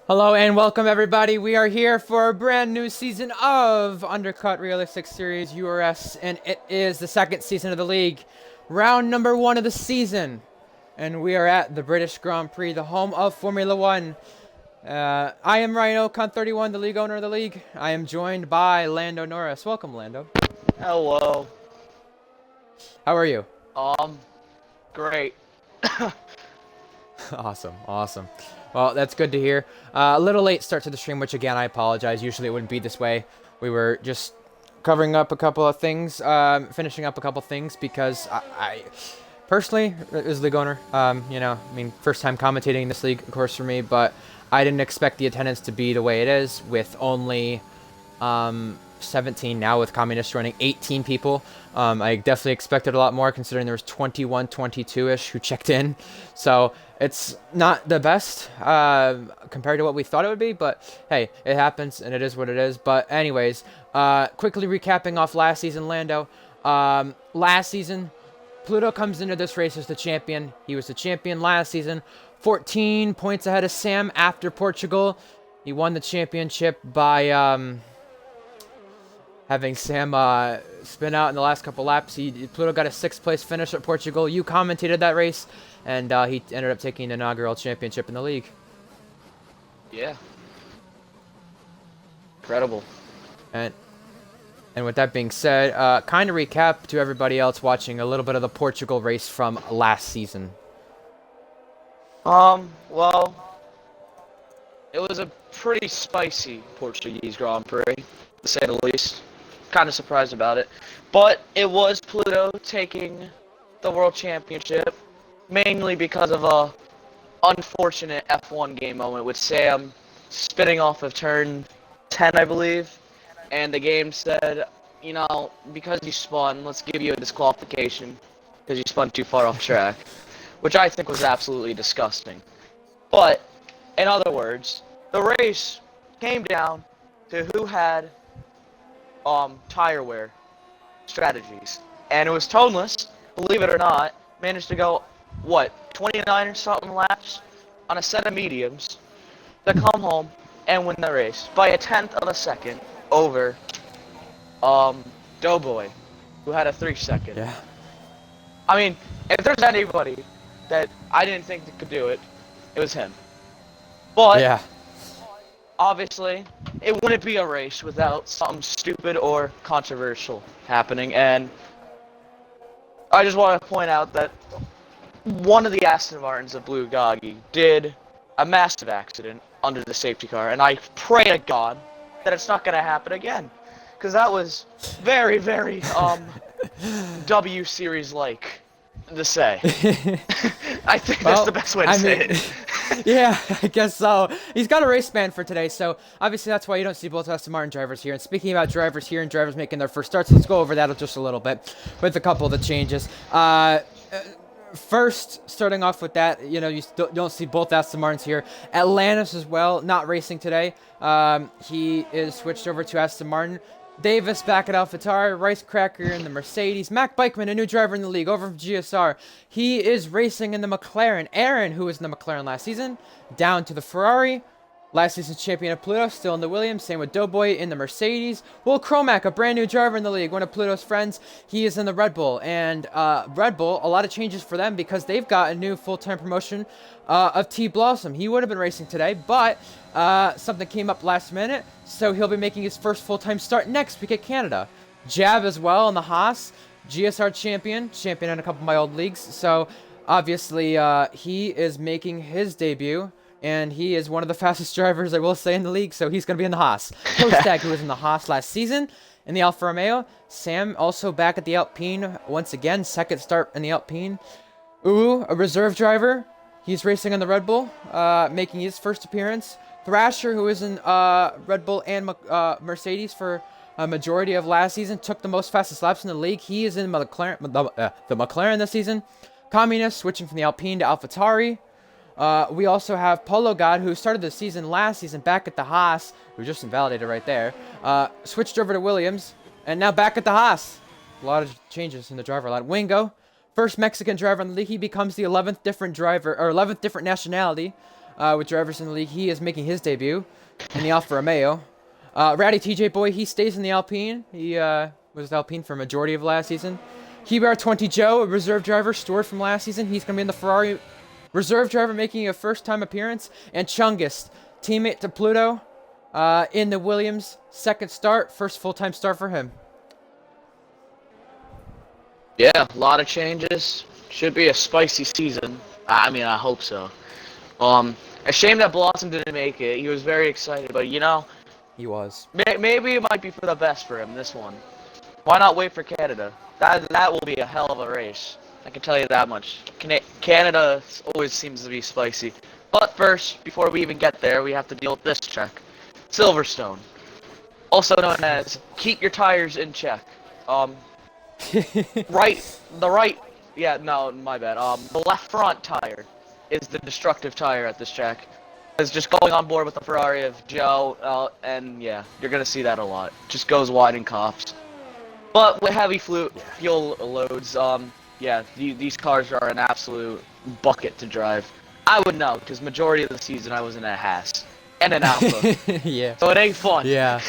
Hello and welcome everybody. We are here for a brand new season of Undercut Realistic Series URS, and it is the second season of the league. Round number 1 of the season. And we are at the British Grand Prix, the home of Formula One. I am Rhino, Con31, the league owner of the league. I am joined by Lando Norris. Welcome, Lando. Hello. How are you? Um, Great. Awesome. Well, that's good to hear. A little late start to the stream, which again, I apologize. Usually it wouldn't be this way. We were just covering up a couple of things, finishing up a couple things because I personally, as league owner, first time commentating in this league, of course, for me, but I didn't expect the attendance to be the way it is with only 17 now, with communists joining 18 people. I definitely expected a lot more considering there was 21, 22-ish who checked in. So it's not the best compared to what we thought it would be, but hey, it happens and it is what it is. But anyways, quickly recapping off last season, Lando. Last season, Pluto comes into this race as the champion. He was the champion last season. 14 points ahead of Sam after Portugal. He won the championship by having Sam spin out in the last couple laps. Pluto got a 6th place finish at Portugal. You commentated that race, and he ended up taking the inaugural championship in the league. Yeah. Incredible. And with that being said, kind of recap to everybody else watching a little bit of the Portugal race from last season. Well, it was a pretty spicy Portuguese Grand Prix, to say the least. Kind of surprised about it. But it was Pluto taking the World Championship, mainly because of a unfortunate F1 game moment with Sam spinning off of turn 10, I believe. And the game said, because you spun, let's give you a disqualification because you spun too far off track, which I think was absolutely disgusting. But, in other words, the race came down to who had tire wear strategies. And it was Toneless, believe it or not, managed to go, 29 or something laps on a set of mediums to come home and win the race by a 1/10 of a second over Doughboy, who had a 3-second. Yeah. I mean, if there's anybody that I didn't think that could do it, it was him. But Yeah. obviously, it wouldn't be a race without something stupid or controversial happening, and I just want to point out that one of the Aston Martins of Blue Goggy did a massive accident under the safety car, and I pray to God that it's not going to happen again, because that was very, very, W Series-like to say. I think that's the best way to say it. Yeah, I guess so. He's got a race ban for today, so obviously that's why you don't see both Aston Martin drivers here. And speaking about drivers here and drivers making their first starts, let's go over that just a little bit with a couple of the changes. First, starting off with that, you don't see both Aston Martins here. Atlantis as well, not racing today. He is switched over to Aston Martin. Davis back at AlphaTauri, Ricecracker in the Mercedes, Mac Bikeman, a new driver in the league, over from GSR. He is racing in the McLaren. Aaron, who was in the McLaren last season, down to the Ferrari. Last season's champion of Pluto, still in the Williams. Same with Doughboy in the Mercedes. Will Cromack, a brand new driver in the league, one of Pluto's friends. He is in the Red Bull. And Red Bull, a lot of changes for them because they've got a new full-time promotion of T Blossom. He would have been racing today, but something came up last minute, so he'll be making his first full-time start next week at Canada. Jab as well in the Haas, GSR champion in a couple of my old leagues. So obviously he is making his debut. And he is one of the fastest drivers, I will say, in the league, so he's going to be in the Haas. Kostak, who was in the Haas last season, in the Alfa Romeo. Sam, also back at the Alpine, once again, second start in the Alpine. Ooh, a reserve driver. He's racing on the Red Bull, making his first appearance. Thrasher, who is in Red Bull and Mercedes for a majority of last season, took the most fastest laps in the league. He is in the McLaren this season. Communist, switching from the Alpine to AlphaTauri. We also have Polo God, who started the season last season back at the Haas, who just invalidated right there, switched over to Williams, and now back at the Haas. A lot of changes in the driver line. Wingo, first Mexican driver in the league, he becomes the 11th different driver, or 11th different nationality with drivers in the league. He is making his debut in the Alfa Romeo. Ratty TJ Boy, he stays in the Alpine. He was the Alpine for a majority of last season. KBR20 Joe, a reserve driver stored from last season. He's going to be in the Ferrari reserve driver making a first-time appearance. And Chungus, teammate to Pluto, in the Williams second start. First full-time start for him. Yeah, a lot of changes. Should be a spicy season. I mean, I hope so. A shame that Blossom didn't make it. He was very excited, but you know, He was. maybe it might be for the best for him, this one. Why not wait for Canada? That will be a hell of a race. I can tell you that much. Canada always seems to be spicy. But first, before we even get there, we have to deal with this check. Silverstone. Also known as keep your tires in check. The left front tire is the destructive tire at this track. It's just going on board with the Ferrari of Joe, and yeah, you're gonna see that a lot. Just goes wide and coughs. But with heavy fuel loads, these cars are an absolute bucket to drive. I would know, because majority of the season I was in a Haas and an Alpha. Yeah. So it ain't fun. Yeah.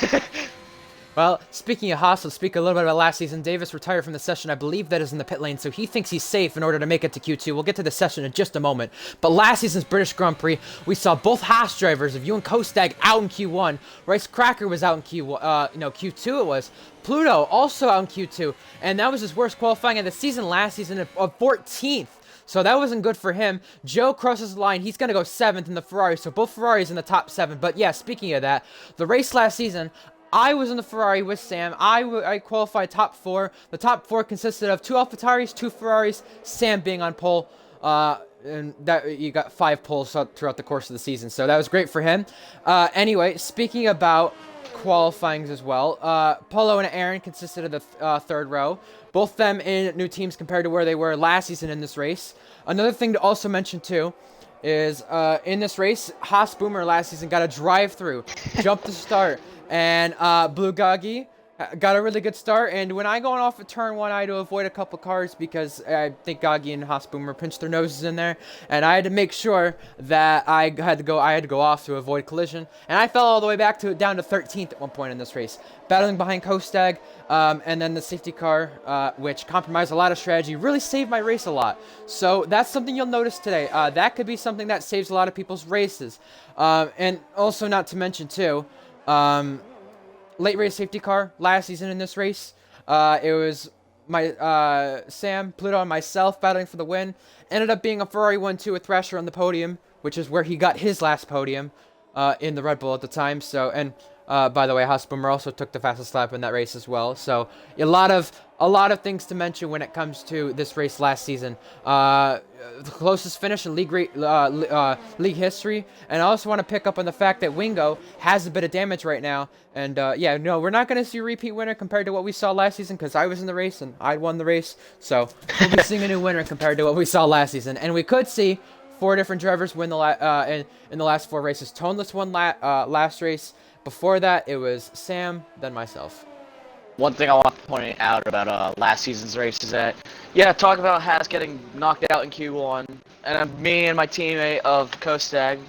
Well, speaking of Haas, let's speak a little bit about last season. Davis retired from the session. I believe that is in the pit lane, so he thinks he's safe in order to make it to Q2. We'll get to the session in just a moment. But last season's British Grand Prix, we saw both Haas drivers of Ewan Kostag out in Q1. Rice Cracker was out in Q2 it was. Pluto also out in Q2, and that was his worst qualifying of the season last season of 14th. So that wasn't good for him. Joe crosses the line. He's going to go 7th in the Ferrari, so both Ferraris in the top 7. But yeah, speaking of that, the race last season, I was in the Ferrari with Sam. I qualified top 4. The top 4 consisted of 2 AlphaTauris, 2 Ferraris, Sam being on pole. And that you got 5 poles throughout the course of the season, so that was great for him. Anyway, speaking about qualifyings as well, Polo and Aaron consisted of the 3rd row. Both them in new teams compared to where they were last season in this race. Another thing to also mention too is in this race, Haas Boomer last season got a drive-through, jump to start. And Blue Gagi got a really good start. And when I go off of turn 1, I had to avoid a couple cars because I think Gagi and Haas Boomer pinched their noses in there. And I had to make sure that I had to go off to avoid collision. And I fell all the way back down to 13th at one point in this race, battling behind Kostag. And then the safety car, which compromised a lot of strategy, really saved my race a lot. So that's something you'll notice today. That could be something that saves a lot of people's races. And also not to mention too, late race safety car last season in this race. It was my Sam, Pluto, and myself battling for the win. Ended up being a Ferrari 1-2 with Thrasher on the podium, which is where he got his last podium in the Red Bull at the time. So, and by the way, Haas Boomer also took the fastest lap in that race as well. So a lot of things to mention when it comes to this race last season. The closest finish in league history, and I also want to pick up on the fact that Wingo has a bit of damage right now. And yeah, no, we're not going to see a repeat winner compared to what we saw last season because I was in the race and I won the race. So we'll be seeing a new winner compared to what we saw last season, and we could see 4 different drivers win the in the last 4 races. Toneless won last race. Before that, it was Sam, then myself. One thing I want to point out about last season's race is that, yeah, talk about Haas getting knocked out in Q1, and me and my teammate of Kostag,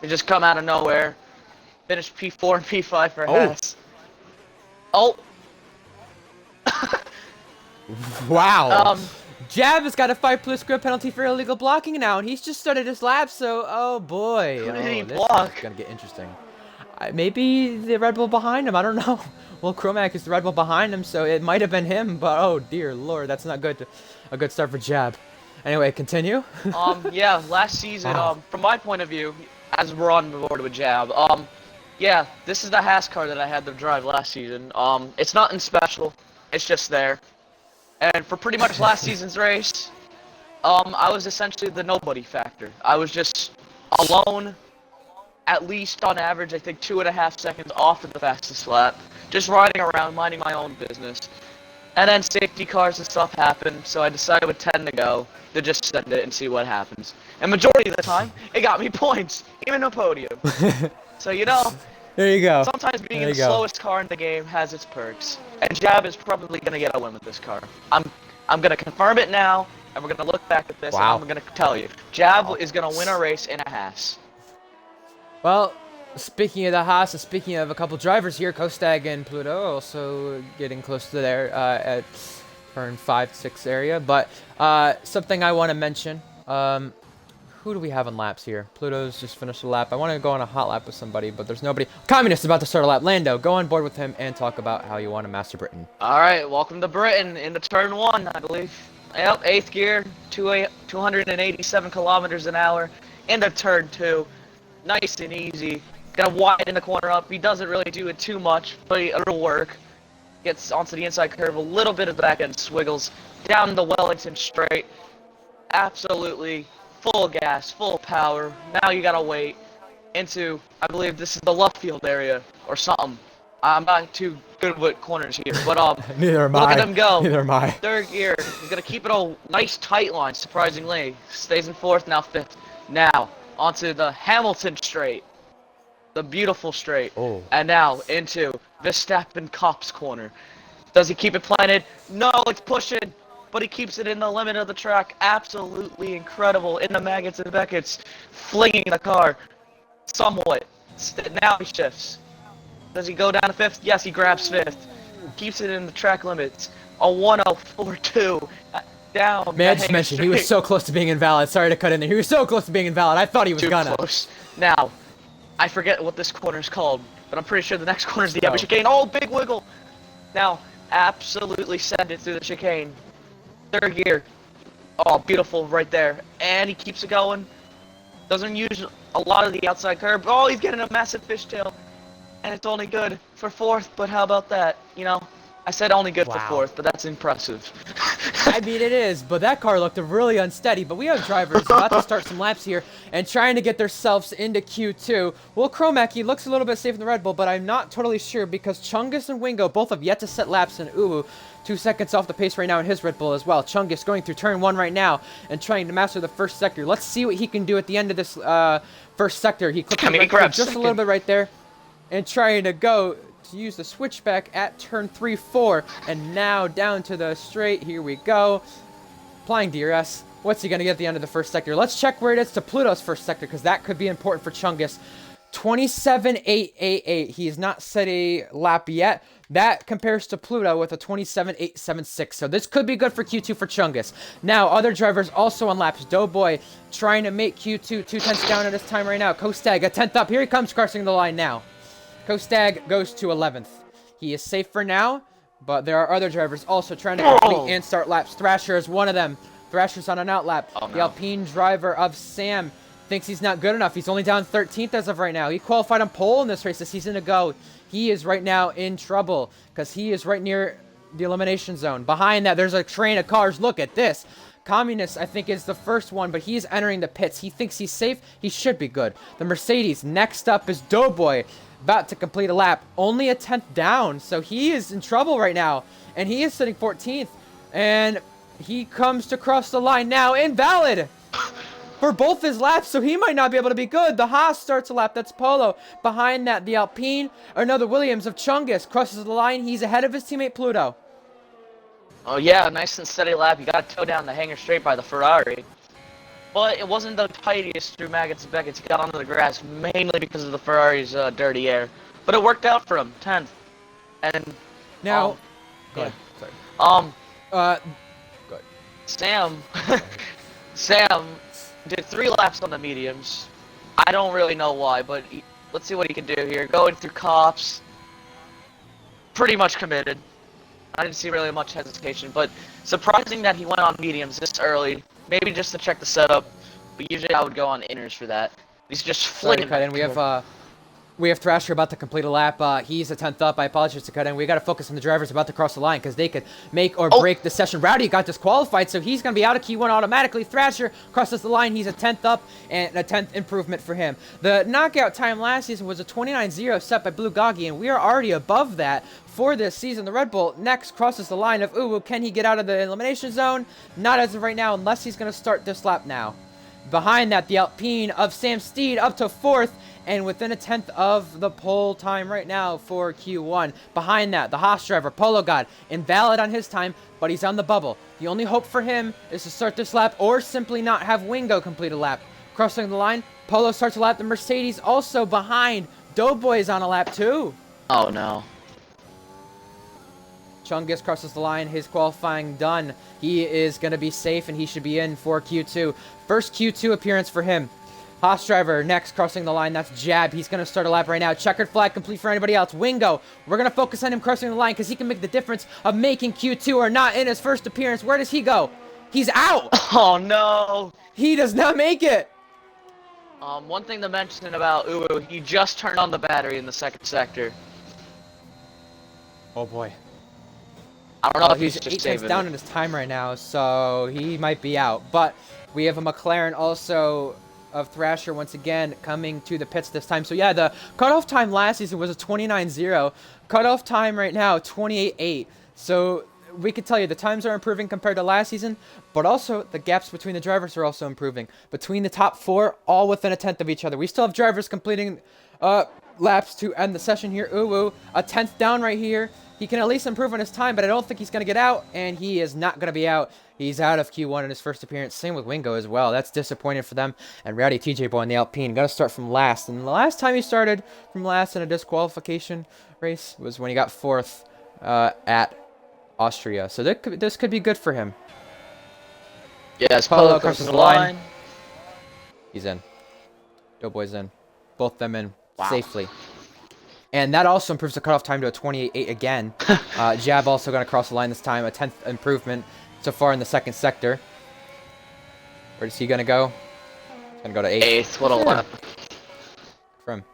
we just come out of nowhere, finished P4 and P5 for Haas. Oh! Wow! Jab has got a 5+ grid penalty for illegal blocking now, and he's just started his lap, so, oh boy. Who did he this block? is gonna get interesting. Maybe the Red Bull behind him, I don't know. Well, Chromac is the Red Bull behind him, so it might have been him, but oh dear lord, that's not good. A good start for Jab. Anyway, continue. Yeah, last season, from my point of view, as we're on board with Jab, yeah, this is the Haas car that I had to drive last season. It's nothing special, it's just there. And for pretty much last season's race, I was essentially the nobody factor. I was just alone, at least on average, I think 2.5 seconds off of the fastest lap, just riding around, minding my own business. And then safety cars and stuff happened, so I decided with 10 to go to just send it and see what happens. And majority of the time, it got me points, even a podium. So, you know, there you go. Sometimes being the slowest car in the game has its perks. And Jab is probably going to get a win with this car. I'm going to confirm it now, and we're going to look back at this, and I'm going to tell you. Jab is going to win a race in a Haas. Well, speaking of the Haas, and speaking of a couple drivers here, Kostag and Pluto also getting close to there at turn 5, 6 area. But something I want to mention, who do we have on laps here? Pluto's just finished a lap. I want to go on a hot lap with somebody, but there's nobody. Communist is about to start a lap. Lando, go on board with him and talk about how you want to master Britain. All right, welcome to Britain into turn 1, I believe. Yep, 8th gear, 287 kilometers an hour into turn 2. Nice and easy. Gonna widen the corner up. He doesn't really do it too much, but it'll work. Gets onto the inside curve, a little bit of the back end swiggles. Down the Wellington straight. Absolutely full gas, full power. Now you gotta wait into, I believe this is the left field area or something. I'm not too good with corners here, but Neither am look I. at him go. Neither am I. 3rd gear. He's gonna keep it a nice tight line, surprisingly. Stays in 4th, now 5th. Now onto the Hamilton straight, the beautiful straight, and now into Verstappen Cop's corner. Does he keep it planted? No, it's pushing, but he keeps it in the limit of the track. Absolutely incredible in the Maggots and Beckett's, flinging the car somewhat. Now he shifts. Does he go down to 5th? Yes, he grabs 5th. Keeps it in the track limits. A 1:04.2 down. May I just mention, he was so close to being invalid. Sorry to cut in there. He was so close to being invalid. I thought he was Too gonna. close. Now, I forget what this corner is called, but I'm pretty sure the next corner is the heavy chicane. Oh, big wiggle. Now, absolutely send it through the chicane. 3rd gear. Oh, beautiful right there. And he keeps it going. Doesn't use a lot of the outside curb. Oh, he's getting a massive fishtail. And it's only good for 4th, but how about that? You know, I said only good for 4th, but that's impressive. I mean, it is, but that car looked really unsteady. But we have drivers about to start some laps here and trying to get themselves into Q2. Well, Chromac, he looks a little bit safe in the Red Bull, but I'm not totally sure because Chungus and Wingo both have yet to set laps in Uwu. 2 seconds off the pace right now in his Red Bull as well. Chungus going through turn 1 right now and trying to master the first sector. Let's see what he can do at the end of this first sector. He clipped just a little bit right there and trying to go to use the switchback at turn 3, 4, and now down to the straight. Here we go. Applying DRS. What's he going to get at the end of the first sector? Let's check where it is to Pluto's first sector because that could be important for Chungus. 27.888. He has not set a lap yet. That compares to Pluto with a 27.876. So this could be good for Q2 for Chungus. Now, other drivers also on laps. Doughboy trying to make Q2 2/10 down at this time right now. Kostag a 10th up. Here he comes crossing the line now. Kostag goes to 11th. He is safe for now, but there are other drivers also trying to complete and start laps. Thrasher is one of them. Thrasher's on an out lap. The Alpine driver of Sam thinks he's not good enough. He's only down 13th as of right now. He qualified on pole in this race a season ago. He is right now in trouble because he is right near the elimination zone. Behind that, there's a train of cars. Look at this. Communist, I think, is the first one, but he's entering the pits. He thinks he's safe. He should be good. The Mercedes. Next up is Doughboy, about to complete a lap. Only a 10th down, so he is in trouble right now. And he is sitting 14th. And he comes to cross the line now. Invalid for both his laps, so he might not be able to be good. The Haas starts a lap. That's Polo. Behind that, the Alpine, or no, the Williams of Chungus crosses the line. He's ahead of his teammate Pluto. Oh yeah, nice and steady lap. You got to tow down the hanger straight by the Ferrari. But it wasn't the tightest through Maggots and Beckett's. He got onto the grass mainly because of the Ferrari's dirty air. But it worked out for him, 10th. And now, go ahead. Sorry. Go ahead. Sam did 3 laps on the mediums. I don't really know why, but let's see what he can do here. Going through cops. Pretty much committed. I didn't see really much hesitation, but surprising that he went on mediums this early. Maybe just to check the setup, but usually I would go on inners for that. He's just flinging. Cut in. We have Thrasher about to complete a lap. He's a 10th up. I apologize to cut in. We got to focus on the drivers about to cross the line because they could make or break the session. Rowdy got disqualified, so he's going to be out of Q1 automatically. Thrasher crosses the line. He's a 10th up and a 10th improvement for him. The knockout time last season was a 29.0 set by Blue Goggy, and we are already above that for this season. The Red Bull next crosses the line of Uwu. Can he get out of the elimination zone? Not as of right now, unless he's going to start this lap now. Behind that, the Alpine of Sam Steed up to 4th. And within a 10th of the pole time right now for Q1. Behind that, the Haas driver, Polo God, invalid on his time, but he's on the bubble. The only hope for him is to start this lap or simply not have Wingo complete a lap. crossing the line. Polo starts a lap. The Mercedes also behind. Doughboy's on a lap too. Oh no. Chungus crosses the line. His qualifying done. He is going to be safe, and he should be in for Q2. First Q2 appearance for him. Haas driver next crossing the line. That's Jab. He's going to start a lap right now. Checkered flag complete for anybody else. Wingo. We're going to focus on him crossing the line because he can make the difference of making Q2 or not in his first appearance. Where does he go? He's out. Oh no. He does not make it. One thing to mention about Uwu, he just turned on the battery in the second sector. Oh boy. I don't know if He's he's 8 just tenths saving down it. in his time right now, so he might be out. But we have a McLaren also of Thrasher once again coming to the pits this time. So yeah, the cutoff time last season was a 29.0. Cutoff time right now, 28.8. So we could tell you the times are improving compared to last season, but also the gaps between the drivers are also improving. Between the top 4, all within a tenth of each other. We still have drivers completing laps to end the session here. Uwu, a 10th down right here. He can at least improve on his time, but I don't think he's going to get out, and he is not going to be out. He's out of Q1 in his first appearance. Same with Wingo as well. That's disappointing for them. And Rowdy TJ Boy in the Alpine going to start from last. And the last time he started from last in a disqualification race was when he got 4th at Austria. So this could be good for him. Yes, Polo Polo crosses crosses the the line. line. He's in. Doughboy's in. Both them in Wow. safely. And that also improves the cutoff time to a 28.8 again. Jab also going to cross the line this time. A 10th improvement so far in the second sector. Where is he going to go? He's going to go to 8th. Eighth, what a lap. From.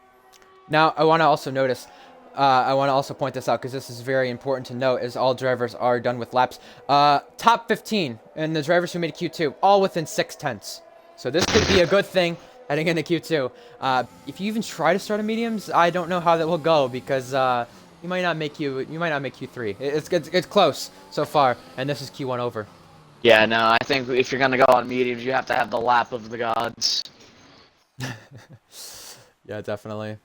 Now, I want to also notice, I want to also point this out because this is very important to note as all drivers are done with laps. Top 15 and the drivers who made Q2, all within 6 tenths. So this could be a good thing heading into Q2. If you even try to start a mediums, I don't know how that will go because you might not make Q3. It's close so far, and this is Q1 over. Yeah, no, I think if you're gonna go on mediums, you have to have the lap of the gods. Yeah, definitely.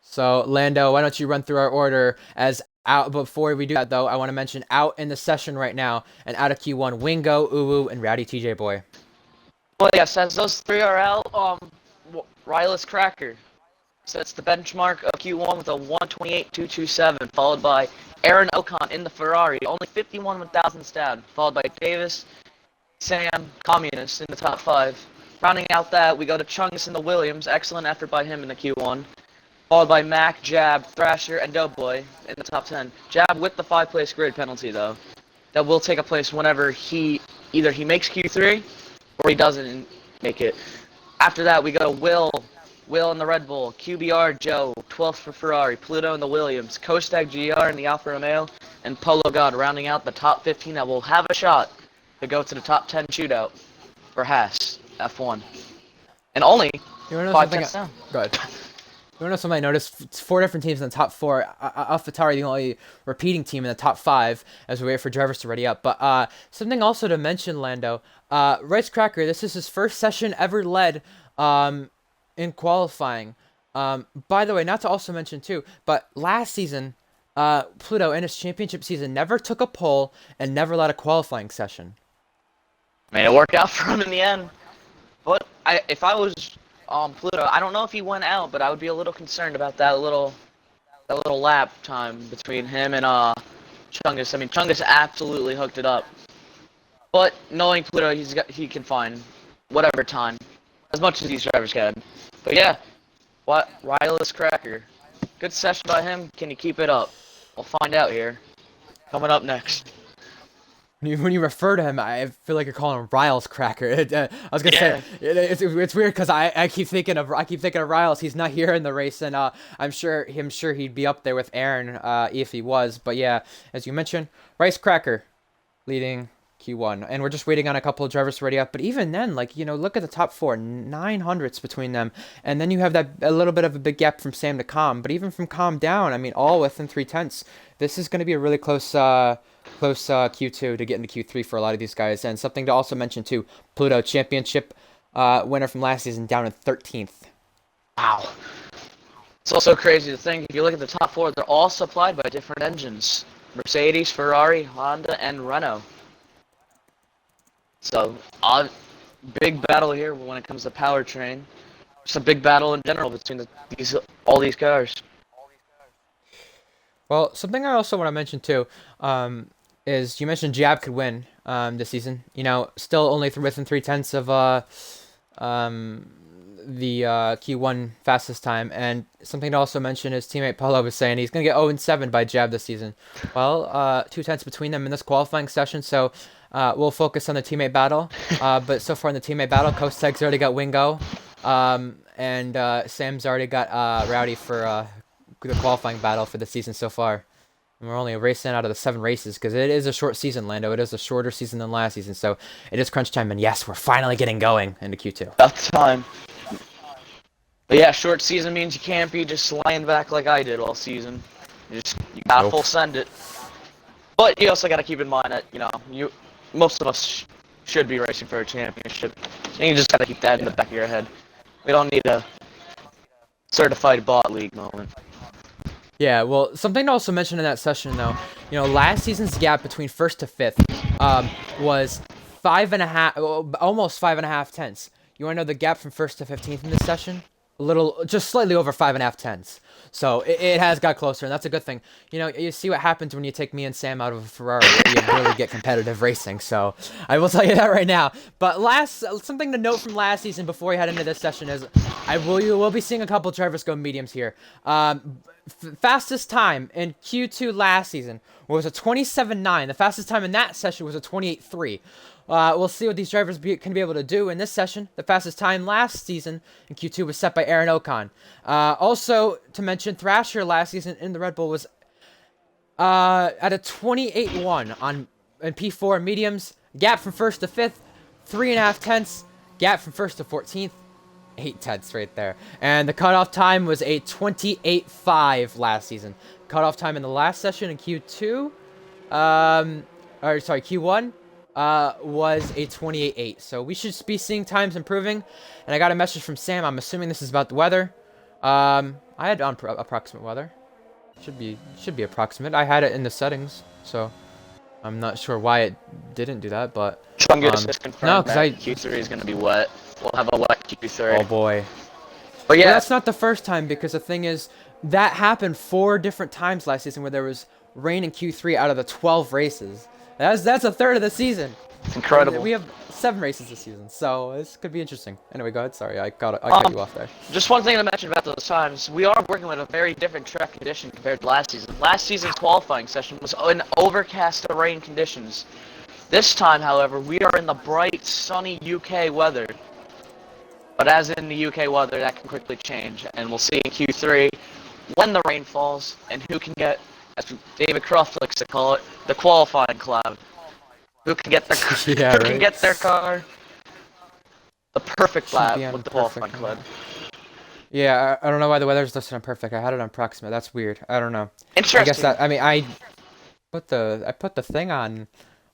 So Lando, why don't you run through our order as out? Before we do that, though, I want to mention out in the session right now and out of Q1, Wingo, Uwu, and Rowdy TJ Boy. Well, yes, as those 3 are out, Rylus Cracker sets the benchmark of Q1 with a 128.227, followed by Aaron Ocon in the Ferrari, only 51 thousandths down, followed by Davis, Sam, Communist in the top 5. Rounding out that, we go to Chungus in the Williams, excellent effort by him in the Q1, followed by Mac, Jab, Thrasher, and Doughboy in the top 10. Jab with the 5-place grid penalty, though. That will take a place whenever either he makes Q3 or he doesn't make it. After that, we go to Will in the Red Bull, QBR Joe, 12th for Ferrari, Pluto in the Williams, Kostag GR in the Alfa Romeo, and Polo God rounding out the top 15 that will have a shot to go to the top 10 shootout for Haas F1. And only You want to know 5 something? tenths down. Good. You want to know something I noticed? It's 4 different teams in the top 4. AlphaTauri, the only repeating team in the top 5, as we wait for drivers to ready up. But something also to mention, Lando. Rice Cracker, this is his first session ever led in qualifying. By the way, not to also mention too, but last season, Pluto in his championship season never took a pole and never led a qualifying session. Made it work out for him in the end. But if I was Pluto, I don't know if he went out, but I would be a little concerned about that little lap time between him and Chungus. I mean, Chungus absolutely hooked it up. But knowing Pluto, he can find whatever time, as much as these drivers can. But yeah, Rylus Cracker, good session by him. Can he keep it up? We'll find out here. Coming up next. When you refer to him, I feel like you're calling him Riles Cracker. I was gonna say it's weird because I keep thinking of Riles. He's not here in the race, and I'm sure he'd be up there with Aaron if he was. But yeah, as you mentioned, Rice Cracker leading Q1, and we're just waiting on a couple of drivers to ready up. But even then, like, you know, look at the top 4, 900ths between them, and then you have a little bit of a big gap from Sam to Com. But even from Com down, I mean, all within 3 tenths. This is going to be a really close Q2 to get into Q3 for a lot of these guys. And something to also mention too, Pluto championship winner from last season down in 13th. Wow. It's also crazy to think, if you look at the top 4, they're all supplied by different engines. Mercedes, Ferrari, Honda, and Renault. So, big battle here when it comes to powertrain. It's a big battle in general between all these cars. Well, something I also want to mention too, is you mentioned Jab could win this season. You know, still only within 3/10 of um, the Q1 fastest time. And something to also mention is teammate Paulo was saying he's going to get 0-7 by Jab this season. Well, 2/10 between them in this qualifying session, so we'll focus on the teammate battle. But so far in the teammate battle, Kosteg's already got Wingo, and Sam's already got Rowdy for the qualifying battle for the season so far. And we're only racing out of the 7 races because it is a short season, Lando. It is a shorter season than last season, so it is crunch time. And yes, we're finally getting going into Q2. About time. But yeah, short season means you can't be just lying back like I did all season. You gotta full send it. But you also gotta keep in mind that most of us should be racing for a championship. And you just gotta keep that in the back of your head. We don't need a certified bot league moment. Yeah, well, something to also mention in that session, though, last season's gap between first to fifth was 5.5, almost 5.5 tenths. You want to know the gap from first to 15th in this session? Just slightly over 5.5 tenths. So it has got closer, and that's a good thing. You see what happens when you take me and Sam out of a Ferrari. You really get competitive racing. So I will tell you that right now. But something to note from last season before we head into this session is you will be seeing a couple drivers go mediums here. Fastest time in Q2 last season was a 27.9. The fastest time in that session was a 28.3. We'll see what these drivers can be able to do in this session. The fastest time last season in Q2 was set by Aaron Ocon. Also, to mention, Thrasher last season in the Red Bull was at a 28.1 in P4 mediums. Gap from first to fifth, 3.5 tenths. Gap from first to 14th, 8 tenths right there. And the cutoff time was a 28.5 last season. Cutoff time in the last session in Q2, Q1, was a 28.8. So we should be seeing times improving. And I got a message from Sam. I'm assuming this is about the weather. I had approximate weather. Should be approximate. I had it in the settings, so I'm not sure why it didn't do that, but Chungus has confirmed no, that Q3 is going to be wet. We'll have a wet Q3. Oh boy. But yeah, well, that's not the first time, because the thing is that happened 4 different times last season where there was rain in Q3 out of the 12 races. That's a third of the season. Incredible. And we have 7 races this season, so this could be interesting. Anyway, go ahead. Sorry, I cut you off there. Just one thing to mention about those times: we are working with a very different track condition compared to last season. Last season's qualifying session was in overcast to rain conditions. This time, however, we are in the bright, sunny UK weather. But as in the UK weather, that can quickly change, and we'll see in Q3 when the rain falls and who can get, as David Croft likes to call it, the qualifying cloud. Who can get their can get their car the perfect lap with the qualifying cloud. Yeah, I don't know why the weather's listed on perfect. I had it on approximate. That's weird. I don't know. Interesting. I guess I put the thing on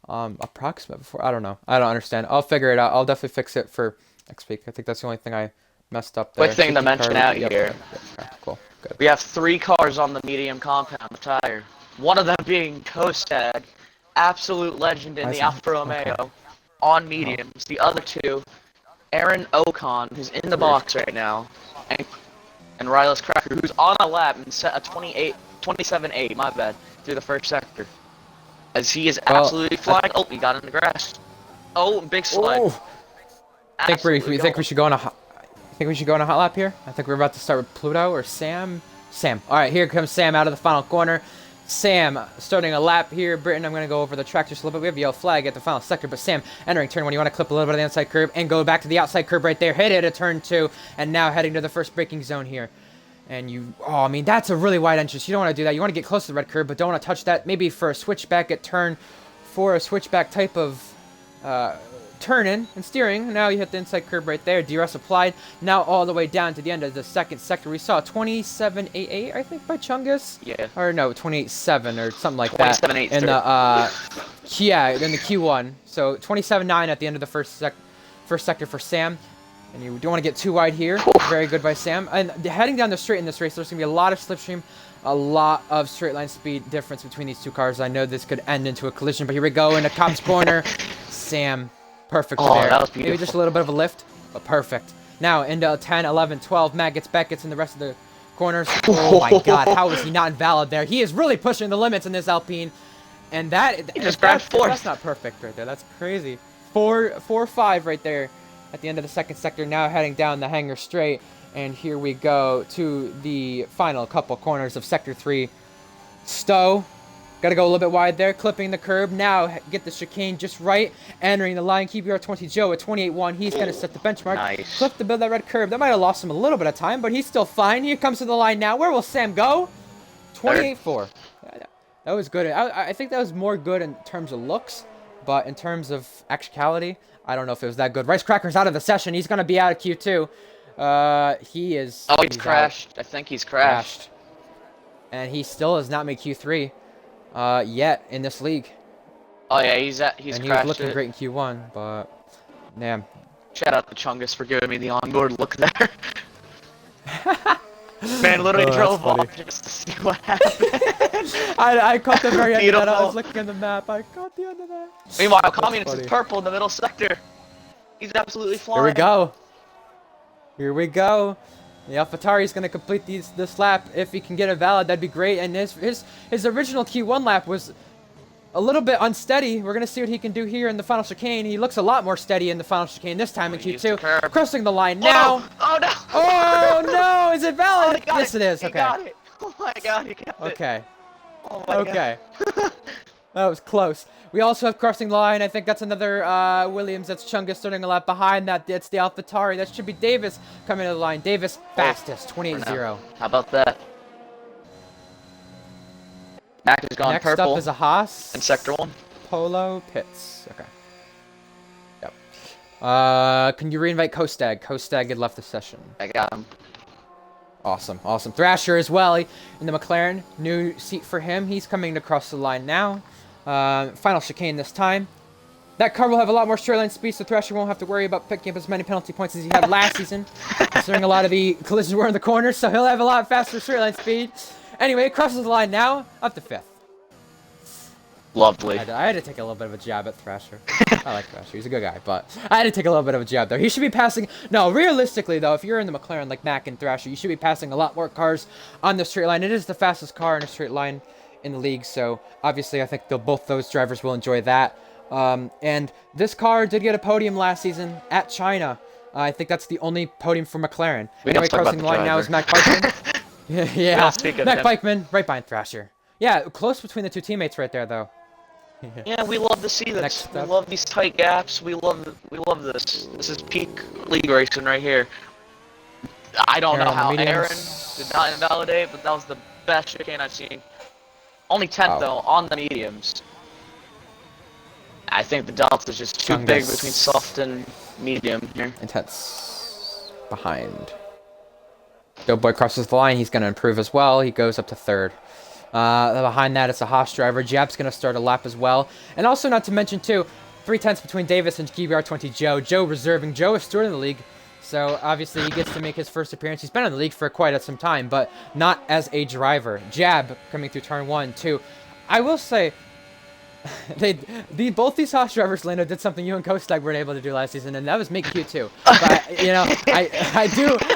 approximate before. I don't know. I don't understand. I'll figure it out. I'll definitely fix it for next week. I think that's the only thing I messed up there. Quick thing to mention out here. Okay, cool. Good. We have 3 cars on the medium compound tire. One of them being Kostag, absolute legend in the Alfa Romeo, on mediums. The other 2, Aaron Ocon, who's in the box right now, and Rylas Cracker, who's on a lap and set a 27.8, my bad, through the first sector. As he is absolutely flying. Oh, he got in the grass. Oh, big slide. Oh. I think we should go on a hot lap here. I think we're about to start with Pluto or Sam. Sam. All right, here comes Sam out of the final corner. Sam starting a lap here. Britain, I'm going to go over the track just a little bit. We have a yellow flag at the final sector, but Sam entering turn 1. You want to clip a little bit of the inside curb and go back to the outside curb right there. Hit it at turn 2, and now heading to the first braking zone here. And I mean, that's a really wide entrance. You don't want to do that. You want to get close to the red curb, but don't want to touch that. Maybe for a switchback at turn 4, a switchback type of turn-in and steering. Now you hit the inside curb right there. DRS applied. Now all the way down to the end of the second sector. We saw 27.88, I think, by Chungus. Yeah. Or no, 28.7 or something like that. 27.8. In the in the Q1. So 27.9 at the end of the first sector for Sam. And you don't want to get too wide here. Very good by Sam. And heading down the straight in this race, there's going to be a lot of slipstream, a lot of straight line speed difference between these 2 cars. I know this could end into a collision, but here we go into Cop's corner. Sam Perfect Oh, there. that was Maybe beautiful. just a little bit of a lift, but perfect. Now into 10, 11, 12. Matt gets Beckett's in the rest of the corners. Oh my God, how is he not invalid there? He is really pushing the limits in this Alpine. And He just grabbed if fourth. that's not perfect right there. That's crazy. 4-5 right there at the end of the second sector. Now heading down the hanger straight. And here we go to the final couple corners of Sector 3. Stowe. Got to go a little bit wide there, clipping the curb. Now get the chicane just right. Entering the line, QBR 20 Joe at 28.1. He's going to set the benchmark. Nice. Clip to build that red curb. That might have lost him a little bit of time, but he's still fine. Here comes to the line now. Where will Sam go? 28.4. That was good. I think that was more good in terms of looks, but in terms of actuality, I don't know if it was that good. Rice Cracker's out of the session. He's going to be out of Q2. He is... Oh, he's crashed. Out. I think he's crashed. And he still has not made Q3 yet in this league. Oh, yeah, he's and crashed he was looking great in Q1, but... Damn. Shout out to Chungus for giving me the onboard look there. Man literally drove off just to see what happened. I caught the very end of that. I Beautiful. was looking at the map. I caught the end of that. Meanwhile, Communist funny. is purple in the middle sector. He's absolutely flying. Here we go. Here we go. The AlphaTauri is going to complete this lap. If he can get it valid, that'd be great. And his original Q1 lap was a little bit unsteady. We're going to see what he can do here in the final chicane. He looks a lot more steady in the final chicane this time in Q2. Crossing the line now. Oh, no. Oh, no. Is it valid? Oh, yes, it is. He Okay. got it. Oh, my God. He got it. Okay. Oh, my Okay. God. That was close. We also have crossing the line. I think that's another Williams. That's Chungus starting a lap behind that. It's the AlphaTauri. That should be Davis coming to the line. Davis fastest, 28.0. How about that? Mac has gone Next purple up is a Haas. in sector 1. Polo Pits. Okay. Yep. Can you reinvite Kostag? Kostag had left the session. I got him. Awesome, awesome. Thrasher as well in the McLaren. New seat for him. He's coming to cross the line now. Final chicane this time. That car will have a lot more straight line speed, so Thrasher won't have to worry about picking up as many penalty points as he had last season, considering a lot of the collisions were in the corners, so he'll have a lot faster straight line speed. Anyway, crosses the line now, up to 5th. Lovely. I had to take a little bit of a jab at Thrasher. I like Thrasher. He's a good guy, but I had to take a little bit of a jab there. He should be passing... No, realistically, though, if you're in the McLaren like Mac and Thrasher, you should be passing a lot more cars on the straight line. It is the fastest car in a straight line in the league, so obviously I think both those drivers will enjoy that. And this car did get a podium last season at China. I think that's the only podium for McLaren. Anyway, crossing the line now is Mac Pikeman. yeah, Mac Pikeman, right behind Thrasher. Yeah, close between the two teammates right there, though. Yeah, we love to see this. We love these tight gaps. We love this. This is peak league racing right here. I don't know how Aaron did not invalidate, but that was the best chicane I've seen. Only 10th though on the mediums. I think the delta is just too big between soft and medium here. Intense behind. Doughboy crosses the line. He's going to improve as well. He goes up to 3rd. Behind that, it's a Haas driver. Jab's going to start a lap as well. And also, not to mention, too, 3/10 between Davis and GBR 20 Joe. Joe reserving. Joe is steward in the league, so obviously he gets to make his first appearance. He's been in the league for quite some time, but not as a driver. Jab coming through turn 1, 2. I will say, both these Haas drivers, Lando, did something you and Kostag weren't able to do last season, and that was make Q2. But you know,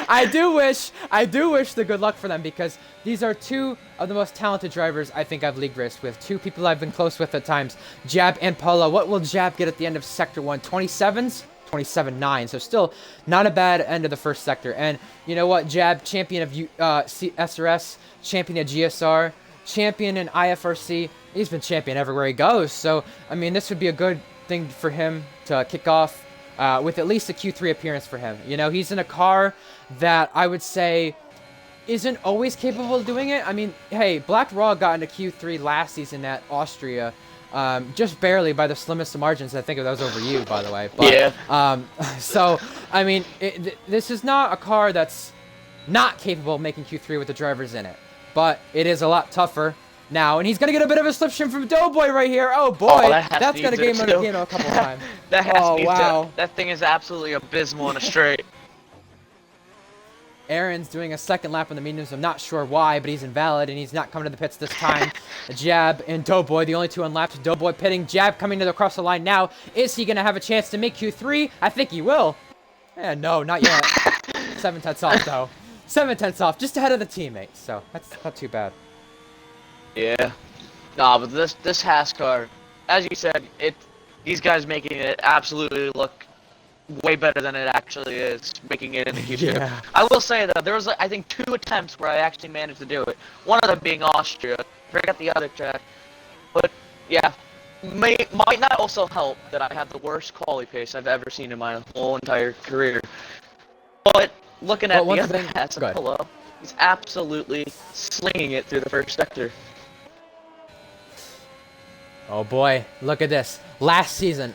I do wish the good luck for them, because these are two of the most talented drivers I think I've league raced with. Two people I've been close with at times, Jab and Polo. What will Jab get at the end of Sector 1? 27s? 27.9, so still not a bad end of the first sector. And you know what, Jab, champion of SRS, champion of GSR, champion in IFRC. He's been champion everywhere he goes. So, I mean, this would be a good thing for him to kick off with at least a Q3 appearance for him. You know, he's in a car that I would say isn't always capable of doing it. I mean, hey, Black Raw got into Q3 last season at Austria, just barely by the slimmest of margins. I think that was over you, by the way. But, yeah. So, I mean, this is not a car that's not capable of making Q3 with the drivers in it. But it is a lot tougher now, and he's going to get a bit of a slip shim from Doughboy right here. Oh, boy. That's going to game him a couple of times. That has to be wow. That thing is absolutely abysmal in a straight. Aaron's doing a second lap on the mediums. I'm not sure why, but he's invalid, and he's not coming to the pits this time. Jab and Doughboy, the only two on laps. Doughboy pitting. Jab coming to the across the line now. Is he going to have a chance to make Q3? I think he will. No, not yet. 7/10 off, though. 7/10 off, just ahead of the teammate, so that's not too bad. Yeah. Nah, but this Haas car, as you said, these guys making it absolutely look way better than it actually is, making it in the Q2. Yeah. I will say though, there was I think 2 attempts where I actually managed to do it. One of them being Austria. I forgot the other track. But yeah, might not also help that I have the worst quali pace I've ever seen in my whole entire career. But looking at the other Haas below, he's absolutely slinging it through the first sector. Oh boy, look at this. Last season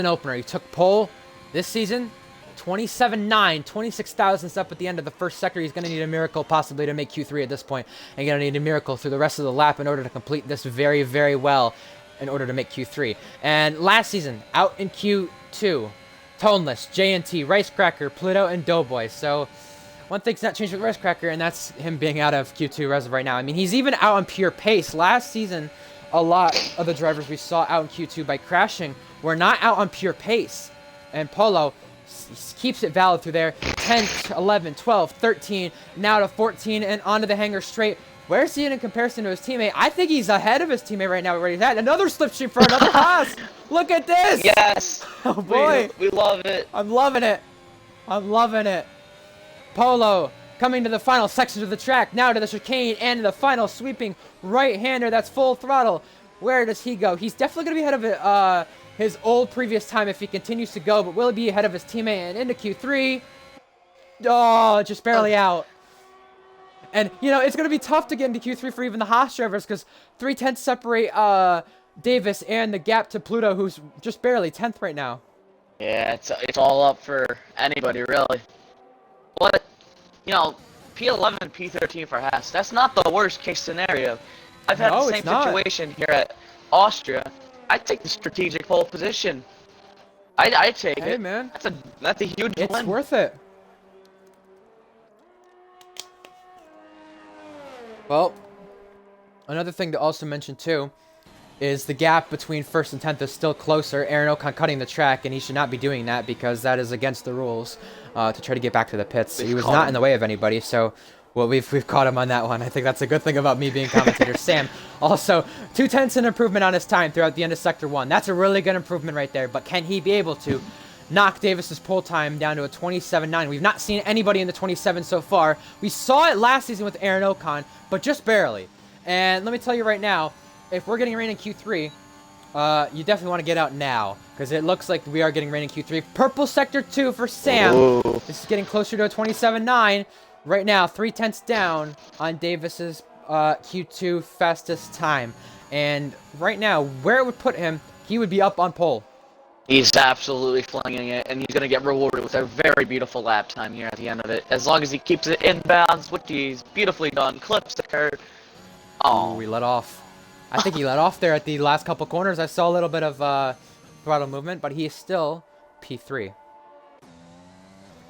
opener, he took pole. This season, 27.9, 26 thousandths up at the end of the first sector. He's going to need a miracle possibly to make Q3 at this point. And going to need a miracle through the rest of the lap in order to complete this very, very well in order to make Q3. And last season, out in Q2, Toneless, J&T, Ricecracker, Pluto, and Doughboy. So one thing's not changed with Ricecracker, and that's him being out of Q2 as of right now. I mean, he's even out on pure pace. Last season, a lot of the drivers we saw out in Q2 by crashing were not out on pure pace. And Polo keeps it valid through there. 10, 11, 12, 13, now to 14, and onto the hangar straight. Where's he in comparison to his teammate? I think he's ahead of his teammate right now where he's at. Another slipstream for another Haas. Look at this. Yes. Oh, boy. We love it. I'm loving it. I'm loving it. Polo coming to the final section of the track. Now to the chicane and the final sweeping right-hander. That's full throttle. Where does he go? He's definitely going to be ahead of it. His old previous time if he continues to go, but will he be ahead of his teammate and into Q3? Oh, just barely out. And, you know, it's going to be tough to get into Q3 for even the Haas drivers because 3/10 separate Davis and the gap to Pluto, who's just barely 10th right now. Yeah, it's all up for anybody, really. But, you know, P11, P13 for Haas, that's not the worst case scenario. I've had the same situation here at Austria. I take the strategic pole position. I take it. Hey, man. That's a huge win. It's worth it. Well, another thing to also mention, too, is the gap between 1st and 10th is still closer. Aaron Ocon cutting the track, and he should not be doing that because that is against the rules to try to get back to the pits. He was not in the way of anybody, so... Well, we've caught him on that one. I think that's a good thing about me being commentator. Sam, also, 2/10 an improvement on his time throughout the end of Sector 1. That's a really good improvement right there. But can he be able to knock Davis's pole time down to a 27.9? We've not seen anybody in the 27 so far. We saw it last season with Aaron Ocon, but just barely. And let me tell you right now, if we're getting rain in Q3, you definitely want to get out now, because it looks like we are getting rain in Q3. Purple Sector 2 for Sam. Ooh. This is getting closer to a 27.9. Right now, 3/10 down on Davis's Q2 fastest time. And right now, where it would put him, he would be up on pole. He's absolutely flinging it, and he's going to get rewarded with a very beautiful lap time here at the end of it. As long as he keeps it in bounds, which he's beautifully done, clips the curve. Oh, he let off. I think he let off there at the last couple corners. I saw a little bit of throttle movement, but he is still P3.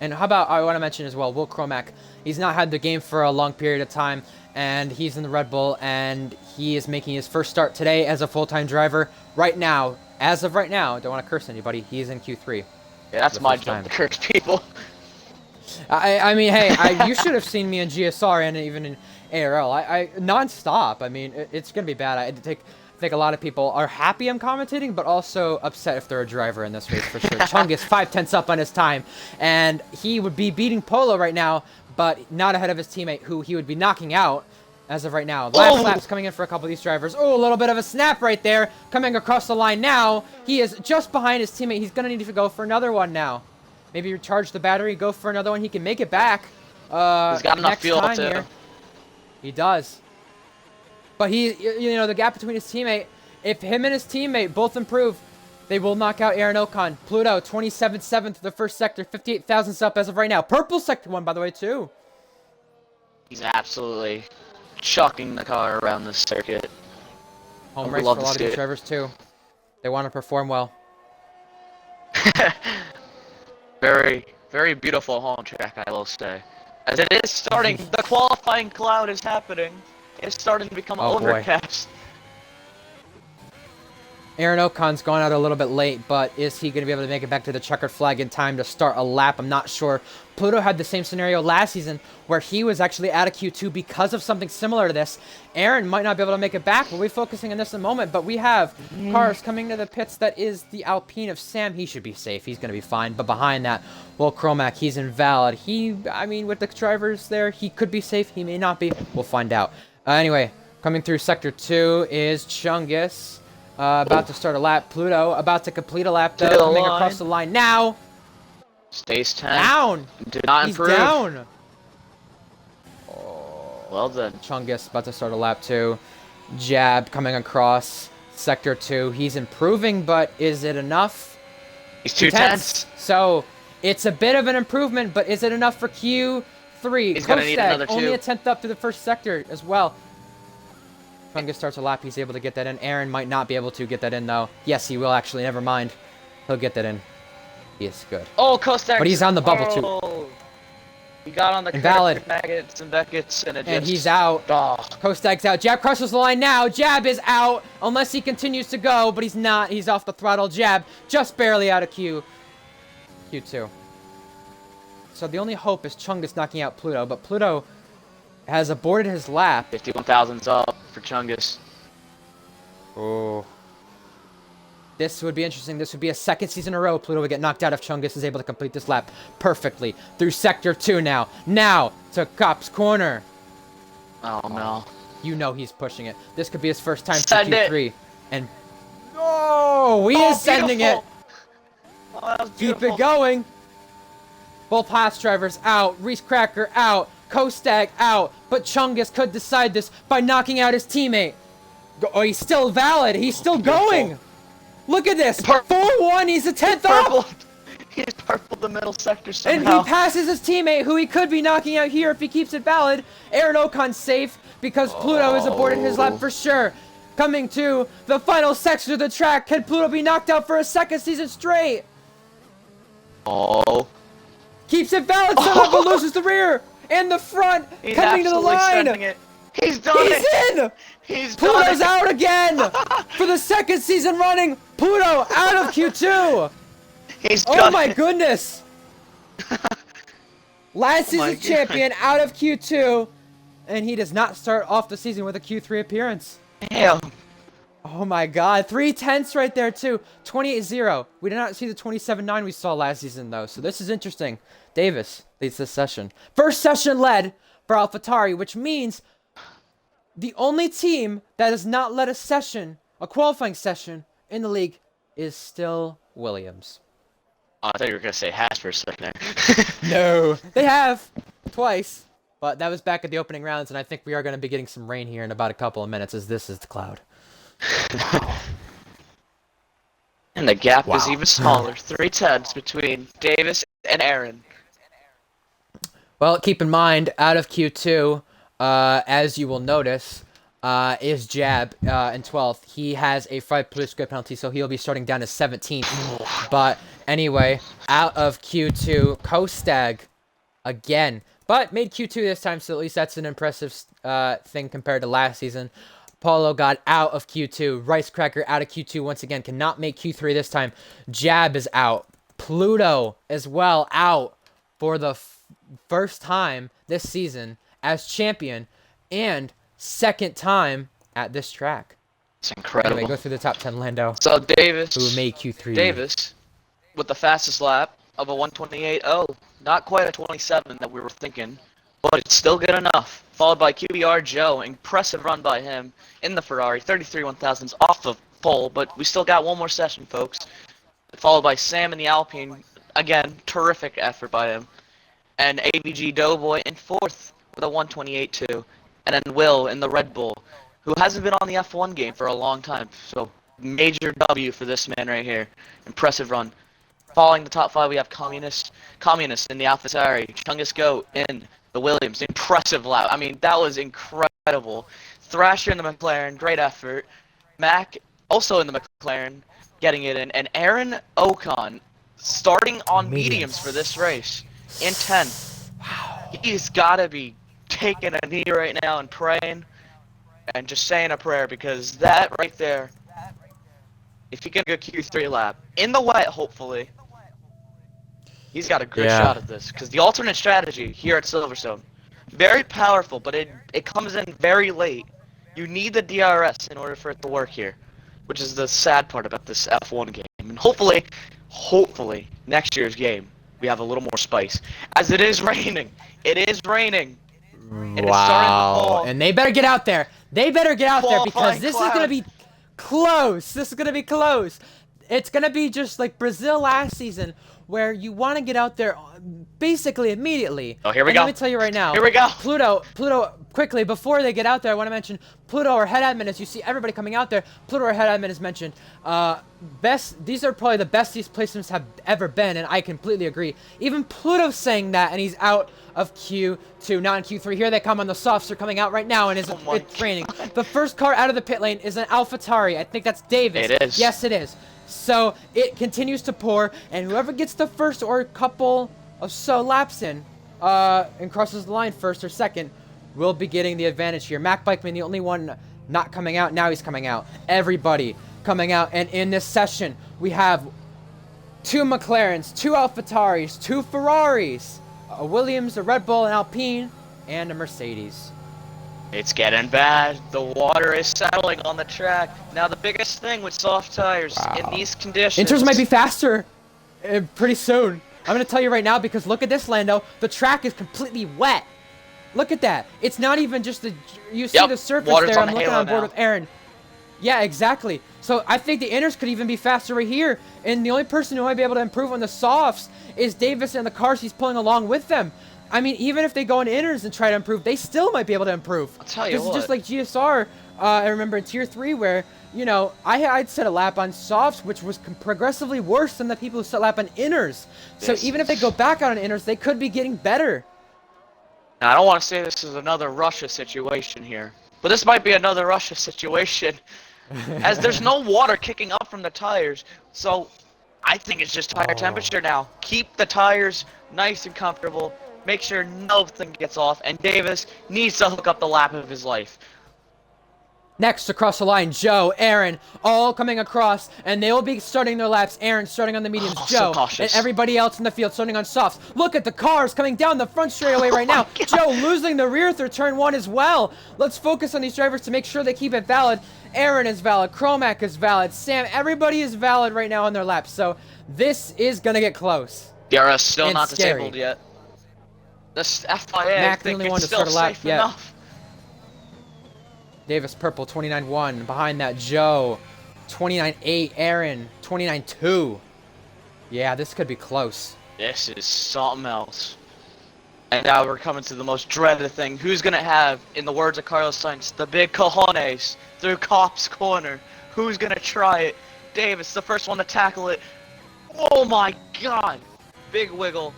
And how about, I want to mention as well, Will Cromack. He's not had the game for a long period of time, and he's in the Red Bull, and he is making his first start today as a full-time driver. Right now, as of right now, don't want to curse anybody, he's in Q3. Yeah, that's my job to curse people. I mean, hey, you should have seen me in GSR and even in ARL. I non-stop. I mean, it's going to be bad. I think a lot of people are happy I'm commentating, but also upset if they're a driver in this race for sure. Chungus 5/10 up on his time, and he would be beating Polo right now, but not ahead of his teammate, who he would be knocking out as of right now. Last laps coming in for a couple of these drivers. Oh, a little bit of a snap right there, coming across the line now. He is just behind his teammate. He's going to need to go for another one now. Maybe recharge the battery, go for another one. He can make it back. He's got enough fuel too. Here. He does. But you know, the gap between his teammate, if him and his teammate both improve, they will knock out Aaron Ocon. Pluto, 27-7th the first sector, 58 thousandths up as of right now. Purple sector 1, by the way, too. He's absolutely chucking the car around the circuit. Home race for a lot of these drivers, too. They want to perform well. Very, very beautiful home track, I will say. As it is starting, the qualifying cloud is happening. It's starting to become Oh, boy. overcast. Aaron Ocon's gone out a little bit late, but is he going to be able to make it back to the checkered flag in time to start a lap? I'm not sure. Pluto had the same scenario last season where he was actually out of Q2 because of something similar to this. Aaron might not be able to make it back. We'll be focusing on this in a moment, but we have cars coming to the pits. That is the Alpine of Sam. He should be safe. He's going to be fine. But behind that, Will Chromac, he's invalid. I mean, with the drivers there, he could be safe. He may not be. We'll find out. Anyway, coming through Sector 2 is Chungus. About to start a lap. Pluto about to complete a lap, though. Coming across the line now. Stays 10. Down. Did not He's improve. down. Well done. Chungus about to start a lap, too. Jab coming across Sector 2. He's improving, but is it enough? He's 2 tenths. So, it's a bit of an improvement, but is it enough for Q3? He's going to need another 2. Only a tenth up to the first sector as well. Chungus starts a lap. He's able to get that in. Aaron might not be able to get that in, though. Yes, he will, actually. Never mind. He'll get that in. He is good. Oh, Kostak. But he's on the bubble, too. He got on the Invalid. Maggots and Beckett's, and it just... he's out. Oh. Kostag's out. Jab crosses the line now. Jab is out, unless he continues to go, but he's not. He's off the throttle. Jab just barely out of Q2. So the only hope is Chungus knocking out Pluto, but Pluto has aborted his lap. 51,000's up for Chungus. Oh. This would be interesting. This would be a second season in a row Pluto would get knocked out if Chungus is able to complete this lap perfectly. Through Sector 2 now. Now to Cop's Corner. Oh, no. You know he's pushing it. This could be his first time Send to Q3. And... Oh, he is sending it. Oh, that was Keep beautiful. it going. Both Haas drivers out. Reese Cracker out. Kostag out. But Chungus could decide this by knocking out his teammate. Oh, he's still valid. He's still going. Look at this. 4-1. He's a 10th up. He's purpled the middle sector And somehow. he passes his teammate, who he could be knocking out here if he keeps it valid. Aaron Ocon's safe because Pluto has aborted his lap for sure. Coming to the final section of the track. Can Pluto be knocked out for a second season straight? Oh. Keeps it valid somehow, but loses the rear and the front. He's Coming to the absolutely line. sending it. He's done He's it. in. He's done Pluto's it. out again for the second season running. Pluto out of Q2. He's Oh done my it. goodness. Last Oh my season's champion out of Q2. And he does not start off the season with a Q3 appearance. Damn. Oh my god. 3 tenths right there too. 28-0. We did not see the 27-9 we saw last season though. So this is interesting. Davis leads this session. First session led for AlphaTauri, which means the only team that has not led a qualifying session in the league is still Williams. Oh, I thought you were going to say Haas for a second there. No. They have. Twice. But that was back at the opening rounds, and I think we are going to be getting some rain here in about a couple of minutes, as this is the cloud. Wow. And the gap is Wow. even smaller. 3 tenths between Davis and Aaron. Well, keep in mind, out of Q2, as you will notice, is Jab in 12th. He has a 5 police grid penalty, so he'll be starting down to 17th. But anyway, out of Q2, Kostag again. But made Q2 this time, so at least that's an impressive thing compared to last season. Paulo got out of Q2. Rice Cracker out of Q2 once again. Cannot make Q3 this time. Jab is out. Pluto as well out for the first time this season as champion and second time at this track. It's incredible. Anyway, go through the top 10, Lando. So Davis, Who made Q3. Davis, with the fastest lap of a 128.0. Not quite a 27 that we were thinking, but it's still good enough. Followed by QBR Joe, impressive run by him in the Ferrari, 33 1000s off the pole, but we still got one more session, folks. Followed by Sam in the Alpine, again, terrific effort by him. And ABG Doughboy in 4th with a 128.2. And then Will in the Red Bull, who hasn't been on the F1 game for a long time. So, major W for this man right here. Impressive run. Following the top 5, we have Communist in the AlphaTauri, Chungus Goat in the Williams. Impressive lap. I mean, that was incredible. Thrasher in the McLaren, great effort. Mac also in the McLaren, getting it in. And Aaron Ocon starting on mediums for this race in 10th. Wow. He's got to be taking a knee right now and praying and just saying a prayer because that right there, if he can get a Q3 lap in the wet, hopefully, he's got a good Yeah. shot at this. Because the alternate strategy here at Silverstone, very powerful, but it comes in very late. You need the DRS in order for it to work here, which is the sad part about this F1 game. And hopefully, next year's game, we have a little more spice. As it is raining. It is raining. It is starting to Wow. fall. And they better get out there. They better get out there because Qualifying this is cloud. going to be close. This is going to be close. It's going to be just like Brazil last season where you want to get out there basically immediately. Oh, here we and go. Let me tell you right now. Here we go. Pluto, quickly, before they get out there, I want to mention Pluto, our head admin, as you see everybody coming out there, Pluto, our head admin, is mentioned. These are probably the best these placements have ever been, and I completely agree. Even Pluto's saying that, and he's out of Q2, not in Q3. Here they come on the softs. They're coming out right now, and it's raining. The first car out of the pit lane is an AlphaTauri. I think that's Davis. It is. Yes, it is. So it continues to pour, and whoever gets the first or a couple of laps in, and crosses the line first or second, will be getting the advantage here. Mac Bikeman, the only one not coming out. Now he's coming out. Everybody coming out, and in this session, we have 2 McLarens, 2 AlphaTauris, 2 Ferraris, a Williams, a Red Bull, an Alpine, and a Mercedes. It's getting bad. The water is settling on the track. Now the biggest thing with soft tires in these conditions. Inters might be faster pretty soon. I'm going to tell you right now because look at this, Lando. The track is completely wet. Look at that. It's not even just the... You see the surface water's there. on I'm the looking halo on board now. with Aaron. Yeah, exactly. So I think the inters could even be faster right here. And the only person who might be able to improve on the softs is Davis and the cars he's pulling along with them. I mean, even if they go in inters and try to improve, they still might be able to improve. I'll tell you This what. is just like GSR. I remember in Tier 3 where, you know, I'd set a lap on softs, which was progressively worse than the people who set a lap on inners. So even if they go back out on inners, they could be getting better. Now, I don't want to say this is another Russia situation here, but this might be another Russia situation, as there's no water kicking up from the tires. So I think it's just tire temperature now. Keep the tires nice and comfortable. Make sure nothing gets off, and Davis needs to hook up the lap of his life. Next, across the line, Joe, Aaron, all coming across, and they will be starting their laps. Aaron starting on the mediums, so Joe, cautious. and everybody else in the field starting on softs. Look at the cars coming down the front straightaway right now. Joe losing the rear through turn 1 as well. Let's focus on these drivers to make sure they keep it valid. Aaron is valid, Cromac is valid, Sam, everybody is valid right now on their laps. So this is going to get close. DRS still And not scary. disabled yet. This FIA, Mac, I the think only one it's to still start a lap safe yet. enough. Davis purple 29-1. Behind that, Joe 29-8. Aaron 29-2. Yeah, this could be close. This is something else. And now we're coming to the most dreaded thing. Who's gonna have, in the words of Carlos Sainz, the big cojones through Cop's corner? Who's gonna try it? Davis, the first one to tackle it. Oh my God! Big wiggle,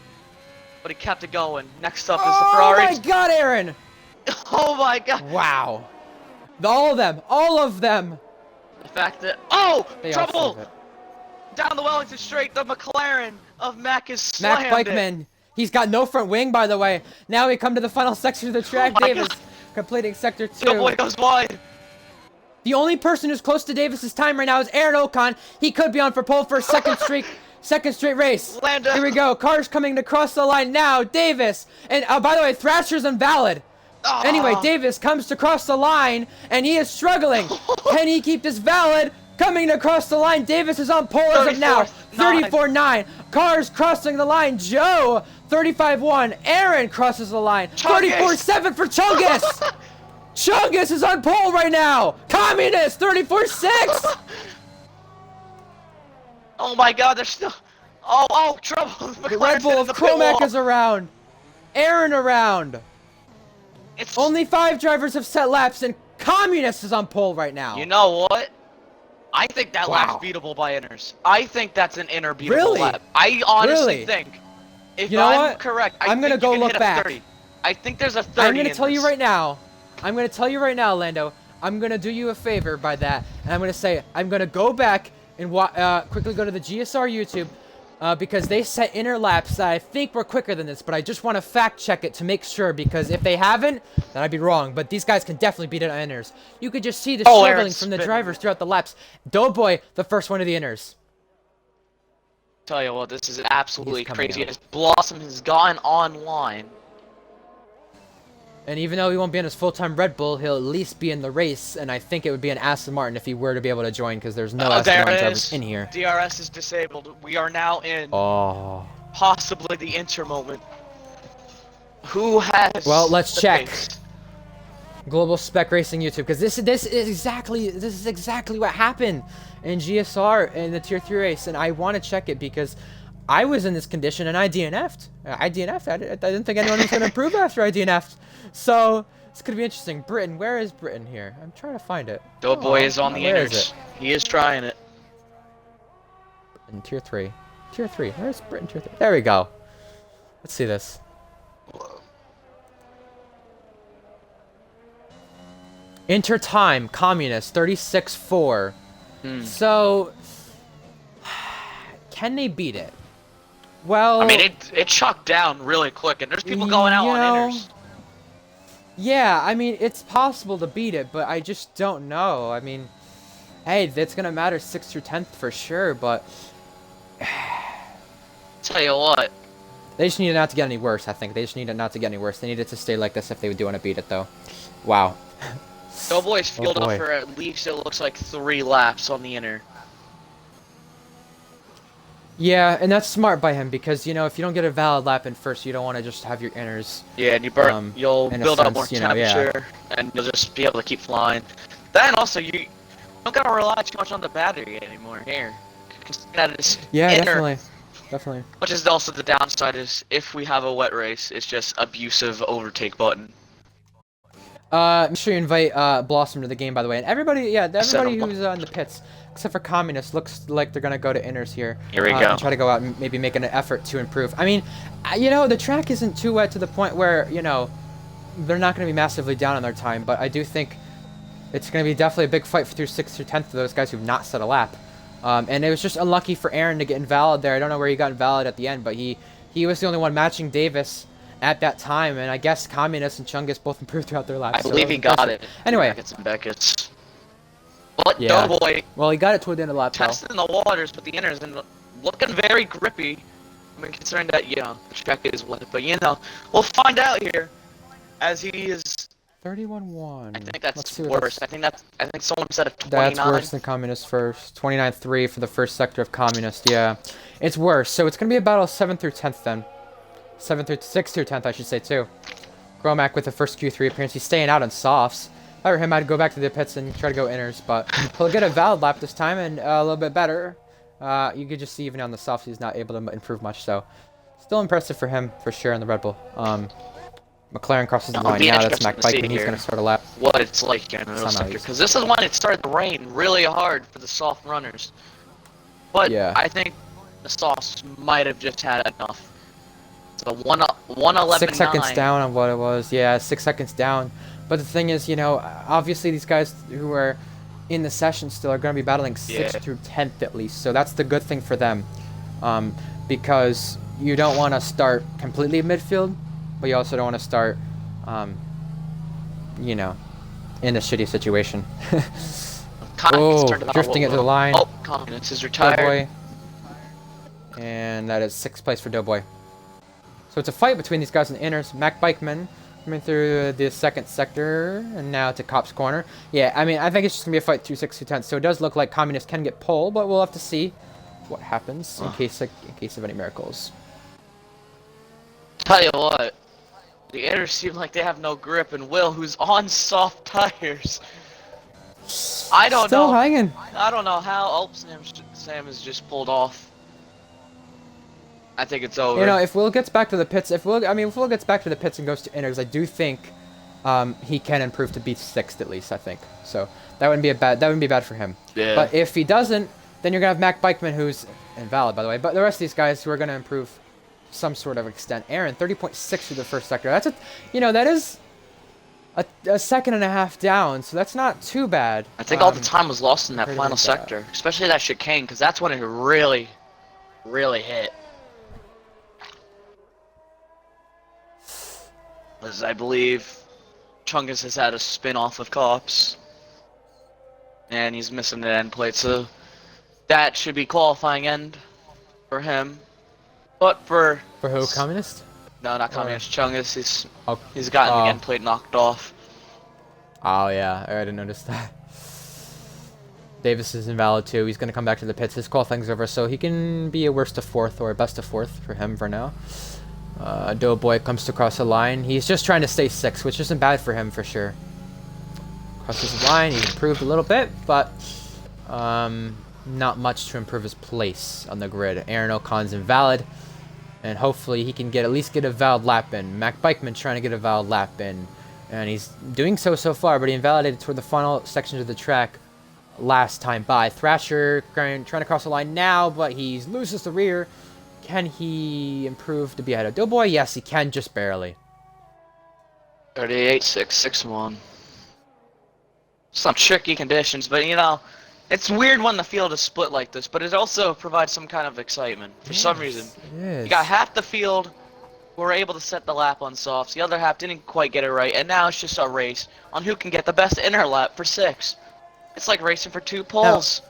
but he kept it going. Next up is the Oh Ferrari. my God, Aaron! Oh my God! Wow. All of them. The fact that They all trouble serve it. down the Wellington Straight, the McLaren of Mac is Mac slammed it. Bikeman. He's got no front wing, by the way. Now we come to the final section of the track. Oh my Davis God. completing sector The 2. boy goes wide. The only person who's close to Davis's time right now is Aaron Ocon. He could be on for pole for a second straight race. Lando. Here we go. Cars coming to cross the line now. Davis. And by the way, Thrasher's invalid. Anyway, Davis comes to cross the line, and he is struggling. Can he keep this valid? Coming to cross the line. Davis is on pole as of now. 34-9. Cars crossing the line. Joe, 35-1. Aaron crosses the line. 34-7 for Chungus. Chungus is on pole right now. Communist, 34-6. Oh my God, there's still. Oh, trouble. The Red Bull of Cromac is around. Aaron around. It's Only 5 drivers have set laps, and Communist is on pole right now. You know what? I think that Wow. lap's beatable by inners. I think that's an inner beatable Really? lap. I honestly Really? think, if You know I'm what? correct, I'm gonna think go you can look hit a back. 30. I think there's a 30 I'm going to tell you this. right now. I'm going to tell you right now, Lando. I'm going to do you a favor by that, and I'm going to say I'm going to go back and quickly go to the GSR YouTube, because they set inner laps that I think were quicker than this, but I just want to fact check it to make sure, because if they haven't, then I'd be wrong. But these guys can definitely beat it on inners. You could just see the struggling from the drivers throughout the laps. Doughboy, the first one of the inners. Tell you what, this is absolutely crazy. As Blossom has gone online. And even though he won't be in his full-time Red Bull, he'll at least be in the race, and I think it would be an Aston Martin if he were to be able to join, because there's no Aston Martin drivers in here. DRS is disabled. We are now in possibly the Inter moment. Who has? Well, let's check. Global Spec Racing YouTube, because this is exactly what happened in GSR in the Tier 3 race, and I want to check it because I was in this condition and I DNF'd. I didn't think anyone was going to improve after I DNF'd. So, it's going to be interesting. Britain, where is Britain here? I'm trying to find it. Doughboy is on the inners. He is trying it. In Tier 3. Tier 3. Where's Britain Tier 3? There we go. Let's see this. Inter time, Communist, 36-4. So, can they beat it? Well, I mean, it chucked down really quick, and there's people going out on inners. Yeah, I mean, it's possible to beat it, but I just don't know. I mean, hey, that's gonna matter 6th through 10th for sure, but tell you what, they just need it not to get any worse. I think they just need it not to get any worse. They need it to stay like this if they do want to beat it, though. Wow. Doughboy's fueled up for at least, it looks like 3 laps on the inner. Yeah, and that's smart by him because, you know, if you don't get a valid lap in first, you don't want to just have your inners. Yeah, and you'll build up more temperature, and you'll just be able to keep flying. Then also, you don't gotta rely too much on the battery anymore here. Yeah, definitely. Which is also the downside is if we have a wet race, it's just abusive overtake button. Make sure you invite Blossom to the game, by the way, and everybody who's in the pits, except for Communist, looks like they're gonna go to inners here. Here we go. And try to go out and maybe make an effort to improve. I mean, you know, the track isn't too wet to the point where, you know, they're not gonna be massively down on their time, but I do think it's gonna be definitely a big fight through 6th through 10th for those guys who've not set a lap. And it was just unlucky for Aaron to get invalid there. I don't know where he got invalid at the end, but he was the only one matching Davis at that time, and I guess Communist and Chungus both improved throughout their laps. I believe he got it. Anyway. Beckett's. But yeah. Doughboy. Well, he got it toward the end of the lap. Testing the waters, but the inners and looking very grippy. I mean, considering that, you know, the track is wet, but you know, we'll find out here as he is. 31-1. I think that's worse. I think someone said a 29. That's worse than Communist first. 29-3 for the first sector of Communist. Yeah, it's worse. So it's gonna be a battle 7th through 10th then. 6th through 10th, I should say too. Gromack with the first Q3 appearance. He's staying out on softs. If I were him, I'd go back to the pits and try to go inners, but he'll get a valid lap this time and a little bit better. You could just see even on the softs he's not able to improve much. So still impressive for him for sure in the Red Bull. McLaren crosses the line. Now that's Mac Bike, and he's going to start a lap. What it's like in the middle sector, because this is when it started to rain really hard for the soft runners. But yeah. I think the softs might have just had enough. So 1:11.9. 6 seconds down on what it was. Yeah, 6 seconds down. But the thing is, you know, obviously these guys who are in the session still are going to be battling 6th through 10th at least. So that's the good thing for them, because you don't want to start completely midfield, but you also don't want to start, you know, in a shitty situation. Oh, drifting it to the line. Oh, Communist is retired. Doughboy. And that is 6th place for Doughboy. So it's a fight between these guys in the inners. Mac Bikeman coming through the 2nd sector, and now to Cop's corner. Yeah, I mean, I think it's just going to be a fight through 6th through 10th. So it does look like Communist can get pole, but we'll have to see what happens in case of any miracles. Tell you what, the inners seem like they have no grip, and Will, who's on soft tires, I don't know. Still hanging. I don't know how. Oh, Sam is just pulled off. I think it's over. You know, if Will gets back to the pits, if Will gets back to the pits and goes to inners, I do think he can improve to be 6th at least. I think so. That wouldn't be bad for him. Yeah. But if he doesn't, then you're gonna have Mac Bikeman, who's invalid by the way. But the rest of these guys who are gonna improve some sort of extent. Aaron, 30.6 through the first sector. That's that is a second and a half down, so that's not too bad. I think all the time was lost in that final sector, especially that chicane, because that's when it really really hit. As I believe Chungus has had a spin off of Cops. And he's missing the end plate, so that should be qualifying end for him. But for who? Communist? no, not Or- Communist Chungus, Oh, he's gotten the oh. end plate knocked off. Oh yeah, I didn't notice that. Davis is invalid too. He's gonna come back to the pits. His qualifying's over, so he can be a worst of fourth or a best of fourth for him for now. Doughboy comes to cross the line. He's just trying to stay sixth, which isn't bad for him for sure. Crosses the line. He's improved a little bit, but not much to improve his place on the grid. Aaron Ocon's invalid, and hopefully he can at least get a valid lap in. Mac Bikeman trying to get a valid lap in, and he's doing so far, but he invalidated toward the final sections of the track last time by. Thrasher trying to cross the line now, but he loses the rear. Can he improve to be ahead of Doughboy? Yes, he can, just barely. 38.661. Some tricky conditions, but you know, it's weird when the field is split like this, but it also provides some kind of excitement. For some reason, you got half the field who were able to set the lap on softs, the other half didn't quite get it right, and now it's just a race on who can get the best inner lap for 6. It's like racing for 2 poles.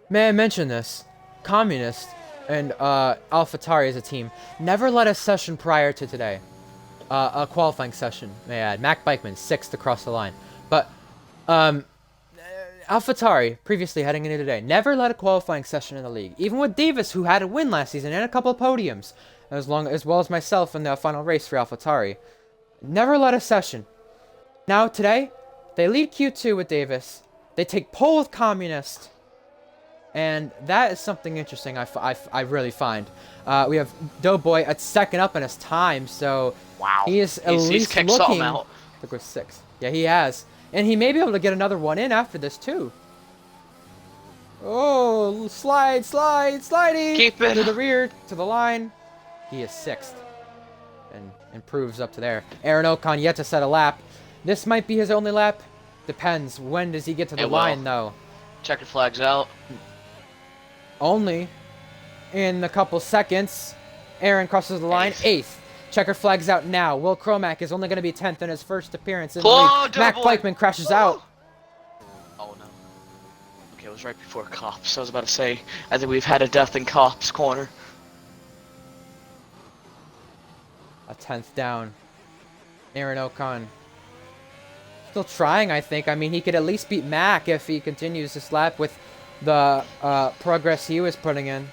May I mention this? Communist and AlphaTauri as a team never led a session prior to today. A qualifying session, may I add. Mac Bikeman, 6th across the line. But AlphaTauri, previously heading into today, never led a qualifying session in the league. Even with Davis, who had a win last season and a couple of podiums, as well as myself in the final race for AlphaTauri, never led a session. Now today, they lead Q2 with Davis. They take pole with Communist. And that is something interesting I really find. We have Doughboy at second up in his time, so Wow. he is at He's least kicked looking something out. to go 6th. Yeah, he has. And he may be able to get another one in after this, too. Oh, sliding. Keep it. To the rear, to the line. He is 6th. And improves up to there. Aaron Ocon yet to set a lap. This might be his only lap. Depends. When does he get to the line, though? Checkered flags out. Only in a couple seconds. Aaron crosses the line. 8th. Checker flags out now. Will Cromack is only going to be 10th in his first appearance in the league. Mac Bikeman crashes out. Oh no. Okay, it was right before Cops. I was about to say, I think we've had a death in Cops corner. A 10th down. Aaron Ocon. Still trying, I think. I mean, he could at least beat Mac if he continues this lap with the progress he was putting in.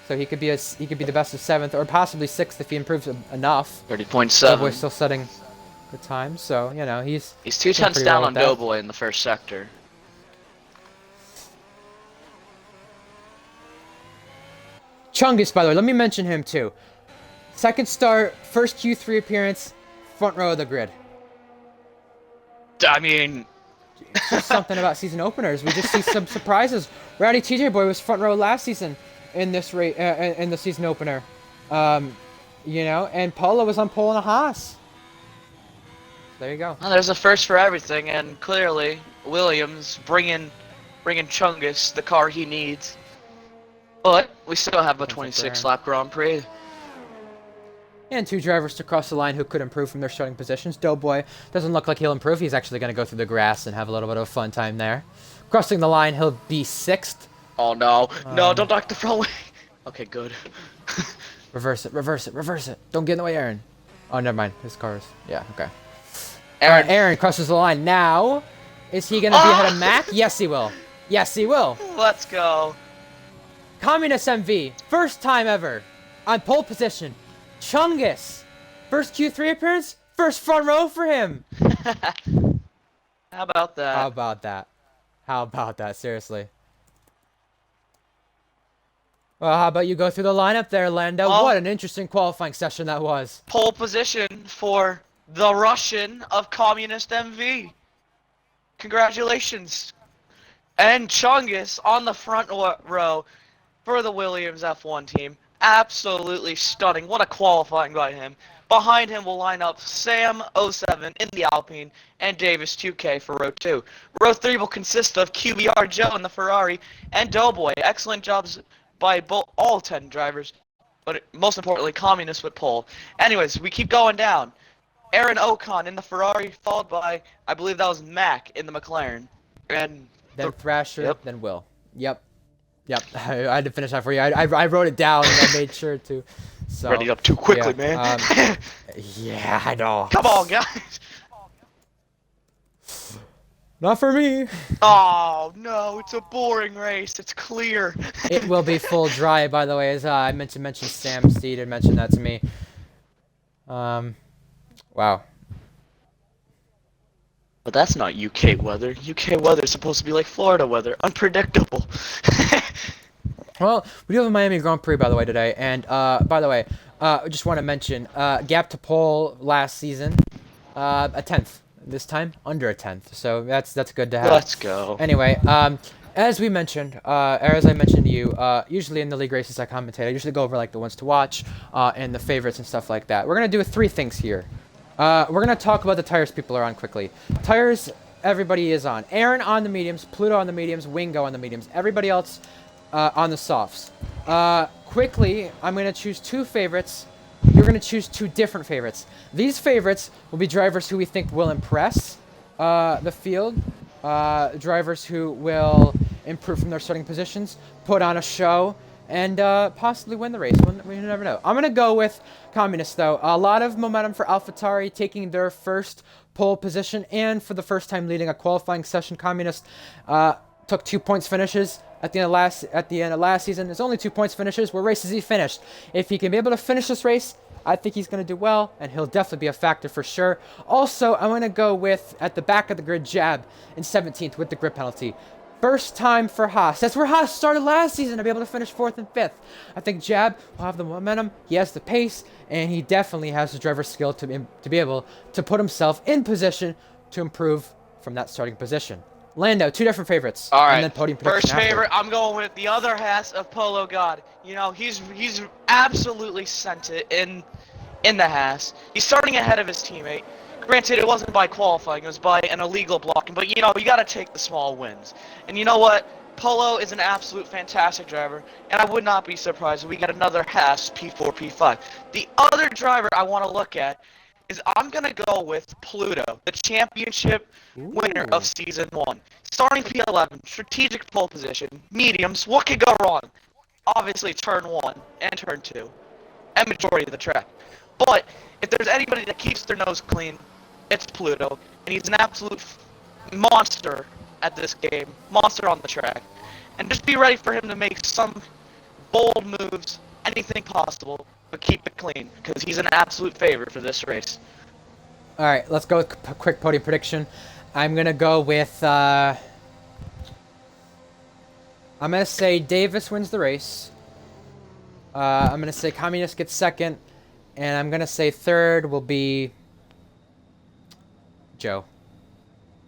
So he could be the best of 7th or possibly 6th if he improves enough. 30.7. Doughboy's still setting good times, so you know he's 2 doing tenths pretty down well on with that. Doughboy in the first sector. Chungus, by the way, let me mention him too. Second start, first Q3 appearance, front row of the grid. I mean, It's just something about season openers. We just see some surprises. Rowdy TJ Boy was front row last season in this in the season opener. You know, and Paula was on pole in a Haas. There you go. well, there's a first for everything, and clearly Williams bringing Chungus the car he needs. But we still have a 26 lap Grand Prix. And 2 drivers to cross the line who could improve from their starting positions. Doughboy doesn't look like he'll improve. He's actually going to go through the grass and have a little bit of a fun time there. Crossing the line, he'll be 6th. Oh no, no, don't knock the front wing. Okay, good. Reverse it. Don't get in the way, Aaron. Oh, never mind. His car's... Yeah, okay. Aaron, Aaron crosses the line now. Is he going to be ahead of Mac? Yes, he will. Yes, he will. let's go. Communist MV. First time ever. On pole position. Chungus. First Q3 appearance. First front row for him. How about that? How about that? How about that? Seriously. Well, how about you go through the lineup there, Lando? Well, what an interesting qualifying session that was. Pole position for the Russian of Communist MV. Congratulations. And Chungus on the front row for the Williams F1 team. Absolutely stunning. What a qualifying by him. Behind him will line up Sam 07 in the Alpine and Davis 2K for row 2. Row 3 will consist of QBR Joe in the Ferrari and Doughboy. Excellent jobs by all 10 drivers, but most importantly, Communist with pole. Anyways, we keep going down. Aaron Ocon in the Ferrari, followed by, I believe that was Mac in the McLaren. And Then Thrasher, yep. then Will. Yep. I had to finish that for you. I wrote it down and I made sure to. So, Ready up too quickly, yeah, man. Yeah, I know. Come on, guys. Not for me. Oh, no, it's a boring race. It's clear. It will be full dry, by the way, as I meant to mention Sam Steed had mentioned that to me. Wow. But that's not UK weather. UK weather is supposed to be like Florida weather. Unpredictable. Well, we do have a Miami Grand Prix, by the way, today. And, by the way, I just want to mention, gap to pole last season, a 10th. This time, under a 10th. So that's good to have. Let's go. Anyway, as we mentioned, or as I mentioned to you, usually in the league races I commentate, I usually go over like the ones to watch, and the favorites and stuff like that. We're gonna do 3 things here. We're gonna talk about the tires people are on quickly. Tires, everybody is on. Aaron on the mediums, Pluto on the mediums, Wingo on the mediums. Everybody else on the softs. Quickly, I'm gonna choose 2 favorites. You're going to choose 2 different favorites. These favorites will be drivers who we think will impress the field, drivers who will improve from their starting positions, put on a show, and possibly win the race. We never know. I'm going to go with Communist, though. A lot of momentum for AlphaTauri taking their first pole position, and for the first time leading a qualifying session, Communist took 2 points finishes. At the end of last season, there's only 2 points finishes. What race has he finished? If he can be able to finish this race, I think he's going to do well, and he'll definitely be a factor for sure. Also, I'm going to go with, at the back of the grid, Jab in 17th with the grid penalty. First time for Haas. That's where Haas started last season, to be able to finish 4th and 5th. I think Jab will have the momentum, he has the pace, and he definitely has the driver's skill to be able to put himself in position to improve from that starting position. Lando, 2 different favorites. All right. And then podium prediction First favorite, I'm going with the other Haas of Polo God. You know, he's absolutely sent it in the Haas. He's starting ahead of his teammate. Granted, it wasn't by qualifying; it was by an illegal blocking. But you know, you got to take the small wins. And you know what? Polo is an absolute fantastic driver, and I would not be surprised if we get another Haas P4, P5. The other driver I want to look at is I'm going to go with Pluto, the championship winner of Season 1. Starting P11, strategic pole position, mediums, what could go wrong? Obviously Turn 1 and Turn 2, and majority of the track. But if there's anybody that keeps their nose clean, it's Pluto, and he's an absolute monster at this game, monster on the track. And just be ready for him to make some bold moves, anything possible, but keep it clean, because he's an absolute favorite for this race. All right, let's go with a quick podium prediction. I'm going to go with, I'm going to say Davis wins the race. I'm going to say Communist gets 2nd. And I'm going to say 3rd will be Joe.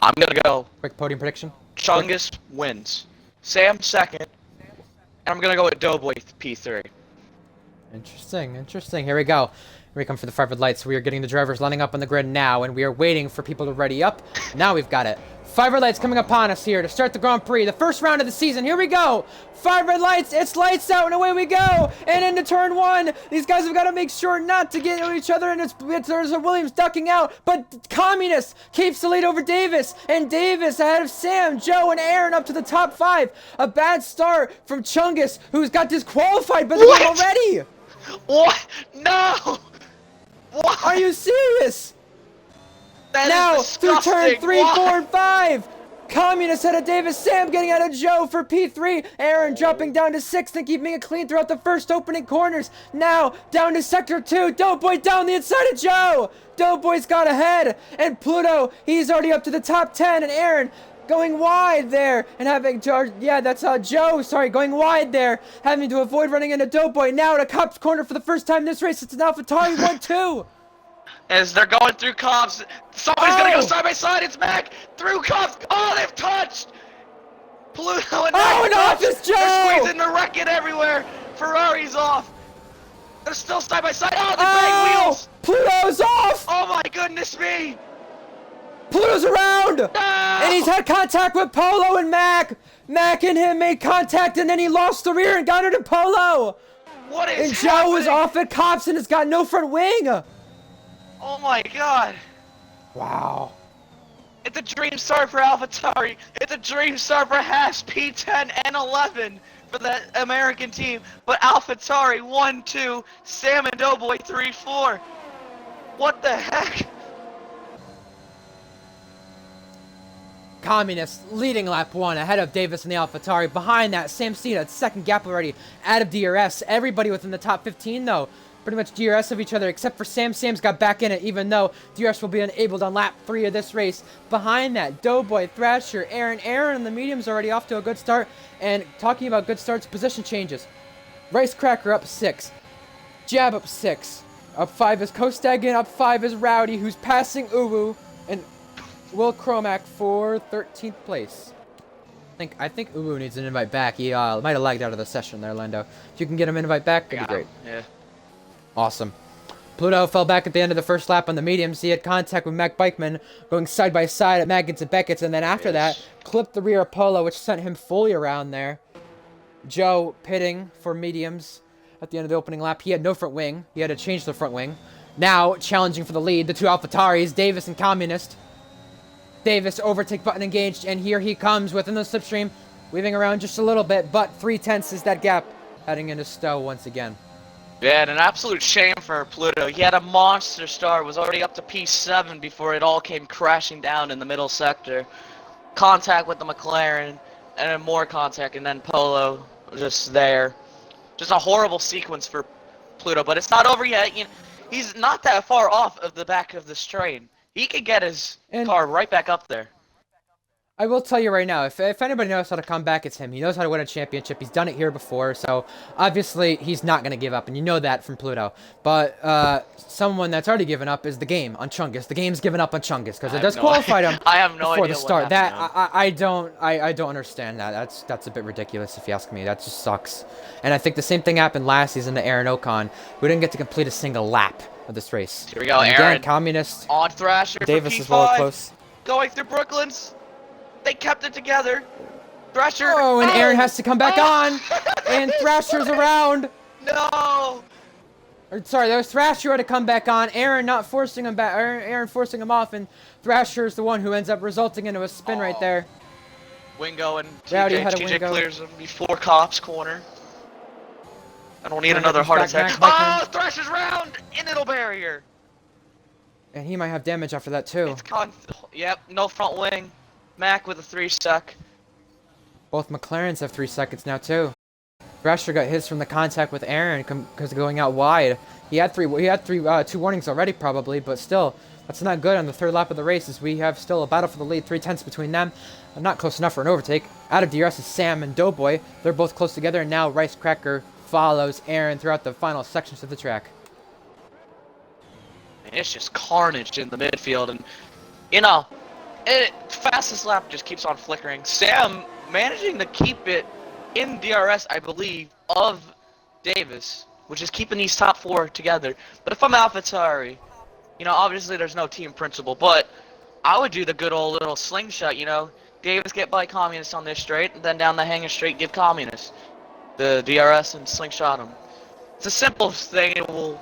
I'm going to go Quick podium prediction. Chungus wins. Sam 2nd. And I'm going to go with Doughboy P3. Interesting. Here we go. Here we come for the 5 red lights. We are getting the drivers lining up on the grid now, and we are waiting for people to ready up. Now we've got it. 5 red lights coming upon us here to start the Grand Prix, the first round of the season. Here we go. 5 red lights. It's lights out, and away we go. And into turn 1. These guys have got to make sure not to get into each other, and there's a Williams ducking out. But Communist keeps the lead over Davis, and Davis ahead of Sam, Joe, and Aaron up to the top 5. A bad start from Chungus, who's got disqualified by the game already. What? No! What? Are you serious? That Now, is through turn disgusting. 3, Why? 4, and 5. Communist ahead of Davis. Sam getting out of Joe for P3. Aaron dropping down to 6th and keeping it clean throughout the first opening corners. Now, down to sector 2. Doughboy down the inside of Joe. Doughboy's got ahead. And Pluto, he's already up to the top 10. And Aaron going wide there and having Joe, going wide there, having to avoid running into Doughboy. Now at a Cop's corner for the first time this race. It's an AlphaTauri 1-2. As they're going through Cobbs, somebody's gonna go side by side. It's Mac through Cobbs. Oh, they've touched. Pluto and Mac and off is Joe. They're squeezing the wreck-it everywhere. Ferrari's off. They're still side by side. Oh, they bang wheels. Pluto's off. Oh my goodness me. Pluto's around! No! And he's had contact with Polo and Mac! Mac and him made contact and then he lost the rear and got it to Polo! What is And Joe happening? is off at Cops and has got no front wing! Oh my god. Wow. It's a dream start for AlphaTauri. It's a dream start for Haas P10 and 11 for the American team. But AlphaTauri 1-2, Sam and Doughboy 3-4. What the heck? Communist leading lap 1 ahead of Davis and the AlphaTauri. Behind that, Sam Cena at second gap already out of DRS. Everybody within the top 15 though. Pretty much DRS of each other except for Sam. Sam's got back in it even though DRS will be enabled on lap 3 of this race. Behind that, Doughboy, Thrasher, Aaron. Aaron and the medium's already off to a good start. And talking about good starts, position changes. Rice Cracker up 6. Jab up 6. Up 5 is Kostagan. Up 5 is Rowdy, who's passing Uwu. And Will Cromack for 13th place. I think Uwu needs an invite back. He might have lagged out of the session there, Lando. If you can get him an invite back, that'd be great. Yeah. Awesome. Pluto fell back at the end of the first lap on the mediums. He had contact with Mac Bikeman going side by side at Maggins and Beckett's, and then after that, clipped the rear Apollo, which sent him fully around there. Joe pitting for mediums at the end of the opening lap. He had no front wing. He had to change the front wing. Now, challenging for the lead, the two AlphaTauris, Davis and Communist. Davis, overtake button engaged, and here he comes within the slipstream, weaving around just a little bit, but 3/10 is that gap, heading into Stowe once again. Yeah, and an absolute shame for Pluto. He had a monster start, was already up to P7 before it all came crashing down in the middle sector. Contact with the McLaren, and then more contact, and then Polo just there. Just a horrible sequence for Pluto, but it's not over yet. You know, he's not that far off of the back of the straight. He could get his car right back up there. I will tell you right now, if anybody knows how to come back, it's him. He knows how to win a championship. He's done it here before, so obviously he's not going to give up, and you know that from Pluto. But someone that's already given up is the game on Chungus. The game's given up on Chungus because it disqualified him I have no before idea the start. what That happened, I don't understand that. That's a bit ridiculous if you ask me. That just sucks. And I think the same thing happened last season to Aaron Ocon. We didn't get to complete a single lap of this race. Here we go, and Aaron. Again, Communist. On Thrasher Davis for P5, is well close. going through Brooklyn's. They kept it together. Thrasher. Oh, and Aaron has to come back on. And Thrasher's around. No. Or, sorry, that was Thrasher had to come back on. Aaron not forcing him back. Aaron forcing him off, and Thrasher is the one who ends up resulting into a spin right there. Wingo and Rowdy TJ, had a TJ Wingo. clears him before Cops corner. I don't need Right, another he's heart back, attack. back, Oh, Thrasher's round in middle barrier. And he might have damage after that, too. It's yep, no front wing. Mac with a 3-sec. Both McLarens have 3 seconds now, too. Thrasher got his from the contact with Aaron because of going out wide. He had two warnings already, probably, but still, that's not good on the third lap of the race as we have still a battle for the lead, 3/10 between them. Not close enough for an overtake. Out of DRS is Sam and Doughboy. They're both close together, and now Rice Cracker follows Aaron throughout the final sections of the track. And it's just carnage in the midfield, and fastest lap just keeps on flickering. Sam managing to keep it in DRS, I believe, of Davis, which is keeping these top 4 together. But if I'm AlphaTauri, obviously there's no team principle, but I would do the good old little slingshot, Davis get by Communist on this straight, and then down the hanging straight give Communist the DRS and slingshot him. It's a simple thing. It will,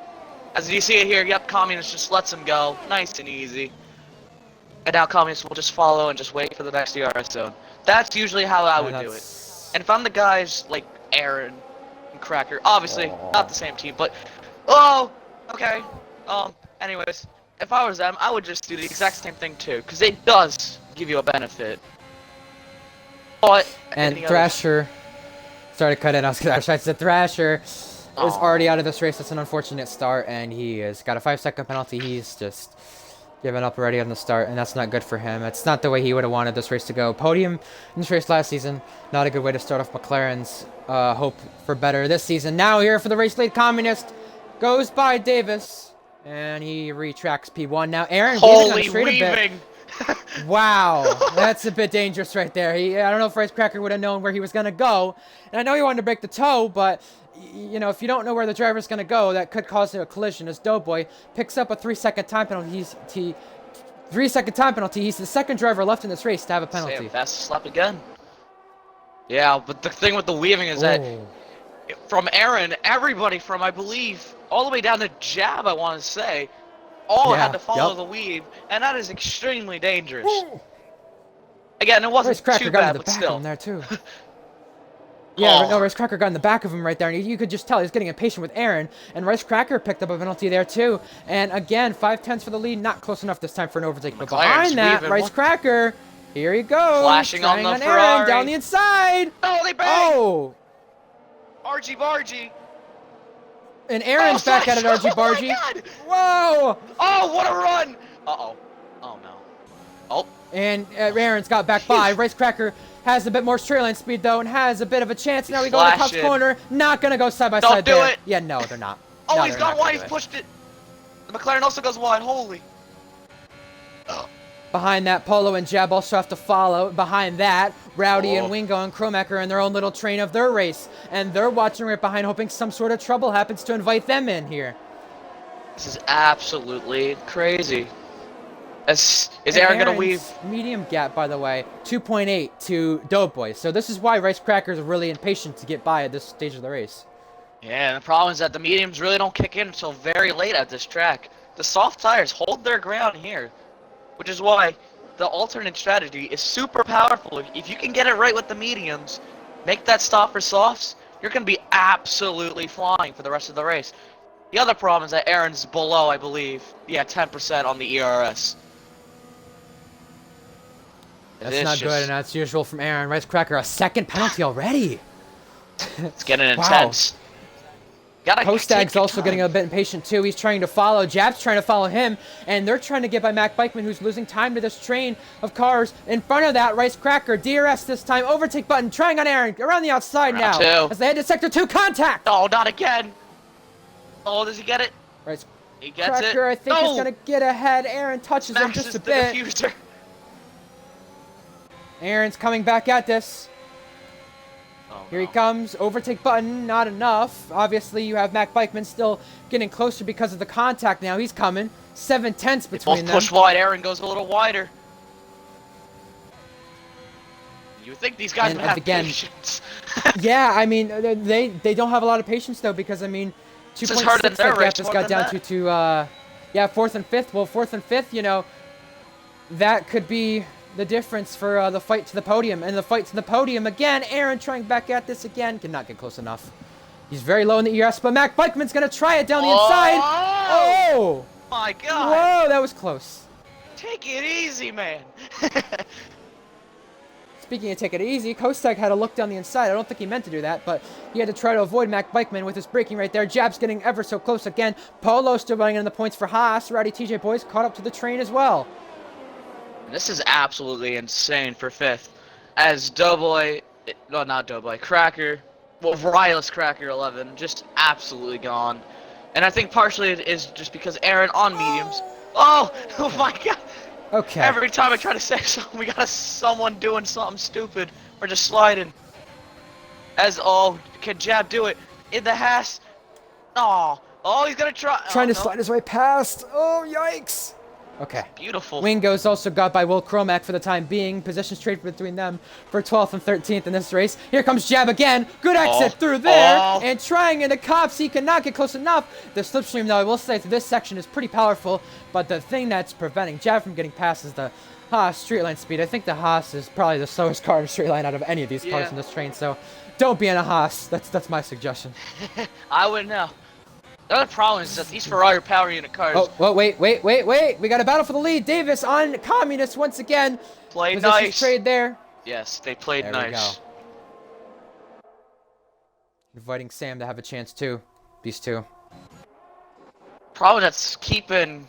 as you see it here, yep, Communist just lets him go, nice and easy. And now Communist will just follow and just wait for the next DRS zone. That's usually how I would do it. And if I'm the guys like Aaron and Cracker, obviously not the same team, but okay. Anyways, if I was them, I would just do the exact same thing too, because it does give you a benefit. But And Thrasher, sorry to cut in, I said Thrasher is already out of this race. That's an unfortunate start, and he has got a 5-second penalty. He's just given up already on the start, and that's not good for him. It's not the way he would have wanted this race to go. Podium in this race last season, not a good way to start off McLaren's hope for better this season. Now here for the race lead, Communist goes by Davis, and he retracts P1. Now Aaron holy weaving. A bit. Wow, that's a bit dangerous right there. I don't know if Rice Cracker would have known where he was going to go, and I know he wanted to break the toe, but if you don't know where the driver's going to go, that could cause a collision as Doughboy picks up a 3-second time penalty. He 3-second time penalty. He's the second driver left in this race to have a penalty. Sam, fastest lap again. Yeah, but the thing with the weaving is that from Aaron, everybody from, I believe, all the way down to Jab, I want to say, all had to follow the weave, and that is extremely dangerous. Again, it wasn't too bad, but still. There too. Yeah, no, Rice Cracker got in the back of him right there, and you could just tell he's getting impatient with Aaron, and Rice Cracker picked up a penalty there too. And again, 5/10 for the lead, not close enough this time for an overtake. But behind that, Rice Cracker, here he goes, flashing on the Ferrari. Aaron down the inside. Oh, they bang! Oh! Argy Bargy. And Aaron's back at it, Argy Bargy. Whoa! Oh, what a run! Uh-oh. Oh, no. Oh. And Aaron's got back by. Rice Cracker has a bit more straight line speed, though, and has a bit of a chance. Now we go to the Cubs corner. Not going to go side by side there. Don't do it! Yeah, no, they're not. Oh, he's gone wide. He's pushed it. The McLaren also goes wide. Holy. Behind that, Polo and Jeb also have to follow. Behind that, Rowdy and Wingo and Cromack are in their own little train of their race. And they're watching right behind, hoping some sort of trouble happens to invite them in here. This is absolutely crazy. Is Aaron going to weave? Medium gap, by the way, 2.8 to Doughboy. So this is why Rice Crackers are really impatient to get by at this stage of the race. Yeah, and the problem is that the mediums really don't kick in until very late at this track. The soft tires hold their ground here, which is why the alternate strategy is super powerful. If you can get it right with the mediums, make that stop for softs, you're going to be absolutely flying for the rest of the race. The other problem is that Aaron's below, I believe, 10% on the ERS. That's not good, and that's usual from Aaron. Rice Cracker, a second penalty already. It's getting intense. Kostag's also getting a bit impatient too. He's trying to follow. Jab's trying to follow him, and they're trying to get by Mac Bikeman, who's losing time to this train of cars. In front of that, Rice Cracker, DRS this time, overtake button, trying on Aaron, around the outside now. As they head to Sector 2, contact! Oh, not again. Oh, does he get it? Rice he gets Cracker, it. I think he's going to get ahead. Aaron touches him just a bit. Diffuser. Aaron's coming back at this. Here he comes. Overtake button. Not enough. Obviously, you have Mac Bikeman still getting closer because of the contact now. He's coming. 7/10 between them. Both push wide. Aaron goes a little wider. You would think these guys would have patience. Yeah, I mean, they don't have a lot of patience, though, because, I mean, 2.6 that gap just got down to 4th and 5th. Well, 4th and 5th, you know, that could be the difference for the fight to the podium. And the fight to the podium again. Aaron trying back at this again. Cannot get close enough. He's very low in the ERS, but Mac Bikeman's going to try it down the inside. Oh! My God. Whoa, that was close. Take it easy, man. Speaking of take it easy, Kostag had a look down the inside. I don't think he meant to do that, but he had to try to avoid Mac Bikeman with his braking right there. Jab's getting ever so close again. Polo still running in the points for Haas. Rowdy TJ Boys caught up to the train as well. This is absolutely insane for 5th. As Doughboy, no, not Doughboy, Cracker, well, Riley's Cracker 11, just absolutely gone. And I think partially it is just because Aaron on mediums. Oh my God. Okay. Every time I try to say something, we got someone doing something stupid or just sliding. Can Jab do it? In the Haas. Oh, he's gonna try. Trying to slide his way past. Oh, yikes. Okay. Beautiful. Wingo's also got by Will Cromack for the time being. Position straight between them for 12th and 13th in this race. Here comes Jab again. Good exit through there. And trying into Cops. He cannot get close enough. The slipstream, though, I will say, through this section is pretty powerful. But the thing that's preventing Jab from getting past is the Haas straight line speed. I think the Haas is probably the slowest car in straight line out of any of these cars in this train. So don't be in a Haas. That's my suggestion. I wouldn't know. The other problem is that these Ferrari power unit cars... Oh, wait. We got a battle for the lead. Davis on Communist once again. Played nice. Trade there. Yes, they played nice. Inviting Sam to have a chance, too. These two. Problem that's keeping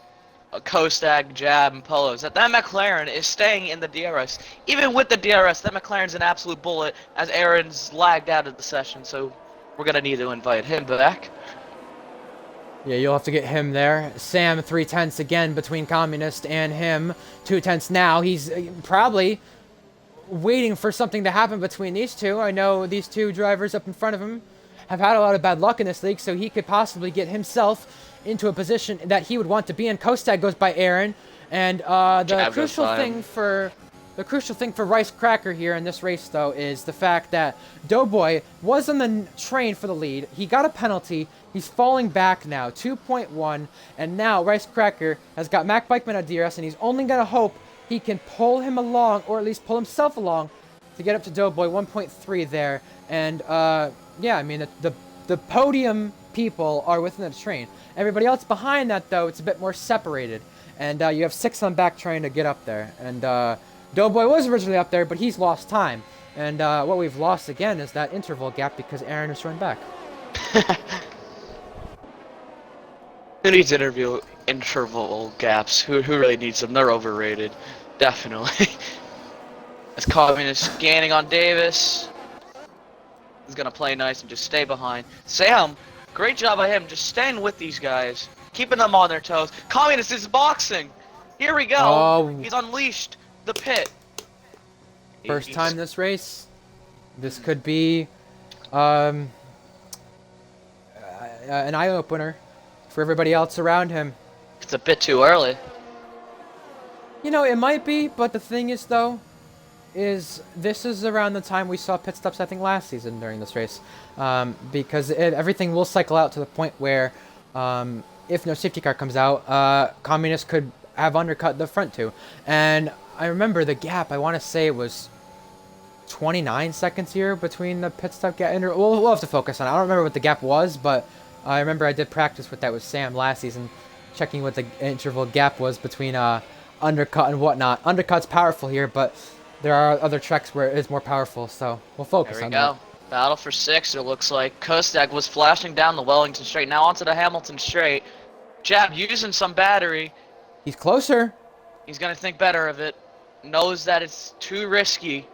Kostag, Jab, and Polo is that McLaren is staying in the DRS. Even with the DRS, that McLaren's an absolute bullet as Aaron's lagged out of the session, so we're going to need to invite him back. Yeah, you'll have to get him there. Sam, 3/10 again between Communist and him. 2/10 now. He's probably waiting for something to happen between these two. I know these two drivers up in front of him have had a lot of bad luck in this league, so he could possibly get himself into a position that he would want to be in. Kostag goes by Aaron, and the crucial thing for Rice Cracker here in this race, though, is the fact that Doughboy was on the train for the lead. He got a penalty. He's falling back now, 2.1, and now Rice Cracker has got Mac Bikeman at DRS, and he's only going to hope he can pull him along, or at least pull himself along, to get up to Doughboy, 1.3 there. And, yeah, I mean, the podium people are within the train. Everybody else behind that, though, it's a bit more separated. And you have 6 on back trying to get up there. And Doughboy was originally up there, but he's lost time. And what we've lost again is that interval gap because Aaron is run back. Who needs interval gaps? Who really needs them? They're overrated. Definitely. As Communist scanning on Davis. He's gonna play nice and just stay behind. Sam, great job by him just staying with these guys, keeping them on their toes. Communist is boxing. Here we go. Oh. He's unleashed the pit. First time this race. This could be an eye-opener for everybody else around him. It's a bit too early. You know, it might be, but the thing is, though, this is around the time we saw pit stops, I think, last season during this race. Because everything will cycle out to the point where, if no safety car comes out, Communist could have undercut the front two. And I remember the gap, I want to say it was 29 seconds here between the pit stop gap. We'll have to focus on it. I don't remember what the gap was, but I remember I did practice with that with Sam last season, checking what the interval gap was between undercut and whatnot. Undercut's powerful here, but there are other tracks where it is more powerful, so we'll focus on that. There we go. Battle for 6, it looks like. Kostag was flashing down the Wellington straight, now onto the Hamilton straight. Jab using some battery. He's closer. He's going to think better of it. Knows that it's too risky.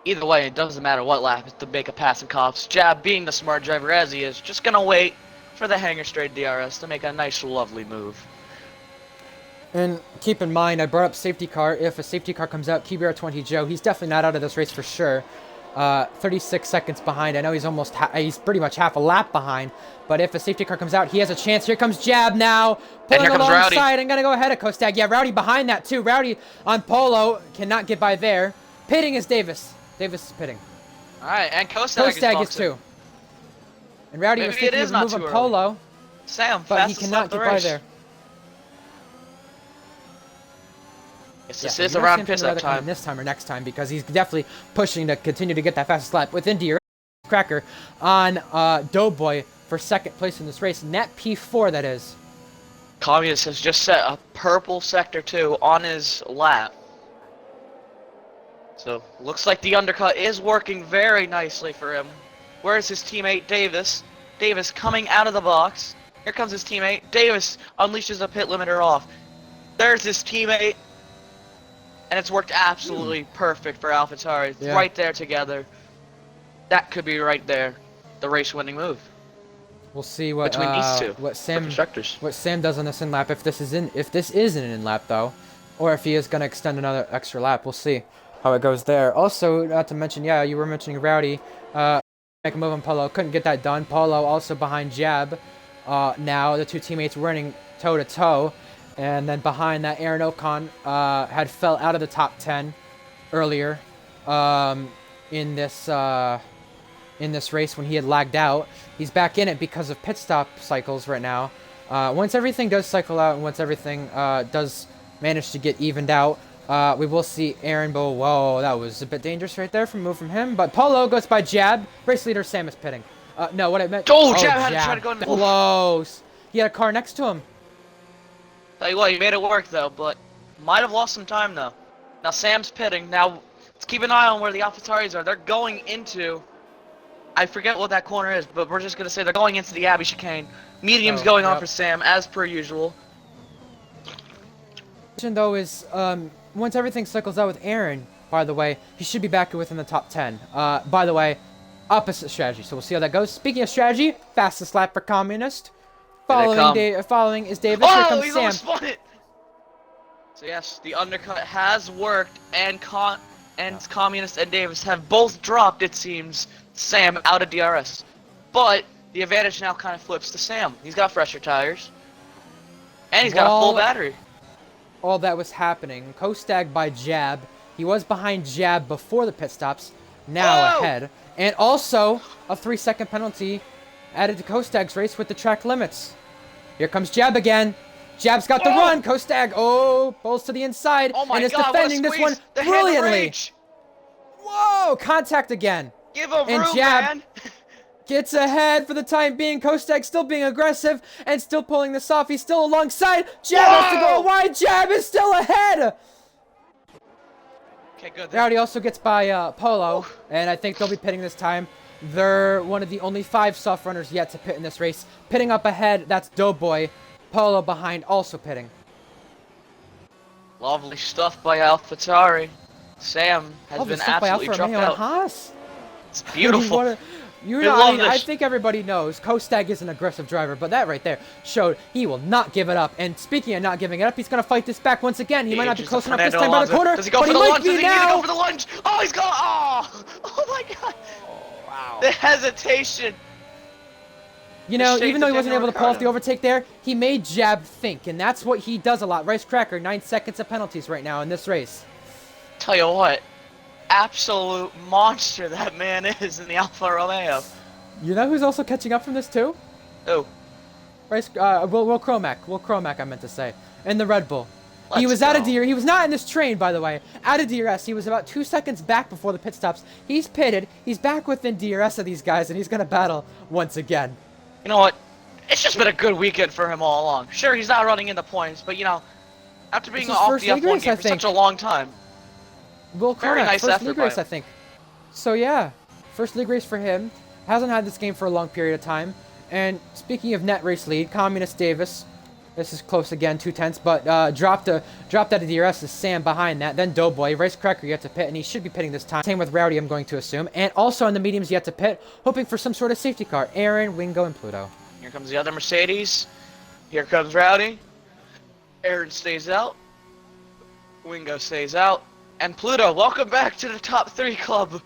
Either way, it doesn't matter what lap to make a pass in cops. Jab, being the smart driver as he is, just going to wait for the hanger straight DRS to make a nice, lovely move. And keep in mind, I brought up safety car. If a safety car comes out, KBR20 Joe, he's definitely not out of this race for sure. 36 seconds behind. I know he's he's pretty much half a lap behind. But if a safety car comes out, he has a chance. Here comes Jab now. Pulling alongside and going to go ahead of Kostag. Yeah, Rowdy behind that too. Rowdy on Polo. Cannot get by there. Pitting is Davis. Davis is pitting. Alright, and Kostag is too. And Rowdy Maybe was thinking of moving Polo. Sam, but he cannot get by there. Yes, this is around piss up time. This time or next time, because he's definitely pushing to continue to get that fastest lap within DRS Cracker on Doughboy for second place in this race. Net P4, that is. Communist has just set a purple sector 2 on his lap. So, looks like the undercut is working very nicely for him. Where's his teammate, Davis? Davis coming out of the box. Here comes his teammate. Davis unleashes a pit limiter off. There's his teammate. And it's worked absolutely perfect for AlphaTauri. Yeah. Right there together. That could be right there. The race-winning move. We'll see what between these two. what Sam does on this in lap. If this is an in lap though, or if he is gonna extend another extra lap, we'll see how it goes there. Also, not to mention, yeah, you were mentioning Rowdy. Make a move on Polo. Couldn't get that done. Polo also behind Jab. Now the two teammates running toe to toe. And then behind that, Aaron Ocon had fell out of the top 10 earlier in this race when he had lagged out. He's back in it because of pit stop cycles right now. Once everything does cycle out and once everything does manage to get evened out, we will see Aaron Bow. Whoa, that was a bit dangerous right there from move from him. But Polo goes by Jab. Race leader Sam is pitting. No, what I meant. Oh, Jab had to try to go in the close. He had a car next to him. Tell you what, he made it work though, but might have lost some time though. Now Sam's pitting. Now let's keep an eye on where the AlphaTauris are. They're going into, I forget what that corner is, but we're just gonna say they're going into the Abbey chicane. Medium's going on for Sam as per usual. Though is once everything cycles out with Aaron, by the way, he should be back within the top 10. By the way, opposite strategy. So we'll see how that goes. Speaking of strategy, fastest lap for Communist. Following is Davis. Oh, Here comes he's Sam. almost spun it. So yes, the undercut has worked, and Communist and Davis have both dropped, it seems, Sam out of DRS. But the advantage now kind of flips to Sam. He's got fresher tires. And he's got a full battery. All that was happening, Kostag by Jab. He was behind Jab before the pit stops, now ahead. And also, a 3-second penalty added to Kostag's race with the track limits. Here comes Jab again. Jab's got the run. Kostag, pulls to the inside and is defending this one brilliantly. Whoa, contact again. Give him and room, Jab man. Gets ahead for the time being. Kostag still being aggressive and still pulling this off. He's still alongside. Jab has to go wide. Jab is still ahead. Okay, good. Rowdy also gets by Polo, and I think they'll be pitting this time. They're one of the only 5 soft runners yet to pit in this race. Pitting up ahead, that's Doughboy. Polo behind, also pitting. Lovely stuff by AlphaTauri. Sam has been absolutely trucked out. Haas. It's beautiful. I think everybody knows Kostag is an aggressive driver, but that right there showed he will not give it up. And speaking of not giving it up, he's going to fight this back once again. He might not be close enough this time by the corner, Does he go but for he the might lunge? be Does he now. need to go for the lunge? Oh, he's gone. Oh my God. Oh, wow. The hesitation. You know, even though he wasn't able to pull off the overtake there, he made Jab think, and that's what he does a lot. Rice Cracker, 9 seconds of penalties right now in this race. Tell you what, absolute monster that man is in the Alfa Romeo. You know who's also catching up from this too? Oh. Rice, Will Cromack. Will Cromack, I meant to say. In the Red Bull. He was out of DRS. He was not in this train, by the way. Out of DRS. He was about 2 seconds back before the pit stops. He's pitted. He's back within DRS of these guys, and he's going to battle once again. You know what? It's just been a good weekend for him all along. Sure, he's not running in the points, but you know, after being off the F1 game for such a long time. Will Cromack, first league race, I think. So yeah, first league race for him. Hasn't had this game for a long period of time. And speaking of net race lead, Communist Davis. This is close again, 2/10, but dropped out of DRS is Sam behind that. Then Doughboy, Rice Cracker yet to pit, and he should be pitting this time. Same with Rowdy, I'm going to assume. And also on the mediums yet to pit, hoping for some sort of safety car. Aaron, Wingo, and Pluto. Here comes the other Mercedes. Here comes Rowdy. Aaron stays out. Wingo stays out. And Pluto, welcome back to the top 3 club.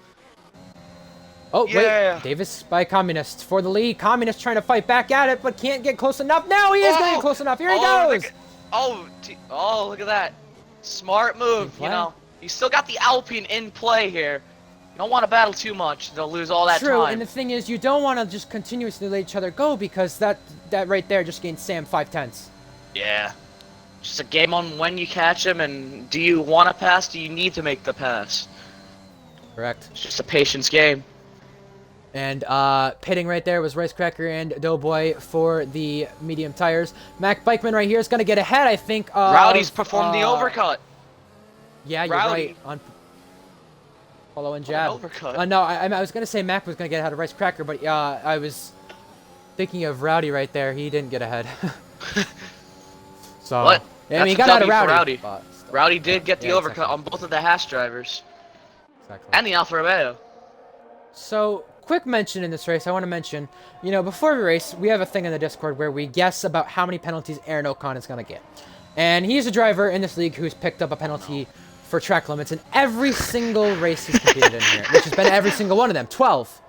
Oh, wait. Davis by Communist for the lead. Communist trying to fight back at it, but can't get close enough. Now he is getting close enough. Here he goes. Look at that. Smart move. You know, you still got the Alpine in play here. You don't want to battle too much. They'll lose all that time. True, and the thing is, you don't want to just continuously let each other go because that right there just gained Sam 5/10. Yeah. Just a game on when you catch him, and do you want to pass? Do you need to make the pass? Correct. It's just a patience game. And pitting right there was Rice Cracker and Doughboy for the medium tires. Mac Bikeman right here is going to get ahead, I think. Rowdy's performed the overcut. Yeah, you're right. On Polo and Jab. Overcut. No, I was going to say Mac was going to get ahead of Rice Cracker, but I was thinking of Rowdy right there. He didn't get ahead. So, what? I mean, he got out of Rowdy. Rowdy did get the overcut on both of the Haas drivers. Exactly. And the Alfa Romeo. So, quick mention in this race, I want to mention, you know, before we race, we have a thing in the Discord where we guess about how many penalties Aaron Ocon is going to get. And he's a driver in this league who's picked up a penalty for track limits in every single race he's competed in here, which has been every single one of them, 12.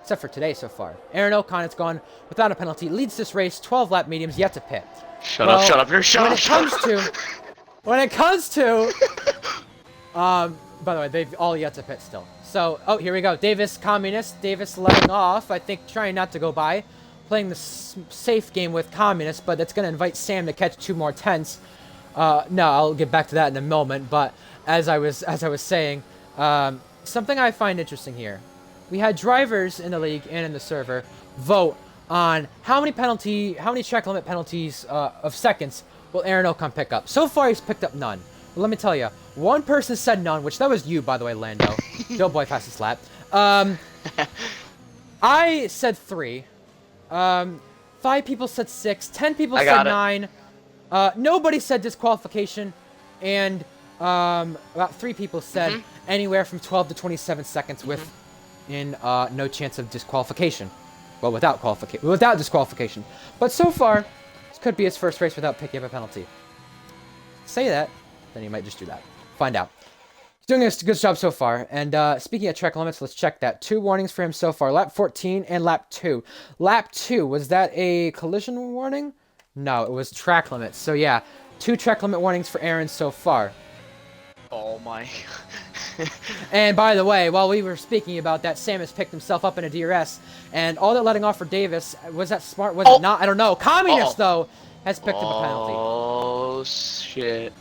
Except for today so far. Aaron Ocon has gone without a penalty, leads this race, 12 lap mediums, yet to pit. Shut up, When it comes to, by the way, they've all yet to pit still. So, here we go. Davis, Communist. Davis letting off. I think trying not to go by. Playing the safe game with Communist, but that's going to invite Sam to catch 2 more tenths. No, I'll get back to that in a moment. But as I was saying, something I find interesting here. We had drivers in the league and in the server vote on how many track limit penalties of seconds will Aaron Ocon pick up. So far, he's picked up none. But let me tell you, one person said none, which that was you, by the way, Lando. Doughboy fastest lap. I said 3. 5 people said 6. 10 people said 9. Nobody said disqualification. And about 3 people said anywhere from 12 to 27 seconds in no chance of disqualification. Well, without disqualification. But so far, this could be his first race without picking up a penalty. Say that, then he might just do that. Find out. Doing a good job so far. And speaking of track limits, let's check that. 2 warnings for him so far. Lap 14 and lap 2. Lap 2, was that a collision warning? No, it was track limits. So yeah, 2 track limit warnings for Aaron so far. Oh my. And by the way, while we were speaking about that, Sam has picked himself up in a DRS. And all that letting off for Davis, was that smart? Was it not? I don't know. Communist, though, has picked up a penalty. Oh, shit.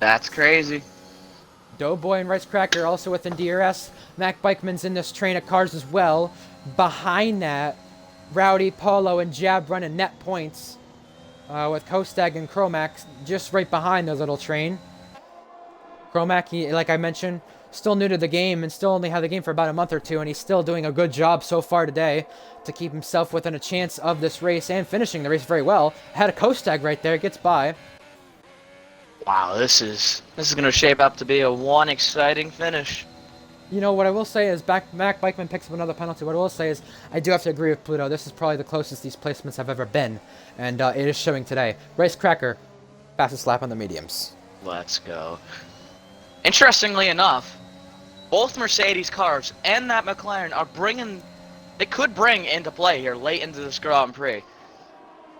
That's crazy. Doughboy and Rice Cracker also within DRS. Mac Bikeman's in this train of cars as well. Behind that, Rowdy, Polo, and Jab running net points. With Kostag and Chromax just right behind the little train. Chromac, like I mentioned, still new to the game and still only had the game for about a month or two, and he's still doing a good job so far today to keep himself within a chance of this race and finishing the race very well. Had a Kostag right there, gets by. Wow, this is going to shape up to be one exciting finish. You know, what I will say is Mac Bikeman picks up another penalty. What I will say is I do have to agree with Pluto. This is probably the closest these placements have ever been, and it is showing today. Rice Cracker, fastest lap on the mediums. Let's go. Interestingly enough, both Mercedes cars and that McLaren are they could bring into play here late into this Grand Prix.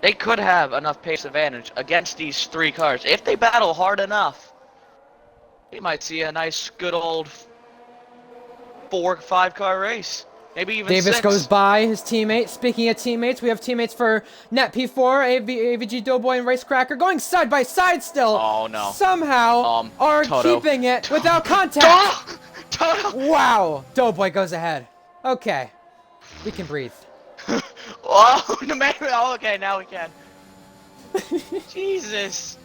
They could have enough pace advantage against these 3 cars. If they battle hard enough, we might see a nice, good old 4-5 car race. Maybe even Davis 6. goes by his teammate. Speaking of teammates, we have teammates for Net P4, AVG Doughboy, and Rice Cracker going side by side still. Oh, no. Somehow are Toto. keeping it without contact. Toto! Wow. Doughboy goes ahead. Okay. We can breathe. Oh, no, maybe. Oh, okay, now we can. Jesus.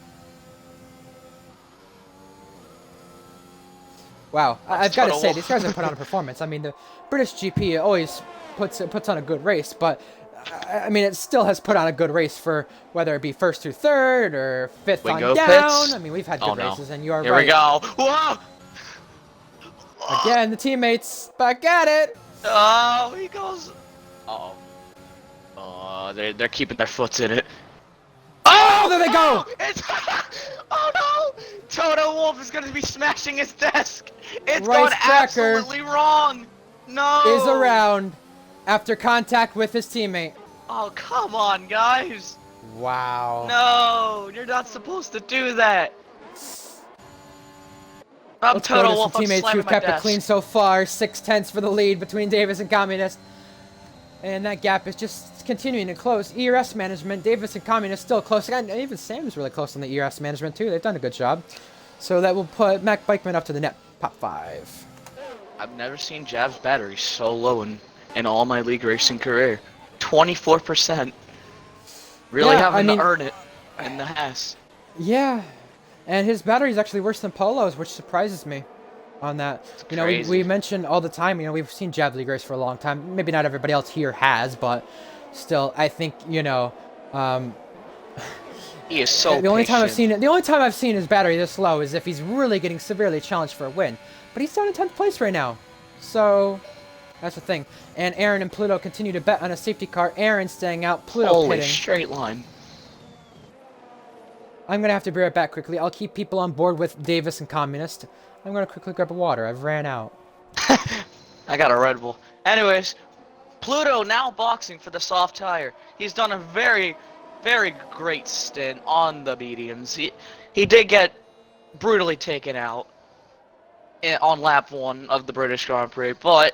Wow. I've got to say, Toto. these guys have put on a performance. I mean, the British GP always puts on a good race, but I mean, it still has put on a good race for whether it be first through third or fifth on down. Pits. I mean, we've had good races, and you are Here right. we go. Whoa! Again, the teammates back at it. Oh, he goes. Uh-oh. Oh, they're keeping their foots in it. Oh, there they go! It's oh no! Toto Wolff is gonna be smashing his desk. It's Rice gone Cracker absolutely wrong. No. Is around after contact with his teammate. Oh, come on, guys. Wow. No, you're not supposed to do that. I'm Let's go Toto to some Wolff. I'm teammates slamming who've my kept it desk. clean so far. 6/10 for the lead between Davis and Communist. And that gap is just continuing to close. ERS management, Davis and Communist still close. And even Sam's really close on the ERS management too. They've done a good job. So that will put Mac Bikeman up to the net top 5. I've never seen Jav's battery so low in all my league racing career. 24%. Really Yeah, having I mean, to earn it in the Haas. Yeah. And his battery is actually worse than Polo's, which surprises me on that. You know, we mention all the time, you know, we've seen Jav League race for a long time. Maybe not everybody else here has, but still, I think, you know, he is so the only time I've seen his battery this low is if he's really getting severely challenged for a win. But he's down in 10th place right now. So that's the thing. And Aaron and Pluto continue to bet on a safety car. Aaron staying out, Pluto Holy pitting. straight line. I'm going to have to be right back quickly. I'll keep people on board with Davis and Communist. I'm going to quickly grab a water. I've ran out. I got a Red Bull. Anyways, Pluto now boxing for the soft tire. He's done a very, very great stint on the mediums. He did get brutally taken out on lap 1 of the British Grand Prix, but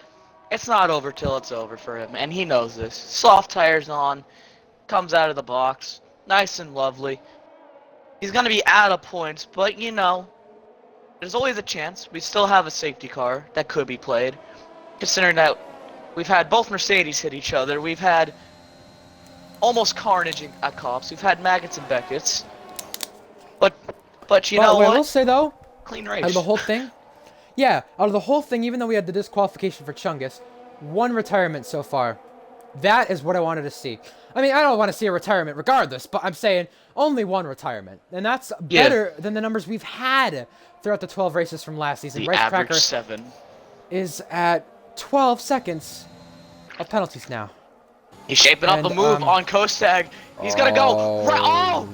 it's not over till it's over for him, and he knows this. Soft tires on, comes out of the box, nice and lovely. He's going to be out of points, but you know, there's always a chance. We still have a safety car that could be played, considering that we've had both Mercedes hit each other. We've had almost carnage at Cops. We've had Maggots and Beckett's. But you know what? I will say, though, Clean race. out of the whole thing, even though we had the disqualification for Chungus, 1 retirement so far. That is what I wanted to see. I mean, I don't want to see a retirement regardless, but I'm saying only 1 retirement. And that's better than the numbers we've had throughout the 12 races from last season. The Rice average Cracker 7. is at 12 seconds of penalties now. He's shaping up a move on Kostag. He's going to go. Oh!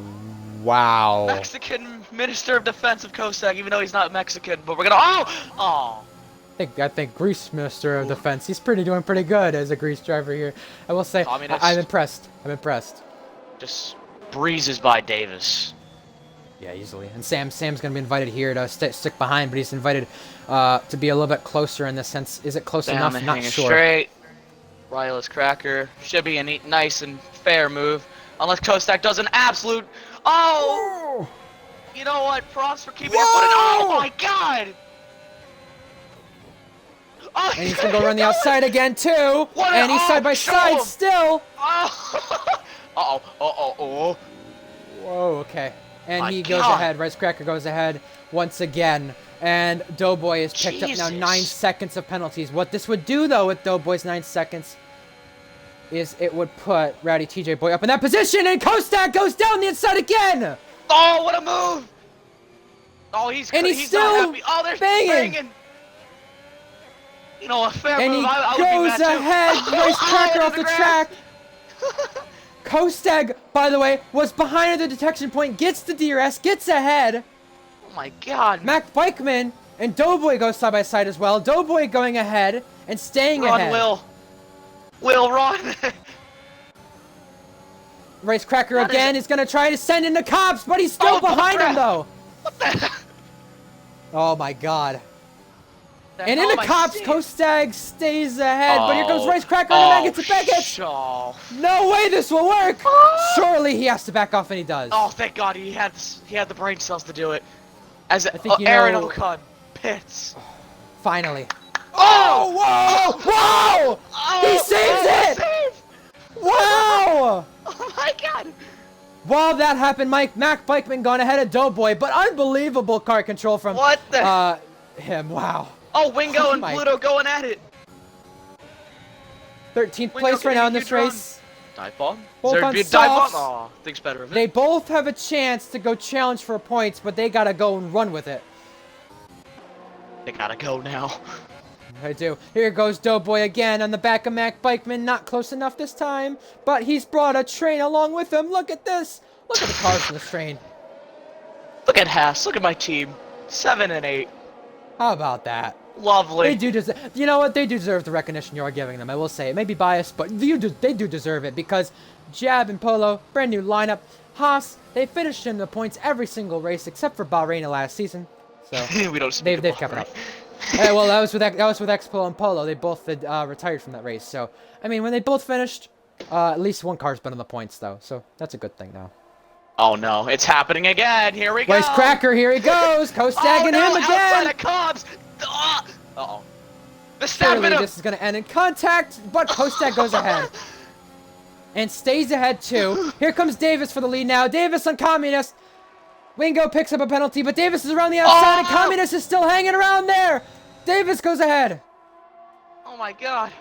Wow. Mexican Minister of Defense of Kostak, even though he's not Mexican. But we're gonna. Oh! I think Greece Minister of Defense. He's doing pretty good as a Greece driver here. I will say, I'm impressed. I'm impressed. Just breezes by Davis. Yeah, easily. And Sam's gonna be invited here to stick behind, but he's invited to be a little bit closer in the sense. Is it close enough? Not sure. Straight. Riley's cracker should be a neat, nice and fair move, unless Kostak does an absolute. Oh! You know what? Props for keeping it. Oh my God! Oh, and he's gonna go around the outside again too. And he's side by side still. Oh. Whoa, okay. And he goes ahead. Rice Cracker goes ahead once again. And Doughboy has picked up now 9 seconds of penalties. What this would do though with Doughboy's 9 seconds is it would put Rowdy TJ Boy up in that position, and Kostak goes down the inside again. Oh, what a move! Oh, he's still not happy. Oh, they're banging. You know, a fair and move. And he goes ahead, Rice Cracker off the track. Kostak, by the way, was behind at the detection point, gets the DRS, gets ahead. Oh my God. Mac Bikeman and Doughboy go side by side as well. Doughboy going ahead and staying ahead. Will, run. Rice Cracker again is going to try to send in the cops, but he's still behind him though. What the? Oh my God. And in the cops, Kostak stays ahead, but here comes Rice Cracker and the gets it back. No way this will work! Surely he has to back off, and he does. Oh, thank God he had the brain cells to do it. As I think Aaron Ocon pits. Finally. Oh! Whoa! Whoa! He saves it! Wow! Oh my God! While that happened, Mac Bikeman gone ahead of Doughboy, but unbelievable car control from him. Wow. Oh, Wingo and Pluto going at it. 13th place right now in this race. Dive bomb? Both on softs. Oh, thinks better of it. They both have a chance to go challenge for points, but they gotta go and run with it. They gotta go now. I do. Here goes Doughboy again on the back of Mac Bikeman. Not close enough this time, but he's brought a train along with him. Look at this. Look at the cars in this train. Look at Haas. Look at my team. 7 and 8. How about that? Lovely. They do deserve. You know what? They do deserve the recognition you're giving them. I will say it may be biased, but they do deserve it because Jab and Polo, brand new lineup. Haas, they finished in the points every single race except for Bahrain last season. So we don't. They've kept it up. Well, that was with Expo and Polo. They both had, retired from that race. So I mean, when they both finished, at least one car's been on the points though. So that's a good thing now. Oh no, it's happening again. Here we go. Rice Cracker, here he goes. Kostak and him again. Outside of Cobbs. Uh-oh. Surely this is going to end in contact, but Kostak goes ahead. And stays ahead too. Here comes Davis for the lead now. Davis on Communist. Wingo picks up a penalty, but Davis is around the outside and Communist is still hanging around there. Davis goes ahead. Oh my God.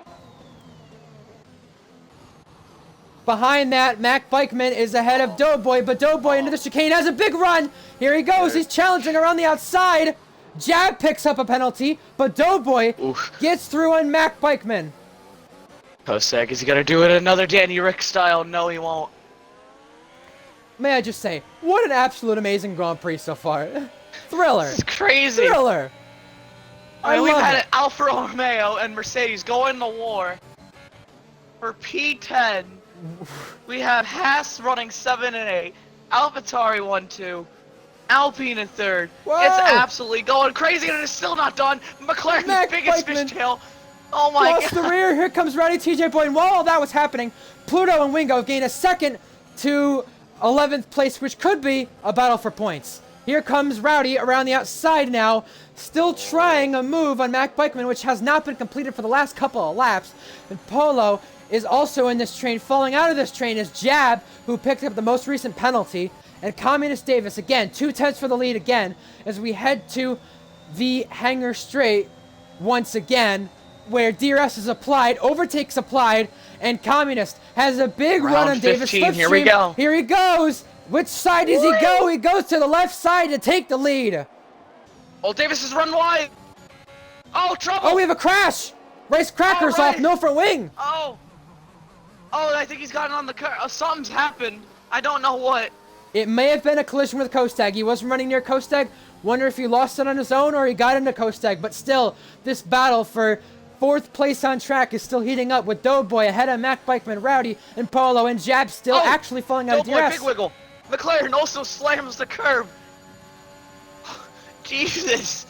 Behind that, Mac Bikeman is ahead of Doughboy, but Doughboy into the chicane has a big run. Here he goes. He's challenging around the outside. Jab picks up a penalty, but Doughboy gets through on Mac Bikeman. Kostak, is he going to do it another Danny Rick style? No, he won't. May I just say, what an absolute amazing Grand Prix so far. Thriller. This is crazy. Thriller. We've had Alfa Romeo and Mercedes going to war for P10. We have Haas running 7 and 8, AlphaTauri 1-2, Alpine in 3rd. Whoa. It's absolutely going crazy, and it's still not done. McLaren's biggest fishtail. Oh my God! Lost the rear. Here comes Rowdy TJ Boy, and while all that was happening, Pluto and Wingo gain a second to 11th place, which could be a battle for points. Here comes Rowdy around the outside now, still trying a move on Mac Bikeman, which has not been completed for the last couple of laps. And Polo is also in this train. Falling out of this train is Jab, who picked up the most recent penalty. And Communist Davis, again, 2/10 for the lead again, as we head to the Hangar Straight once again, where DRS is applied, overtakes applied, and Communist has a big run on Davis. 15, here we go. Here he goes. Which side does he go? He goes to the left side to take the lead. Oh, Davis has run wide. Oh, trouble. Oh, we have a crash. Rice Cracker's off, no front wing. Oh, I think he's gotten on the car. Something's happened. I don't know what. It may have been a collision with Kostag. He wasn't running near Kostag. Wonder if he lost it on his own or he got into Kostag. But still, this battle for 4th place on track is still heating up with Doughboy ahead of Mac Bikeman, Rowdy, and Polo, and Jab still actually falling out of Doughboy, DRS. big wiggle. McLaren also slams the curb. Jesus.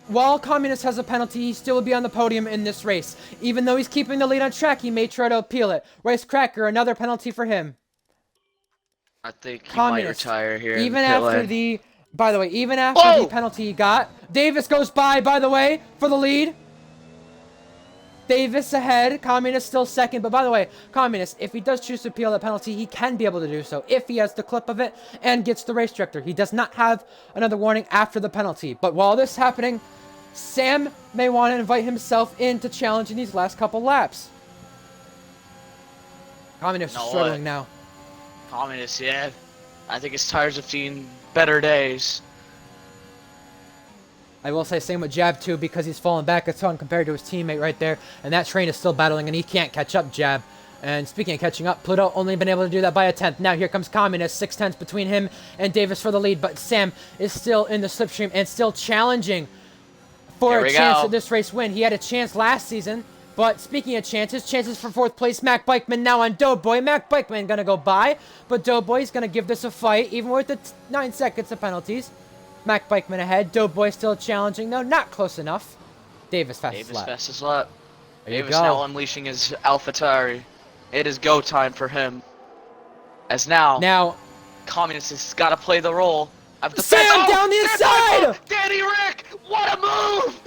While Communist has a penalty, he still will be on the podium in this race. Even though he's keeping the lead on track, he may try to appeal it. Rice Cracker, another penalty for him. I think he Communist, might retire here. even after the, by the way, even after the penalty he got, Davis goes by the way, for the lead. Davis ahead, Communist still second, but by the way, Communist, if he does choose to appeal the penalty, he can be able to do so if he has the clip of it and gets the race director. He does not have another warning after the penalty. But while this is happening, Sam may want to invite himself in to challenge in these last couple laps. Communist is struggling now. Communist, yeah. I think his tires have seen better days. I will say same with Jab too, because he's fallen back a ton compared to his teammate right there, and that train is still battling and he can't catch up Jab. And speaking of catching up, Pluto only been able to do that by a 10th. Now here comes Communist, 6 tenths between him and Davis for the lead, but Sam is still in the slipstream and still challenging for a chance at this race win. He had a chance last season, but speaking of chances for 4th place, Mac Bikeman now on Doughboy. Mac Bikeman gonna go by, but Doughboy's gonna give this a fight, even with the 9 seconds of penalties. Mac Bikeman ahead. Doughboy still challenging, though. Not close enough. Davis fastest lap. Davis now unleashing his AlphaTauri. It is go time for him. As now Communist has got to play the role of the Sam down the inside! Danny Rick! What a move!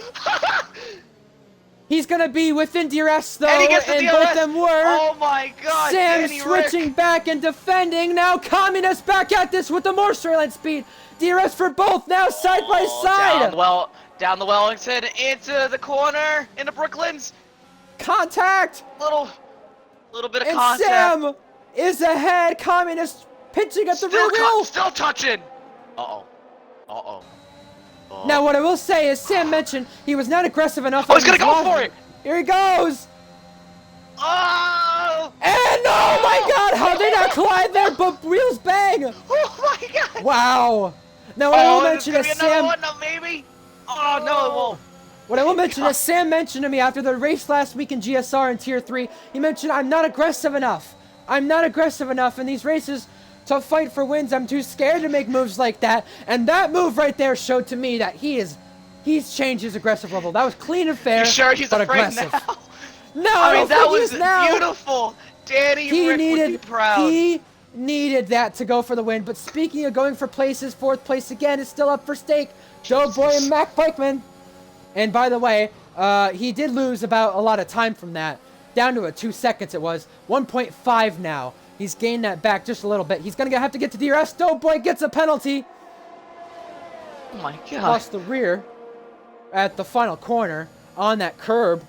He's going to be within DRS, though, and he gets the DRS. Both of them were. Oh my god, Sam Danny switching Rick. back and defending. Now Communist back at this with the more straight line speed. DRS for both now, side by side. Down the Wellington, into the corner, into Brooklands. Contact. Little bit of and contact. Sam is ahead. Communist pinching at the rear wheel. Still touching. Uh-oh. Now what I will say is Sam mentioned he was not aggressive enough. Oh, he's gonna go for it. Here he goes. Oh! And oh my god, how did that collide there? But wheels bang. Oh my god. Wow. Now what I will mention is Sam. Maybe? Oh no, it won't. What I will mention is Sam mentioned to me after the race last week in GSR in Tier 3, he mentioned, I'm not aggressive enough. I'm not aggressive enough in these races to fight for wins. I'm too scared to make moves like that. And that move right there showed to me that he's changed his aggressive level. That was clean and fair, you sure he's but afraid aggressive. Now? No, I mean, that was now. beautiful. Danny Rick would be proud. He needed that to go for the win. But speaking of going for places, 4th place again is still up for stake. Doughboy and Mac Bikeman. And by the way, he did lose about a lot of time from that. Down to 2 seconds it was. 1.5 now. He's gained that back just a little bit. He's going to have to get to DRS. Doughboy gets a penalty. Oh my god. Lost the rear at the final corner on that curb.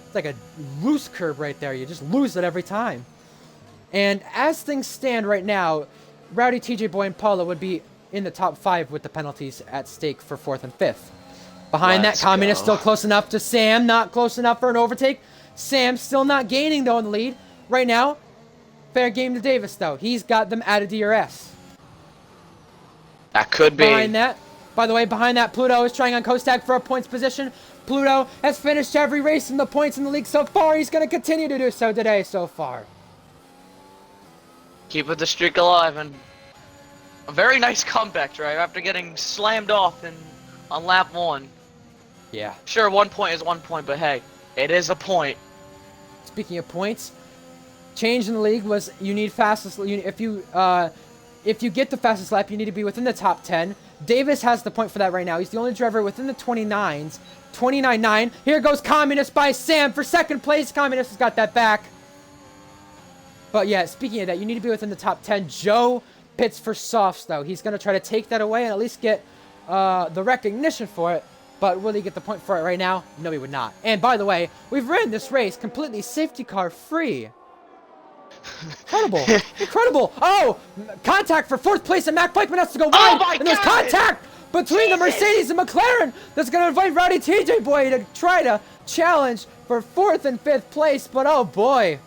It's like a loose curb right there. You just lose it every time. And as things stand right now, Rowdy, TJ Boy, and Paula would be in the top 5 with the penalties at stake for 4th and 5th. Behind that, Communist still close enough to Sam. Not close enough for an overtake. Sam still not gaining, though, in the lead. Right now, fair game to Davis, though. He's got them out of DRS. That could be. Behind that, by the way, behind that, Pluto is trying on Kostag for a points position. Pluto has finished every race in the points in the league so far. He's going to continue to do so today so far. Keeping the streak alive, and a very nice comeback drive after getting slammed off on lap 1. Yeah. Sure, 1 point is 1 point, but hey, it is a point. Speaking of points, change in the league was you need fastest. If you get the fastest lap, you need to be within the top 10. Davis has the point for that right now. He's the only driver within the 29s. 29.9. Here goes Communist by Sam for 2nd place. Communist has got that back. But yeah, speaking of that, you need to be within the top 10. Joe pits for softs, though. He's going to try to take that away and at least get the recognition for it. But will he get the point for it right now? No, he would not. And by the way, we've ran this race completely safety car free. Incredible. Incredible. Oh, contact for 4th place, and Mac Bikeman has to go wide. And there's contact between the Mercedes and McLaren. That's going to invite Rowdy TJ Boy to try to challenge for 4th and 5th place. But oh boy.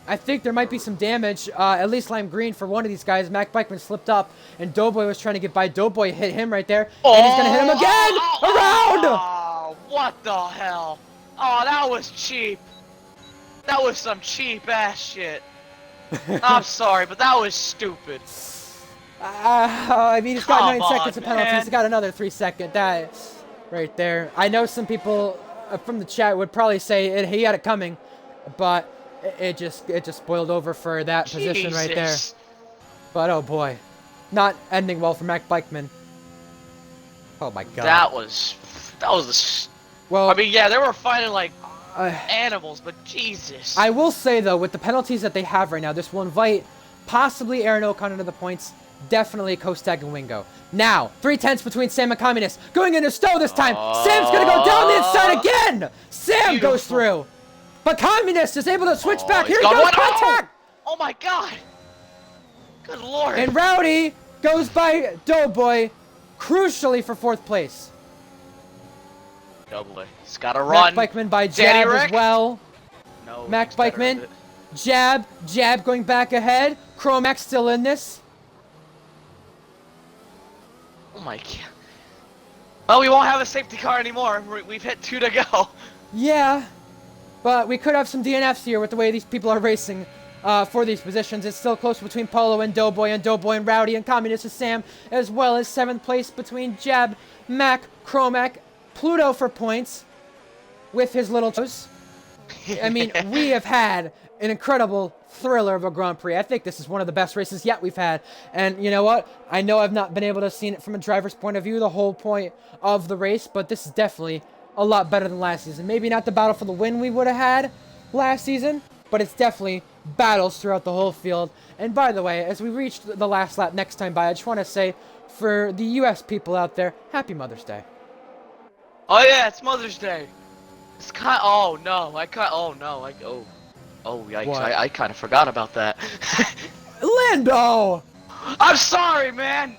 I think there might be some damage, at least lime green for one of these guys. Mac Bikeman slipped up, and Doughboy was trying to get by. Doughboy hit him right there, and he's going to hit him again! Around! Oh, what the hell? Oh, that was cheap. That was some cheap-ass shit. I'm sorry, but that was stupid. I mean, he's got Come 9 on, seconds of penalties. man. He's got another 3 second. That right there. I know some people from the chat would probably say he had it coming, but it just boiled over for that position right there. Jesus. But oh boy, not ending well for Mac Bikeman. Oh my god. That was the. Well, I mean, yeah, they were fighting like animals, but Jesus. I will say though, with the penalties that they have right now, this will invite possibly Aaron Ocon into the points. Definitely Kostag and Wingo. Now, 3/10 between Sam and Communist. Going into Stowe this time. Sam's going to go down the inside again. Sam goes through. But Communist is able to switch back. Here he goes. Contact. Oh my god. Good lord. And Rowdy goes by Doughboy, crucially for 4th place. Doughboy. He's got to run. Mac Bikeman by Jab as well. No. Mac Bikeman. Jab going back ahead. Chromax still in this. Oh my god. Well, we won't have a safety car anymore. We've hit 2 to go. Yeah, but we could have some DNFs here with the way these people are racing for these positions. It's still close between Polo and Doughboy and Rowdy and Communist and Sam, as well as 7th place between Jab, Mac, Chromac, Pluto for points with his little toes. I mean, we have had an incredible thriller of a Grand Prix. I think this is one of the best races yet we've had. And you know what? I know I've not been able to see it from a driver's point of view the whole point of the race, but this is definitely a lot better than last season. Maybe not the battle for the win we would have had last season, but it's definitely battles throughout the whole field. And by the way, as we reach the last lap next time by, I just want to say, for the U.S. people out there, Happy Mother's Day. Oh yeah, it's Mother's Day. It's kind. Oh no, Oh yikes! What? I kind of forgot about that. Lando! I'm sorry, man.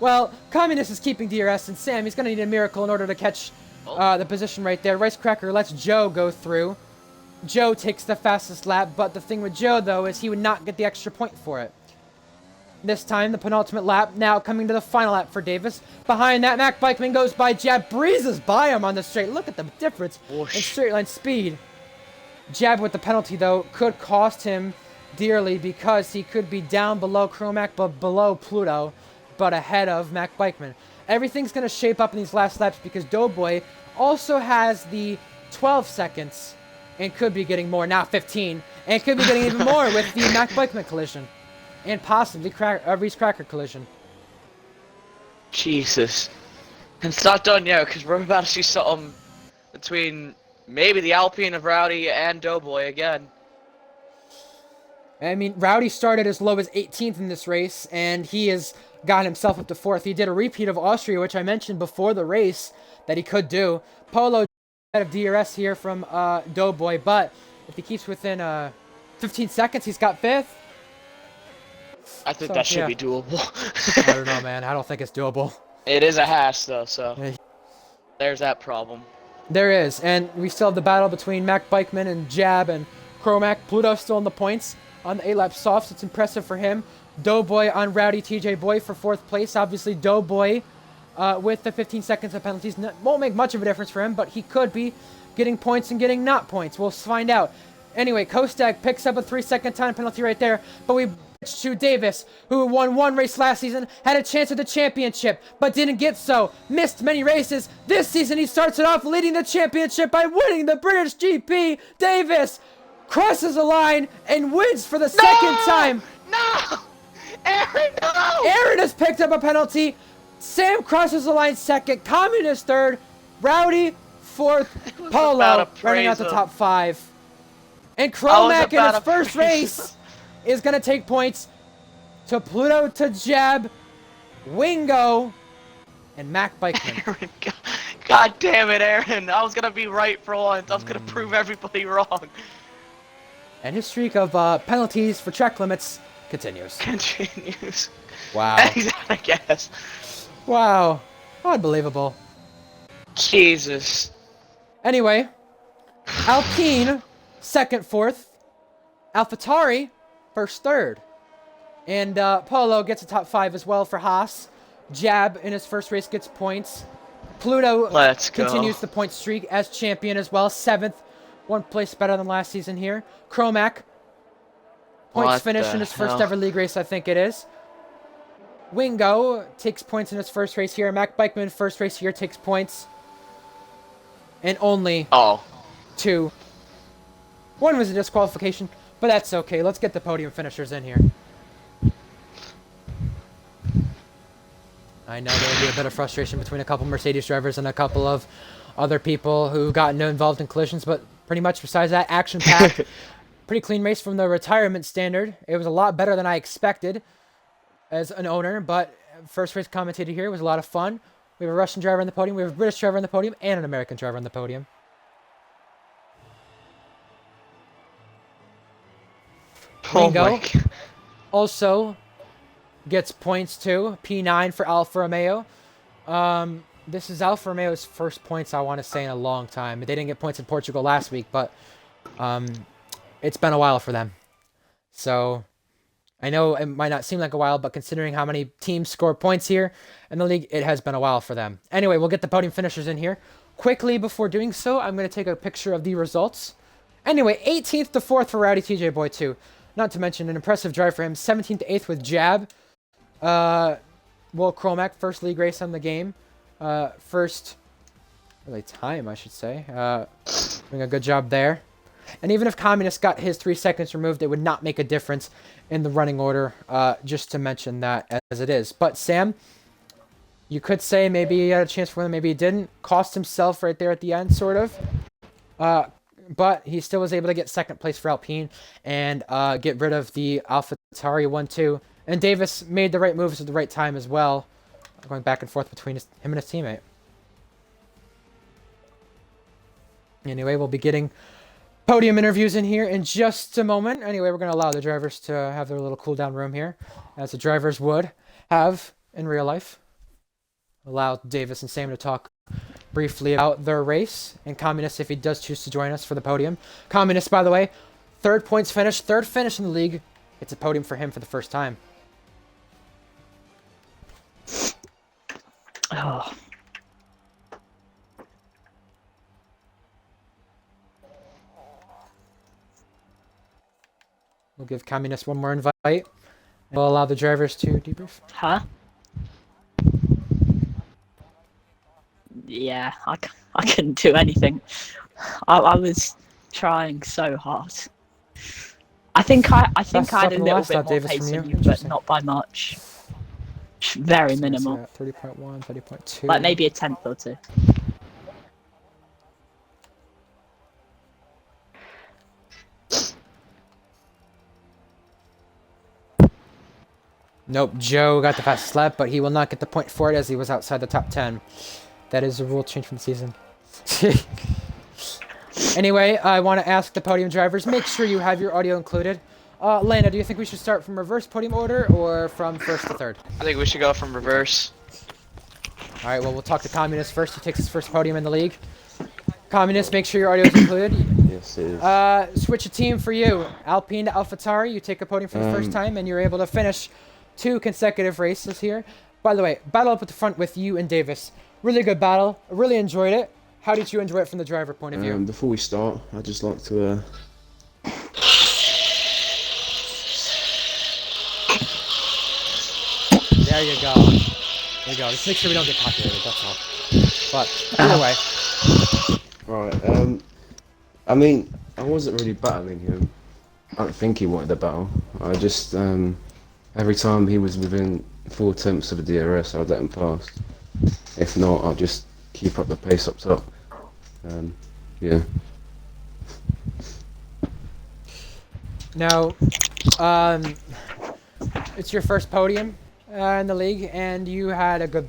Well, Communist is keeping DRS, and Sam, he's going to need a miracle in order to catch the position right there. Ricecracker lets Joe go through. Joe takes the fastest lap, but the thing with Joe, though, is he would not get the extra point for it. This time, the penultimate lap, now coming to the final lap for Davis. Behind that, Mac Bikeman goes by Jab, breezes by him on the straight. Look at the difference in straight line speed. Jab with the penalty, though, could cost him dearly because he could be down below Chromac, but below Pluto, but ahead of Mac Bikeman. Everything's going to shape up in these last laps because Doughboy also has the 12 seconds and could be getting more, now 15, and could be getting even more with the Mac Bikeman collision. And possibly Reese Cracker collision. Jesus. And it's not done yet, because we're about to see something between maybe the Alpine of Rowdy and Doughboy again. I mean, Rowdy started as low as 18th in this race, and he has got himself up to 4th. He did a repeat of Austria, which I mentioned before the race that he could do. Polo out of DRS here from Doughboy, but if he keeps within 15 seconds, he's got 5th. I think that should be doable. I don't know, man. I don't think it's doable. It is a hash, though, so there's that problem. There is, and we still have the battle between Mac Bikeman and Jab and Chromac. Pluto still in the points on the 8-lap softs. It's impressive for him. Doughboy on Rowdy TJ Boy for 4th place. Obviously, Doughboy with the 15 seconds of penalties won't make much of a difference for him, but he could be getting points and getting not points. We'll find out. Anyway, Kostag picks up a 3-second time penalty right there, but we to Davis, who won 1 race last season, had a chance at the championship, but didn't get so. Missed many races. This season, he starts it off leading the championship by winning the British GP. Davis crosses the line and wins for the second time. No! Aaron, no! Aaron has picked up a penalty. Sam crosses the line 2nd. Communist 3rd. Rowdy 4th. Polo running out the top 5. And Chromac in his first race is going to take points to Pluto, to Jab, Wingo, and Mac Bikeman. Aaron, God damn it, Aaron. I was going to be right for once. I was going to prove everybody wrong. And his streak of penalties for track limits continues. Continues. Wow. I guess. Wow. Unbelievable. Jesus. Anyway, Alpine, 2nd, 4th. AlphaTauri first third. And Polo gets a top 5 as well for Haas. Jab in his first race gets points. Pluto Let's go. continues the point streak as champion as well. 7th, 1 place better than last season here. Chromac, points finish in his first ever league race, I think it is. Wingo takes points in his first race here. Mac Bikeman, first race here, takes points. And only 2. 1 was a disqualification, but that's okay. Let's get the podium finishers in here. I know there will be a bit of frustration between a couple Mercedes drivers and a couple of other people who got involved in collisions, but pretty much besides that, action-packed. Pretty clean race from the retirement standard. It was a lot better than I expected as an owner, but first race commentator here was a lot of fun. We have a Russian driver on the podium, we have a British driver on the podium, and an American driver on the podium. Wingo also gets points too. P9 for Alfa Romeo. This is Alfa Romeo's first points, I want to say, in a long time. They didn't get points in Portugal last week, but it's been a while for them. So I know it might not seem like a while, but considering how many teams score points here in the league, it has been a while for them. Anyway, we'll get the podium finishers in here. Quickly, before doing so, I'm going to take a picture of the results. Anyway, 18th to 4th for Rowdy TJ Boy 2. Not to mention an impressive drive for him. 17th to 8th with Jab. Will Chromac, first league race on the game. First really time, I should say. Doing a good job there. And even if Communist got his 3 seconds removed, it would not make a difference in the running order, just to mention that as it is. But Sam, you could say maybe he had a chance for him, maybe he didn't. Cost himself right there at the end, sort of. But he still was able to get second place for Alpine and get rid of the AlphaTauri 1-2. And Davis made the right moves at the right time as well, going back and forth between him and his teammate. Anyway, we'll be getting podium interviews in here in just a moment. Anyway, we're going to allow the drivers to have their little cool-down room here, as the drivers would have in real life. Allow Davis and Sam to talk briefly about their race, and Communist, if he does choose to join us for the podium. Communist, by the way, third finish in the league. It's a podium for him for the first time. Oh. We'll give Communist one more invite, and we'll allow the drivers to debrief. Huh? Yeah, I couldn't do anything. I was trying so hard. I think I had a little bit more pace than you, but not by much. Very minimal. 30.1, 30.2. Like maybe a tenth or two. Nope, Joe got the fastest lap, but he will not get the point for it as he was outside the top 10. That is a rule change from the season. Anyway, I want to ask the podium drivers, make sure you have your audio included. Lana, do you think we should start from reverse podium order or from first to third? I think we should go from reverse. All right, well, we'll talk to Communist first. He takes his first podium in the league. Communist, make sure your audio is included. Yes, it is. Switch a team for you. Alpine to AlphaTauri. You take a podium for the first time, and you're able to finish 2 consecutive races here. By the way, battle up at the front with you and Davis. Really good battle. I really enjoyed it. How did you enjoy it from the driver point of view? Before we start, I'd just like to... There you go. There you go. Just make sure we don't get copyrighted, that's all. But, either way. Right, I mean, I wasn't really battling him. I don't think he wanted the battle. I just, every time he was within 4 tenths of the DRS, I'd let him pass. If not, I'll just keep up the pace up top. Yeah. Now, it's your first podium in the league, and you had a good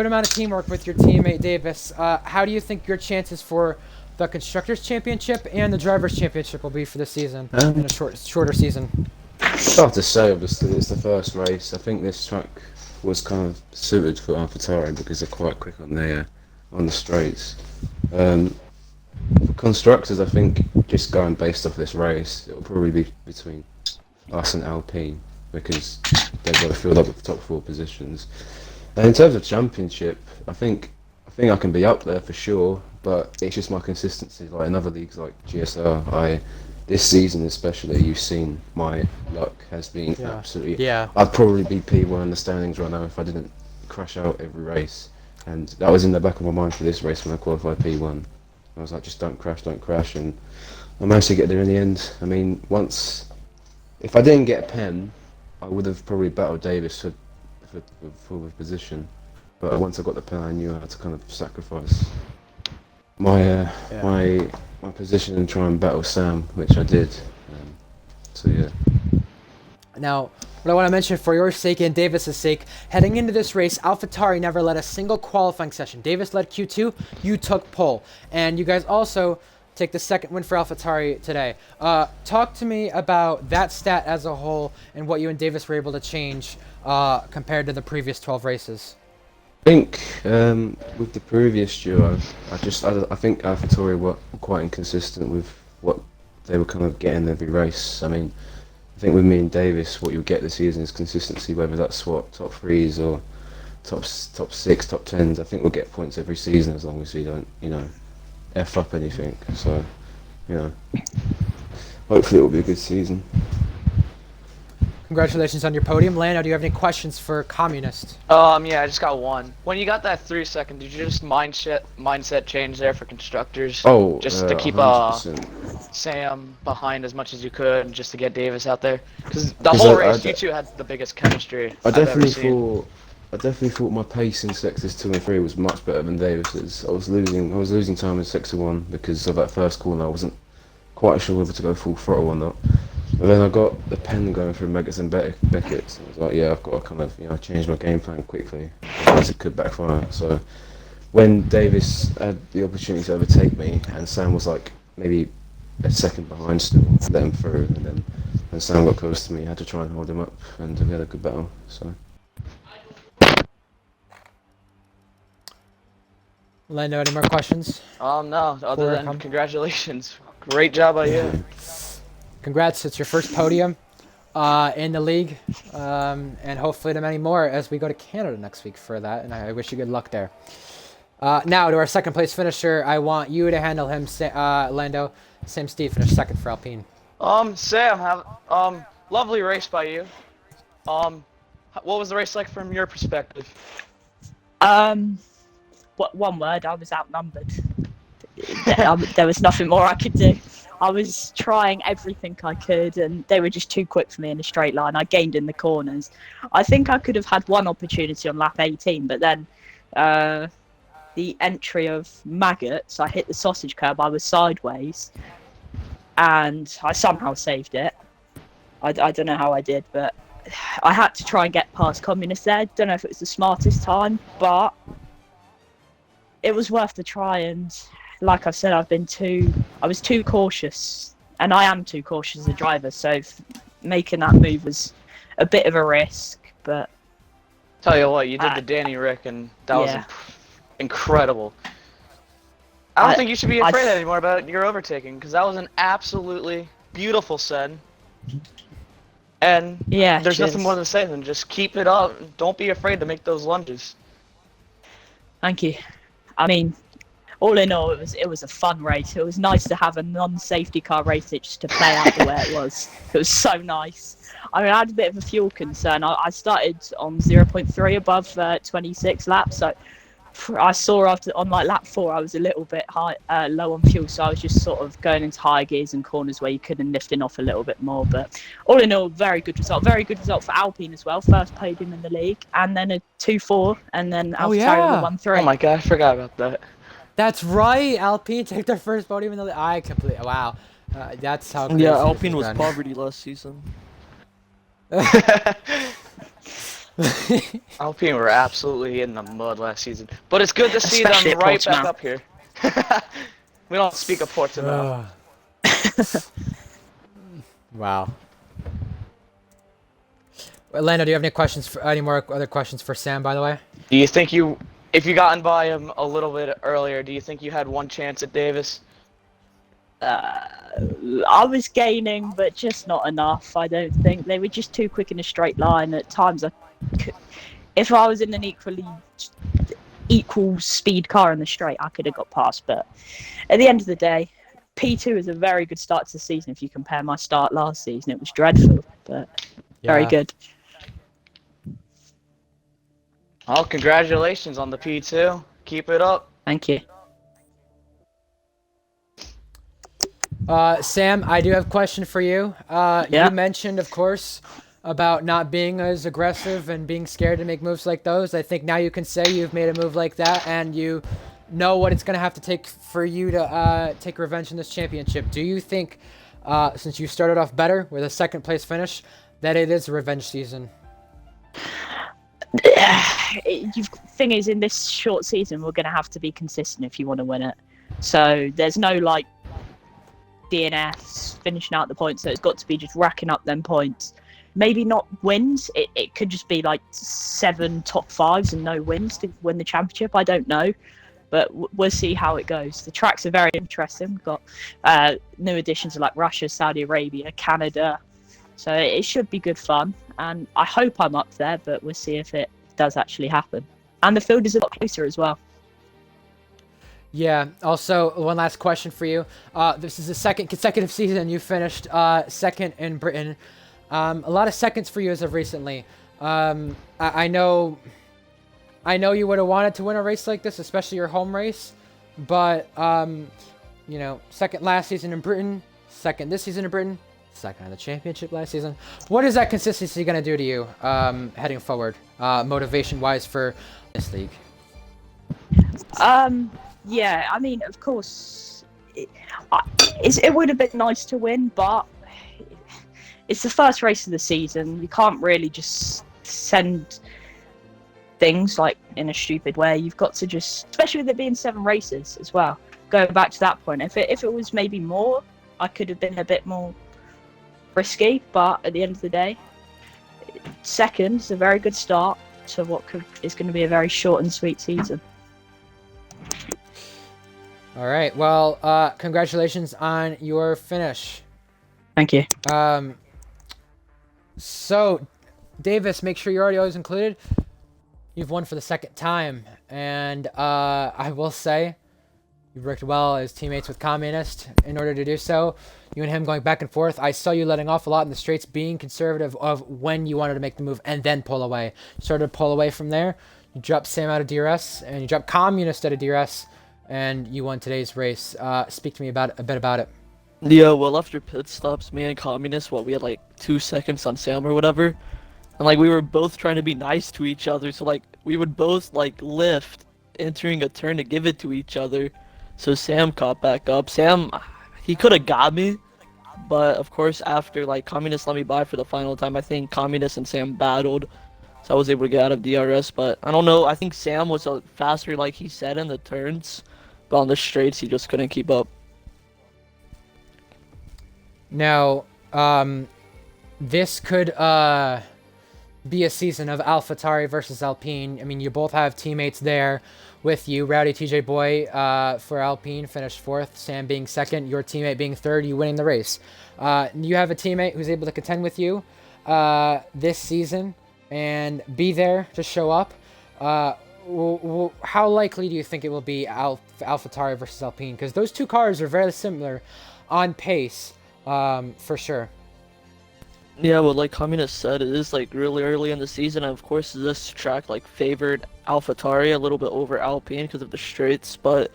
amount of teamwork with your teammate Davis. How do you think your chances for the Constructors' Championship and the Drivers' Championship will be for this season, in a shorter season? It's hard to say, obviously, it's the first race. I think this track was kind of suited for AlphaTauri because they're quite quick on the straights. For constructors, I think just going based off this race, it'll probably be between us and Alpine because they've got to fill up with the top 4 positions. And in terms of championship, I think I can be up there for sure, but it's just my consistency. Like in other leagues like GSR, this season especially, you've seen my luck has been absolutely. Yeah. I'd probably be P1 in the standings right now if I didn't crash out every race, and that was in the back of my mind for this race when I qualified P1. I was like, just don't crash, and I managed to get there in the end. I mean, if I didn't get a pen, I would have probably battled Davis for the position. But once I got the pen, I knew I had to kind of sacrifice my position and try and battle Sam, which I did. So yeah. Now, what I want to mention for your sake and Davis's sake, heading into this race, AlphaTauri never led a single qualifying session. Davis led Q2, you took pole, and you guys also take the second win for AlphaTauri today. Talk to me about that stat as a whole and what you and Davis were able to change compared to the previous 12 races. I think with the previous duo, I think AlphaTauri were quite inconsistent with what they were kind of getting every race. I mean, I think with me and Davis, what you'll get this season is consistency, whether that's what top 3s or top 6, top 10s. I think we'll get points every season as long as we don't, F up anything. So, hopefully it will be a good season. Congratulations on your podium. Lando, do you have any questions for Communist? Yeah, I just got one. When you got that 3 second, did you just mindset change there for constructors? Oh, just to keep 100%. Sam behind as much as you could, and just to get Davis out there? Because the whole race, you two had the biggest chemistry I've ever seen. I definitely thought my pace in sectors 2 and 3 was much better than Davis's. I was losing time in sector 1 because of that first corner. I wasn't quite sure whether to go full throttle or not. But then I got the pen going through Meggetts and Beckett. So I was like, yeah, I've got to kind of change my game plan quickly, otherwise it could backfire. So when Davis had the opportunity to overtake me, and Sam was like maybe a second behind still, let him through, and then when Sam got close to me, I had to try and hold him up, and we had a good battle. So. Lando, any more questions? No, other than congratulations. Great job by you. Congrats, it's your first podium in the league, and hopefully to many more as we go to Canada next week for that, and I wish you good luck there. Now to our second place finisher, I want you to handle him, Lando. Sam Steve finished second for Alpine. Sam, lovely race by you. What was the race like from your perspective? One word, I was outnumbered. There was nothing more I could do. I was trying everything I could, and they were just too quick for me in a straight line. I gained in the corners. I think I could have had one opportunity on lap 18, but then the entry of Maggots, I hit the sausage curb, I was sideways, and I somehow saved it. I don't know how I did, but I had to try and get past Communist there. Don't know if it was the smartest time, but it was worth the try, and like I said, I was too cautious, and I am too cautious as a driver, so making that move was a bit of a risk, but... Tell you what, you did the Danny Rick, and that was incredible. I don't think you should be afraid anymore about your overtaking, because that was an absolutely beautiful set. And there's nothing more to say than just keep it up. Don't be afraid to make those lunges. Thank you. I mean, all in all, it was a fun race. It was nice to have a non-safety car race just to play out the way it was. It was so nice. I mean, I had a bit of a fuel concern. I started on 0.3 above 26 laps, so I saw on like lap 4 I was a little bit low on fuel, so I was just sort of going into high gears and corners where you could have lifted off a little bit more. But all in all, very good result. Very good result for Alpine as well. First podium in the league, and then a 2-4, and then AlphaTauri on the 1-3. Oh my god, I forgot about that. That's right, Alpine take their first podium in the league. I completely wow. That's how. Yeah, Alpine was poverty last season. Alpine were absolutely in the mud last season, but it's good to see them right back up here. We don't speak of Portimao. Wow. Lando, do you have any more other questions for Sam? By the way. Do you think if you gotten by him a little bit earlier, do you think you had one chance at Davis? I was gaining, but just not enough. I don't think they were just too quick in a straight line. At times, if I was in an equal speed car in the straight, I could have got past. But at the end of the day, P2 is a very good start to the season. If you compare my start last season, it was dreadful, but very good. Oh, congratulations on the P2. Keep it up. Thank you. Sam, I do have a question for you. Yeah. You mentioned, of course, about not being as aggressive and being scared to make moves like those. I think now you can say you've made a move like that and you know what it's going to have to take for you to take revenge in this championship. Do you think, since you started off better with a second place finish, that it is a revenge season? Thing is, in this short season, we're going to have to be consistent if you want to win it. So there's no like DNFs finishing out the points. So it's got to be just racking up them points. Maybe not wins. It could just be like 7 top 5s and no wins to win the championship. I don't know, but we'll see how it goes. The tracks are very interesting. We've got new additions like Russia, Saudi Arabia, Canada. So it should be good fun. And I hope I'm up there, but we'll see if it does actually happen. And the field is a lot closer as well. Yeah. Also, one last question for you. This is the second consecutive season you finished second in Britain. A lot of seconds for you as of recently. I know you would have wanted to win a race like this, especially your home race. But, you know, second last season in Britain, second this season in Britain, second in the championship last season. What is that consistency going to do to you heading forward, motivation-wise for this league? Yeah, I mean, of course, it would have been nice to win, but it's the first race of the season. You can't really just send things like in a stupid way. You've got to just, especially with it being 7 races as well. Going back to that point, if it was maybe more, I could have been a bit more risky. But at the end of the day, second is a very good start to what is going to be a very short and sweet season. All right. Well, congratulations on your finish. Thank you. So, Davis, make sure your audio is included. You've won for the second time, and I will say you worked well as teammates with Communist in order to do so. You and him going back and forth. I saw you letting off a lot in the straights, being conservative of when you wanted to make the move and then pull away. You started to pull away from there. You dropped Sam out of DRS, and you dropped Communist out of DRS, and you won today's race. Speak to me a bit about it. Yeah, well, after pit stops, me and Communist, we had like 2 seconds on Sam or whatever. And like we were both trying to be nice to each other, so like we would both like lift entering a turn to give it to each other. So Sam caught back up. Sam, he could have got me, but of course after like Communist let me by for the final time, I think Communist and Sam battled. So I was able to get out of DRS, but I don't know, I think Sam was faster like he said in the turns, but on the straights he just couldn't keep up. Now, this could be a season of AlphaTauri versus Alpine. I mean, you both have teammates there with you. Rowdy TJ Boy for Alpine finished 4th, Sam being 2nd, your teammate being 3rd, you winning the race. You have a teammate who's able to contend with you this season and be there to show up. How likely do you think it will be AlphaTauri versus Alpine? Because those two cars are very similar on pace, for sure. Yeah, well, like Communist said, it is like really early in the season, and of course this track like favored AlphaTauri a little bit over Alpine because of the straights. But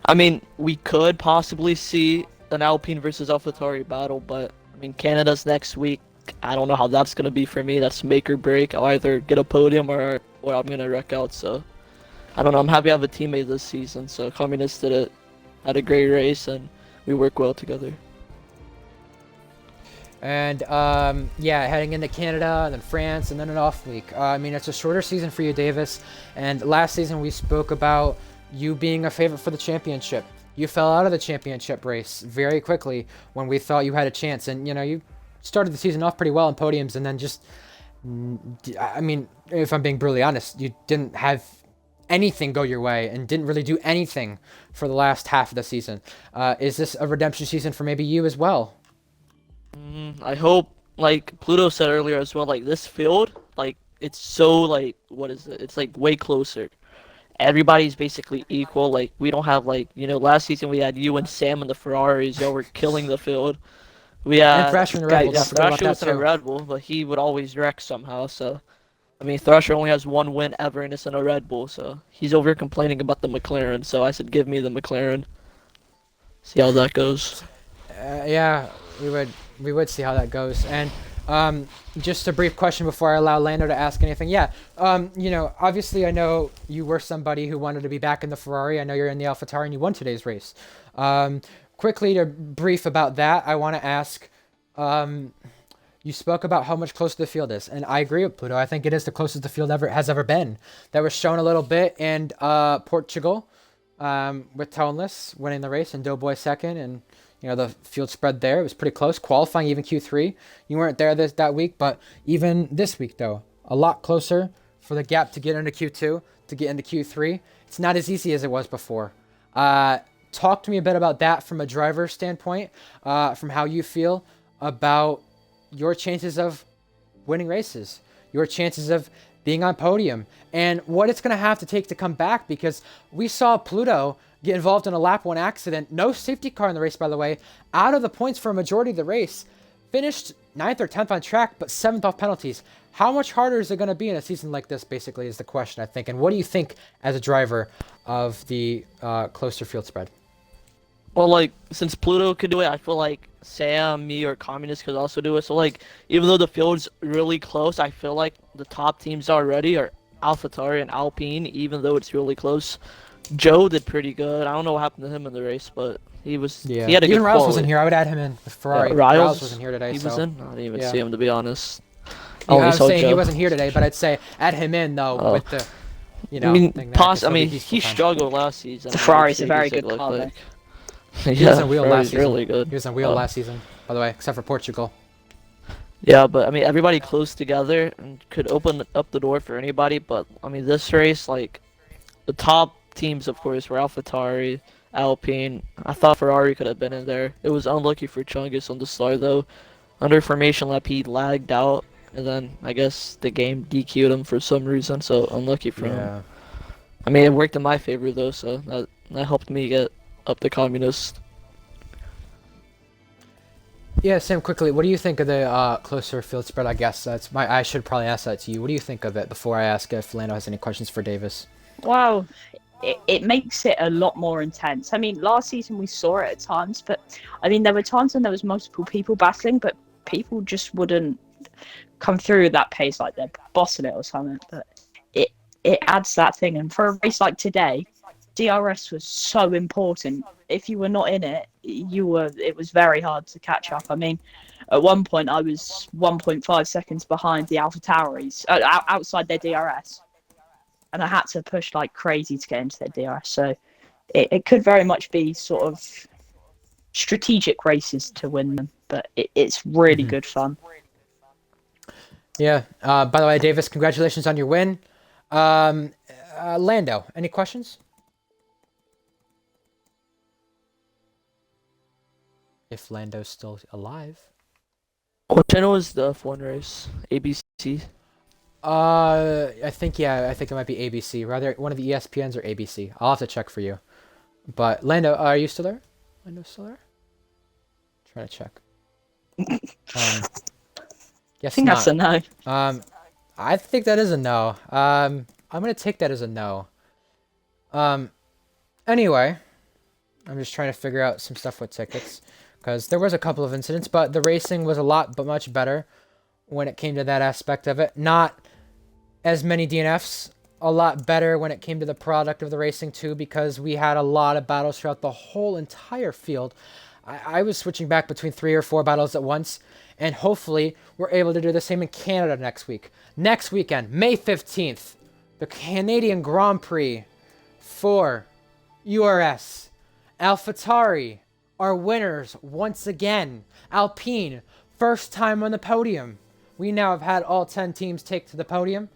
I mean, we could possibly see an Alpine versus AlphaTauri battle, but I mean, Canada's next week. I don't know how that's gonna be for me. That's make or break. I'll either get a podium or I'm gonna wreck out. So I don't know. I'm happy I have a teammate this season. So Communist had a great race, and we work well together. And yeah, heading into Canada and then France and then an off week. I mean, it's a shorter season for you, Davis. And last season we spoke about you being a favorite for the championship. You fell out of the championship race very quickly when we thought you had a chance. And, you know, you started the season off pretty well in podiums and then just, I mean, if I'm being brutally honest, you didn't have anything go your way and didn't really do anything for the last half of the season. Is this a redemption season for maybe you as well? I hope, like Pluto said earlier as well, like this field, like it's so like what is it? It's like way closer. Everybody's basically equal. Like we don't have like last season we had you and Sam in the Ferraris. Y'all were killing the field. We And had Thrasher in the Red Bull. yeah, Don't forget about Thrasher that was in a too. Red Bull, but he would always wreck somehow. So I mean, Thrasher only has one win ever, and it's in a Red Bull. So he's over here complaining about the McLaren. So I said, give me the McLaren. See how that goes. Yeah, we would see how that goes. And just a brief question before I allow Lando to ask anything. Yeah, obviously I know you were somebody who wanted to be back in the Ferrari. I know you're in the AlphaTauri and you won today's race. Quickly to brief about that, I want to ask, you spoke about how much closer the field is, and I agree with Pluto. I think it is the closest the field has ever been. That was shown a little bit in Portugal, with Toneless winning the race and Doughboy second, and the field spread there. It was pretty close. Qualifying even Q3. You weren't there that week, but even this week though, a lot closer for the gap to get into Q2, to get into Q3. It's not as easy as it was before. Talk to me a bit about that from a driver standpoint, from how you feel about your chances of winning races, your chances of being on podium, and what it's going to have to take to come back, because we saw Pluto get involved in a lap 1 accident, no safety car in the race, by the way, out of the points for a majority of the race, finished 9th or 10th on track, but 7th off penalties. How much harder is it going to be in a season like this, basically, is the question, I think. And what do you think as a driver of the closer field spread? Well, like, since Pluto could do it, I feel like Sam, me, or Communist could also do it. So, like, even though the field's really close, I feel like the top teams already are AlphaTauri and Alpine, even though it's really close. Joe did pretty good. I don't know what happened to him in the race, but he had a even good Riles quali. wasn't here. I would add him in with Ferrari. Yeah, Riles wasn't here today. He was in? I didn't even yeah. see him, to be honest. Yeah, I was saw saying Joe. he wasn't here today, but I'd say add him in, though, with the, I mean, thing there, 'cause he'll be he full time. struggled last season. The Ferrari's a very good car, though. He was on wheel last Ferrari's season. really good. He was on wheel last season, by the way, except for Portugal. Yeah, but I mean, everybody close together and could open up the door for anybody. But I mean, this race, like, the top teams, of course, were AlphaTauri, Alpine. I thought Ferrari could have been in there. It was unlucky for Chungus on the start, though. Under formation lap, he lagged out, and then I guess the game DQ'd him for some reason. So unlucky for him. I mean, it worked in my favor though, so that helped me get up the Communist. Yeah, Sam, quickly, what do you think of the closer field spread? I guess I should probably ask that to you. What do you think of it before I ask if Lando has any questions for Davis? Well, it makes it a lot more intense. I mean, last season we saw it at times, but I mean, there were times when there was multiple people battling, but people just wouldn't come through at that pace, like they're bossing it or something. But it adds that thing. And for a race like today, DRS was so important. If you were not in it, it was very hard to catch up. I mean, at one point I was 1.5 seconds behind the AlphaTauris outside their DRS, and I had to push like crazy to get into their DRS. So it could very much be sort of strategic races to win them, but it's really good fun. Yeah. By the way, Davis, congratulations on your win. Lando, any questions? If Lando's still alive. What channel is the F1 race? ABC? I think it might be ABC. Rather, one of the ESPNs or ABC. I'll have to check for you. But Lando, are you still there? Lando's still there? Trying to check. Yes, I think that's a no. I think that is a no. I'm gonna take that as a no. Anyway, I'm just trying to figure out some stuff with tickets, because there was a couple of incidents, but the racing was much better when it came to that aspect of it. Not as many DNFs, a lot better when it came to the product of the racing too, because we had a lot of battles throughout the whole entire field. I was switching back between 3 or 4 battles at once, and hopefully we're able to do the same in Canada next week. Next weekend, May 15th, the Canadian Grand Prix for URS. AlphaTauri are winners once again. Alpine, first time on the podium. We now have had all 10 teams take to the podium,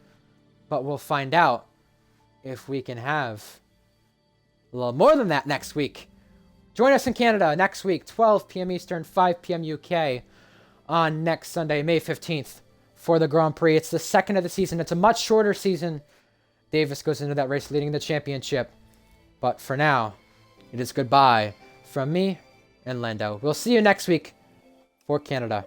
but we'll find out if we can have a little more than that next week. Join us in Canada next week, 12 p.m. Eastern, 5 p.m. UK, on next Sunday, May 15th, for the Grand Prix. It's the second of the season. It's a much shorter season. Davis goes into that race leading the championship. But for now, it is goodbye from me and Lando. We'll see you next week for Canada.